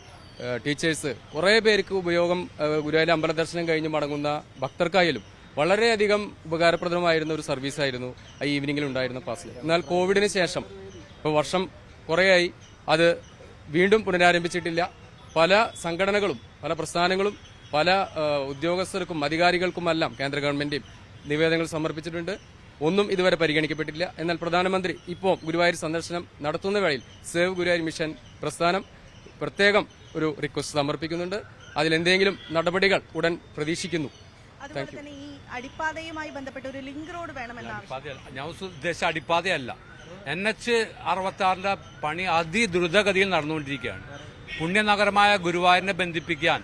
L: ടീച്ചേഴ്സ് കുറേ പേർക്ക് ഉപയോഗം ഗുരുവായൂർ അമ്പല ദർശനം കഴിഞ്ഞ് മടങ്ങുന്ന ഭക്തർക്കായാലും വളരെയധികം ഉപകാരപ്രദമായിരുന്ന ഒരു സർവീസായിരുന്നു ആ ഈവനിങ്ങിൽ ഉണ്ടായിരുന്ന പാസിൽ. എന്നാൽ കോവിഡിന് ശേഷം ഇപ്പോൾ വർഷം കുറേയായി അത് വീണ്ടും പുനരാരംഭിച്ചിട്ടില്ല. പല സംഘടനകളും പല പ്രസ്ഥാനങ്ങളും പല ഉദ്യോഗസ്ഥർക്കും അധികാരികൾക്കുമെല്ലാം കേന്ദ്ര ഗവൺമെന്റും നിവേദനങ്ങൾ സമർപ്പിച്ചിട്ടുണ്ട്. ഒന്നും ഇതുവരെ പരിഗണിക്കപ്പെട്ടില്ല. എന്നാൽ പ്രധാനമന്ത്രി ഇപ്പോൾ ഗുരുവായൂർ സന്ദർശനം നടത്തുന്ന വേളയിൽ സേവ് ഗുരുവായൂർ മിഷൻ പ്രസ്ഥാനം പ്രത്യേകം ഒരു റിക്വസ്റ്റ് സമർപ്പിക്കുന്നുണ്ട്. അതിലെന്തെങ്കിലും നടപടികൾ ഉടൻ പ്രതീക്ഷിക്കുന്നു.
C: അതുപോലെ തന്നെ ഈ അടിപ്പാതയുമായി ബന്ധപ്പെട്ട് ഒരു ലിങ്ക് റോഡ് വേണമെന്നാണ്.
J: ഞാൻ ഉദ്ദേശിച്ച അടിപ്പാതയല്ല, NH66 പണി അതിദ്രുതഗതിയിൽ നടന്നുകൊണ്ടിരിക്കുകയാണ്. പുണ്യനഗരമായ ഗുരുവായൂരിനെ ബന്ധിപ്പിക്കാൻ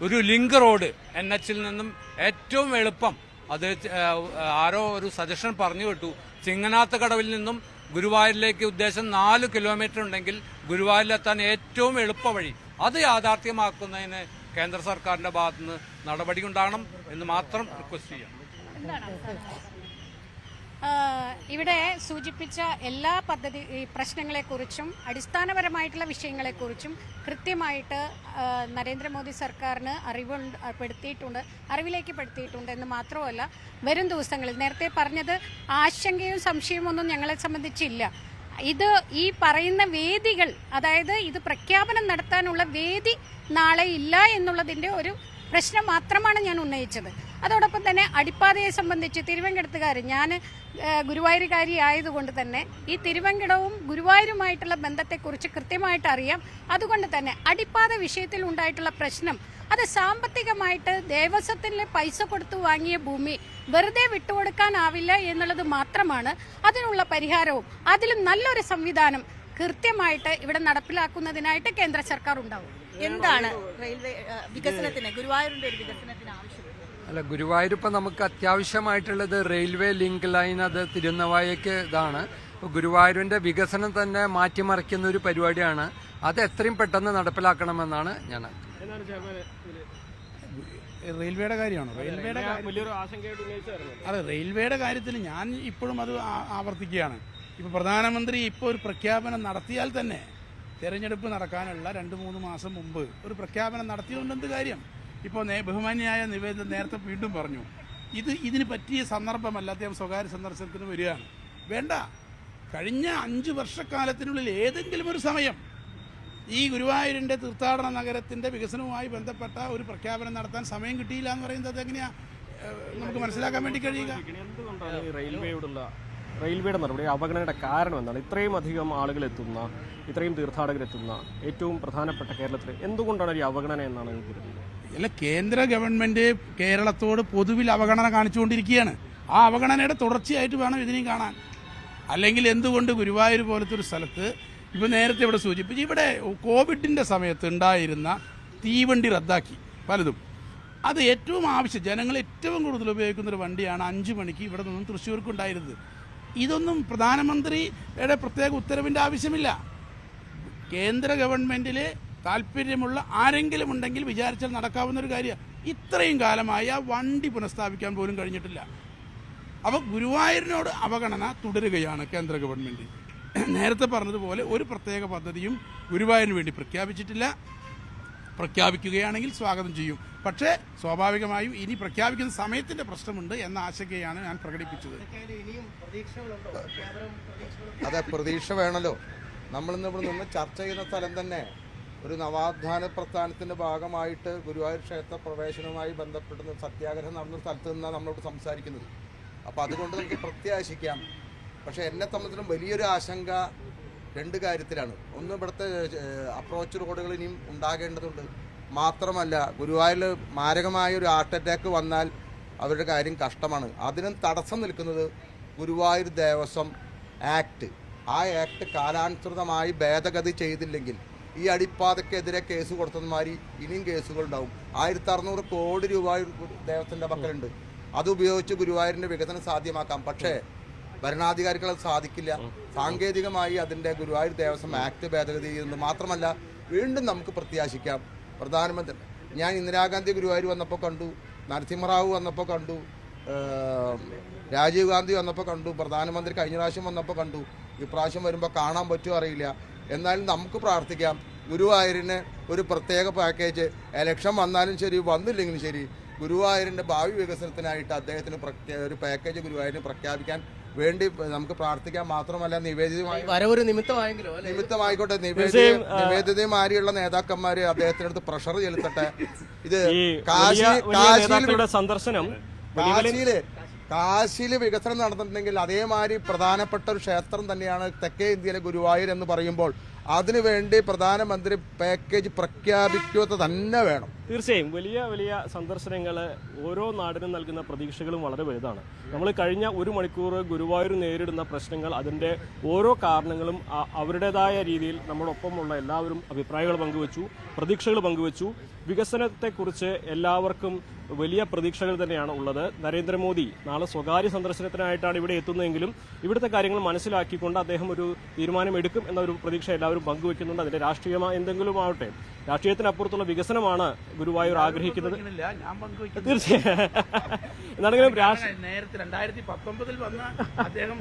J: ഒരു ലിങ്ക് റോഡ് NHൽ നിന്നും ഏറ്റവും എളുപ്പം, അത് ആരോ ഒരു സജഷൻ പറഞ്ഞു കേട്ടു, ചിങ്ങനാത്ത് കടവിൽ നിന്നും ഗുരുവായൂരിലേക്ക് ഉദ്ദേശം 4 കിലോമീറ്റർ ഉണ്ടെങ്കിൽ ഗുരുവായൂരിലെത്താൻ ഏറ്റവും എളുപ്പ വഴി അത് യാഥാർത്ഥ്യമാക്കുന്നതിന് കേന്ദ്ര സർക്കാരിന്റെ ഭാഗത്തുനിന്ന് നടപടി ഉണ്ടാകണം എന്ന് മാത്രം റിക്വസ്റ്റ് ചെയ്യാം.
F: ഇവിടെ സൂചിപ്പിച്ച എല്ലാ പ്രശ്നങ്ങളെക്കുറിച്ചും അടിസ്ഥാനപരമായിട്ടുള്ള വിഷയങ്ങളെക്കുറിച്ചും കൃത്യമായിട്ട് നരേന്ദ്രമോദി സർക്കാരിന് അറിവിലേക്ക് പെടുത്തിയിട്ടുണ്ട് എന്ന് മാത്രമല്ല, വരും ദിവസങ്ങളിൽ നേരത്തെ പറഞ്ഞത് ആശങ്കയും സംശയവും ഒന്നും ഞങ്ങളെ സംബന്ധിച്ചില്ല. ഇത് ഈ പറയുന്ന വേദികൾ, അതായത് ഇത് പ്രഖ്യാപനം നടത്താനുള്ള വേദി നാളെ ഇല്ല എന്നുള്ളതിൻ്റെ ഒരു പ്രശ്നം മാത്രമാണ് ഞാൻ ഉന്നയിച്ചത്. അതോടൊപ്പം തന്നെ അടിപ്പാതയെ സംബന്ധിച്ച് തിരുവങ്കടത്തുകാർ, ഞാൻ ഗുരുവായൂരുകാരി ആയതുകൊണ്ട് തന്നെ ഈ തിരുവങ്കടവും ഗുരുവായൂരുമായിട്ടുള്ള ബന്ധത്തെക്കുറിച്ച് കൃത്യമായിട്ട് അറിയാം. അതുകൊണ്ട് തന്നെ അടിപ്പാത വിഷയത്തിൽ ഉണ്ടായിട്ടുള്ള പ്രശ്നം അത് സാമ്പത്തികമായിട്ട് ദേവസ്വത്തിന് പൈസ കൊടുത്തു വാങ്ങിയ ഭൂമി വെറുതെ വിട്ടുകൊടുക്കാനാവില്ല എന്നുള്ളത് മാത്രമാണ്. അതിനുള്ള പരിഹാരവും അതിലും നല്ലൊരു സംവിധാനം കൃത്യമായിട്ട് ഇവിടെ നടപ്പിലാക്കുന്നതിനായിട്ട് കേന്ദ്ര സർക്കാർ ഉണ്ടാവും.
C: എന്താണ് റെയിൽവേ വികസനത്തിന്, ഗുരുവായൂരിന്റെ ഒരു വികസനത്തിന് ആവശ്യം?
L: അല്ല, ഗുരുവായൂർ ഇപ്പം നമുക്ക് അത്യാവശ്യമായിട്ടുള്ളത് റെയിൽവേ ലിങ്ക് ലൈൻ, അത് തിരുനവായക്ക് ഇതാണ്. ഗുരുവായൂരിൻ്റെ വികസനം തന്നെ മാറ്റിമറിക്കുന്ന ഒരു പരിപാടിയാണ്. അത് എത്രയും പെട്ടെന്ന് നടപ്പിലാക്കണമെന്നാണ് ഞാൻ.
G: റെയിൽവേയുടെ കാര്യമാണോ? റെയിൽവേയുടെ കാര്യത്തിൽ ഞാൻ ഇപ്പോഴും അത് ആവർത്തിക്കുകയാണ്. ഇപ്പോൾ പ്രധാനമന്ത്രി ഇപ്പോൾ ഒരു പ്രഖ്യാപനം നടത്തിയാൽ തന്നെ തെരഞ്ഞെടുപ്പ് നടക്കാനുള്ള 2-3 മാസം മുമ്പ് ഒരു പ്രഖ്യാപനം നടത്തിയതുകൊണ്ട് എന്ത് കാര്യം? ഇപ്പോൾ ബഹുമാന്യായ നിവേദനം നേരത്തെ വീണ്ടും പറഞ്ഞു, ഇതിന് പറ്റിയ സന്ദർഭമല്ല, അദ്ദേഹം സ്വകാര്യ സന്ദർശനത്തിന് വരികയാണ്. വേണ്ട, കഴിഞ്ഞ 5 വർഷക്കാലത്തിനുള്ളിൽ ഏതെങ്കിലും ഒരു സമയം ഈ ഗുരുവായൂരിൻ്റെ തീർത്ഥാടന നഗരത്തിൻ്റെ വികസനവുമായി ബന്ധപ്പെട്ട ഒരു പ്രഖ്യാപനം നടത്താൻ സമയം കിട്ടിയില്ല എന്ന് പറയുന്നത് എങ്ങനെയാണ് നമുക്ക് മനസ്സിലാക്കാൻ വേണ്ടി കഴിയുക?
A: എന്തുകൊണ്ടാണ് ഈ റെയിൽവേയുടെ നടപടി അവഗണനയുടെ കാരണം എന്താണ്? ഇത്രയും അധികം ആളുകൾ എത്തുന്ന, ഇത്രയും തീർത്ഥാടകരെത്തുന്ന ഏറ്റവും പ്രധാനപ്പെട്ട കേരളത്തിൽ എന്തുകൊണ്ടാണ് ഈ അവഗണന എന്നാണ് എനിക്ക് കരുതുന്നത്?
G: അല്ല, കേന്ദ്ര ഗവൺമെൻറ് കേരളത്തോട് പൊതുവിൽ അവഗണന കാണിച്ചുകൊണ്ടിരിക്കുകയാണ്. ആ അവഗണനയുടെ തുടർച്ചയായിട്ട് വേണം ഇതിനെയും കാണാൻ. അല്ലെങ്കിൽ എന്തുകൊണ്ട് ഗുരുവായൂർ പോലത്തെ ഒരു സ്ഥലത്ത്, ഇപ്പോൾ നേരത്തെ ഇവിടെ സൂചിപ്പിച്ചു, ഇവിടെ കോവിഡിൻ്റെ സമയത്ത് ഉണ്ടായിരുന്ന തീവണ്ടി റദ്ദാക്കി പലതും. അത് ഏറ്റവും ആവശ്യം, ജനങ്ങൾ ഏറ്റവും കൂടുതൽ ഉപയോഗിക്കുന്നൊരു വണ്ടിയാണ് 5 മണിക്ക് ഇവിടെ നിന്നും തൃശ്ശൂർക്ക് ഉണ്ടായിരുന്നത്. ഇതൊന്നും പ്രധാനമന്ത്രിയുടെ പ്രത്യേക ഉത്തരവിൻ്റെ ആവശ്യമില്ല. കേന്ദ്ര ഗവൺമെൻറ്റിൽ താല്പര്യമുള്ള ആരെങ്കിലും ഉണ്ടെങ്കിൽ വിചാരിച്ചാൽ നടക്കാവുന്ന ഒരു കാര്യമാണ്. ഇത്രയും കാലമായി ആ വണ്ടി പുനഃസ്ഥാപിക്കാൻ പോലും കഴിഞ്ഞിട്ടില്ല. അപ്പോൾ ഗുരുവായൂരിനോട് അവഗണന തുടരുകയാണ് കേന്ദ്ര ഗവൺമെൻറ്. നേരത്തെ പറഞ്ഞതുപോലെ ഒരു പ്രത്യേക പദ്ധതിയും ഗുരുവായൂരിന് വേണ്ടി പ്രഖ്യാപിച്ചിട്ടില്ല. പ്രഖ്യാപിക്കുകയാണെങ്കിൽ സ്വാഗതം ചെയ്യും. പക്ഷേ സ്വാഭാവികമായും ഇനി പ്രഖ്യാപിക്കുന്ന സമയത്തിൻ്റെ പ്രശ്നമുണ്ട് എന്ന ആശങ്കയാണ് ഞാൻ പ്രകടിപ്പിച്ചത്.
I: അതെ, പ്രതീക്ഷ വേണമല്ലോ. നമ്മളിന്ന് ഇവിടെ നിന്ന് ചർച്ച ചെയ്യുന്ന സ്ഥലം തന്നെ ഒരു നവോത്ഥാന പ്രസ്ഥാനത്തിൻ്റെ ഭാഗമായിട്ട് ഗുരുവായൂർ ക്ഷേത്ര പ്രവേശനവുമായി ബന്ധപ്പെടുന്ന സത്യാഗ്രഹം നടന്ന സ്ഥലത്ത് നിന്നാണ് നമ്മളോട് സംസാരിക്കുന്നത്. അപ്പോൾ അതുകൊണ്ട് നമുക്ക് പ്രത്യാശിക്കാം. പക്ഷേ എന്നെ സംബന്ധിച്ചും വലിയൊരു ആശങ്ക 2 കാര്യത്തിലാണ്. ഒന്ന്, ഇവിടുത്തെ അപ്രോച്ച് റോഡുകൾ ഇനിയും ഉണ്ടാകേണ്ടതുണ്ട്. മാത്രമല്ല, ഗുരുവായൂരിൽ മാരകമായ ഒരു ഹാർട്ട് അറ്റാക്ക് വന്നാൽ അവരുടെ കാര്യം കഷ്ടമാണ്. അതിനും തടസ്സം നിൽക്കുന്നത് ഗുരുവായൂർ ദേവസ്വം ആക്ട്. ആ ആക്ട് കാലാനുസൃതമായി ഭേദഗതി ചെയ്തില്ലെങ്കിൽ ഈ അടിപ്പാതയ്ക്കെതിരെ കേസ് കൊടുത്തതുമാതിരി ഇനിയും കേസുകളുണ്ടാവും. 1600 കോടി രൂപ ദേവസ്വത്തിൻ്റെ പക്കലുണ്ട്. അതുപയോഗിച്ച് ഗുരുവായൂരിൻ്റെ വികസനം സാധ്യമാക്കാം. പക്ഷേ ഭരണാധികാരികൾ അത് സാധിക്കില്ല. സാങ്കേതികമായി അതിൻ്റെ ഗുരുവായൂർ ദേവസ്വം ആക്ട് ഭേദഗതി ചെയ്യുന്നത്. മാത്രമല്ല, വീണ്ടും നമുക്ക് പ്രത്യാശിക്കാം. പ്രധാനമന്ത്രി, ഞാൻ ഇന്ദിരാഗാന്ധി ഗുരുവായൂർ വന്നപ്പോൾ കണ്ടു, നരസിംഹറാവു വന്നപ്പോൾ കണ്ടു, രാജീവ് ഗാന്ധി വന്നപ്പോൾ കണ്ടു, പ്രധാനമന്ത്രി കഴിഞ്ഞ പ്രാവശ്യം വന്നപ്പോൾ കണ്ടു. ഇപ്രാവശ്യം വരുമ്പോൾ കാണാൻ പറ്റുമോ അറിയില്ല. എന്നാലും നമുക്ക് പ്രാർത്ഥിക്കാം, ഗുരുവായൂരിന് ഒരു പ്രത്യേക പാക്കേജ്, ഇലക്ഷൻ വന്നാലും ശരി വന്നില്ലെങ്കിലും ശരി, ഗുരുവായൂരിൻ്റെ ഭാവി വികസനത്തിനായിട്ട് അദ്ദേഹത്തിന് ഒരു പാക്കേജ് ഗുരുവായൂരിന് പ്രഖ്യാപിക്കാൻ വേണ്ടി നമുക്ക് പ്രാർത്ഥിക്കാം. മാത്രമല്ല, നിമിത്തമായിക്കോട്ടെ, നിവേദിതമാരിയുള്ള നേതാക്കന്മാര് അദ്ദേഹത്തിനടുത്ത് പ്രഷർ ചെലുത്തട്ടെ. ഇത് കാശിയില് വികസനം നടന്നിട്ടുണ്ടെങ്കിൽ അതേമാതിരി പ്രധാനപ്പെട്ട ഒരു ക്ഷേത്രം തന്നെയാണ് തെക്കേ ഇന്ത്യയിലെ ഗുരുവായൂർ എന്ന് പറയുമ്പോൾ അതിനുവേണ്ടി പ്രധാനമന്ത്രി പാക്കേജ് പ്രഖ്യാപിക്കുക തന്നെ വേണം.
A: തീർച്ചയായും വലിയ വലിയ സന്ദർശനങ്ങൾ ഓരോ നാടിനും നൽകുന്ന പ്രതീക്ഷകളും വളരെ വലുതാണ്. നമ്മൾ കഴിഞ്ഞ 1 മണിക്കൂർ ഗുരുവായൂർ നേരിടുന്ന പ്രശ്നങ്ങൾ, അതിൻ്റെ ഓരോ കാരണങ്ങളും അവരുടേതായ രീതിയിൽ നമ്മളൊപ്പമുള്ള എല്ലാവരും അഭിപ്രായങ്ങൾ പങ്കുവച്ചു, പ്രതീക്ഷകൾ പങ്കുവച്ചു. വികസനത്തെക്കുറിച്ച് എല്ലാവർക്കും വലിയ പ്രതീക്ഷകൾ തന്നെയാണ് ഉള്ളത്. നരേന്ദ്രമോദി നാളെ സ്വകാര്യ സന്ദർശനത്തിനായിട്ടാണ് ഇവിടെ എത്തുന്നതെങ്കിലും ഇവിടുത്തെ കാര്യങ്ങൾ മനസ്സിലാക്കിക്കൊണ്ട് അദ്ദേഹം ഒരു തീരുമാനമെടുക്കും എന്നൊരു പ്രതീക്ഷ എല്ലാവരും പങ്കുവെക്കുന്നുണ്ട്. അതിൻ്റെ രാഷ്ട്രീയമായ എന്തെങ്കിലും ആവട്ടെ, രാഷ്ട്രീയത്തിനപ്പുറത്തുള്ള വികസനമാണ് ഗുരുവായൂർ ആഗ്രഹിക്കുന്നത്. തീർച്ചയായും എന്നാണെങ്കിലും
G: നേരത്തെ 2019 വന്ന അദ്ദേഹം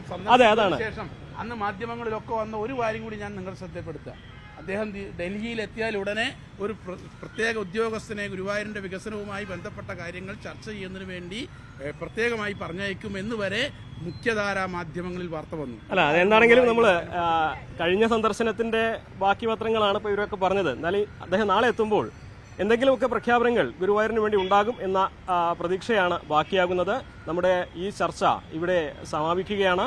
G: ശേഷം അന്ന് മാധ്യമങ്ങളിലൊക്കെ വന്ന ഒരു കാര്യം കൂടി ഞാൻ നിങ്ങൾ ശ്രദ്ധപ്പെടുത്താം. അദ്ദേഹം ഡൽഹിയിൽ എത്തിയാൽ ഉടനെ ഒരു പ്രത്യേക ഉദ്യോഗസ്ഥനെ ഗുരുവായൂരിൻ്റെ വികസനവുമായി ബന്ധപ്പെട്ട കാര്യങ്ങൾ ചർച്ച ചെയ്യുന്നതിന് വേണ്ടി പ്രത്യേകമായി പറഞ്ഞയക്കും എന്ന് വരെ മുഖ്യധാരാ മാധ്യമങ്ങളിൽ വാർത്ത വന്നു.
A: അല്ല, അതെന്താണെങ്കിലും നമ്മൾ കഴിഞ്ഞ സന്ദർശനത്തിന്റെ ബാക്കി പത്രങ്ങളാണ് ഇപ്പോൾ ഇവരൊക്കെ പറഞ്ഞത്. എന്നാലും അദ്ദേഹം നാളെ എത്തുമ്പോൾ എന്തെങ്കിലുമൊക്കെ പ്രഖ്യാപനങ്ങൾ ഗുരുവായൂരിന് വേണ്ടി ഉണ്ടാകും എന്ന പ്രതീക്ഷയാണ് ബാക്കിയാകുന്നത്. നമ്മുടെ ഈ ചർച്ച ഇവിടെ സമാപിക്കുകയാണ്.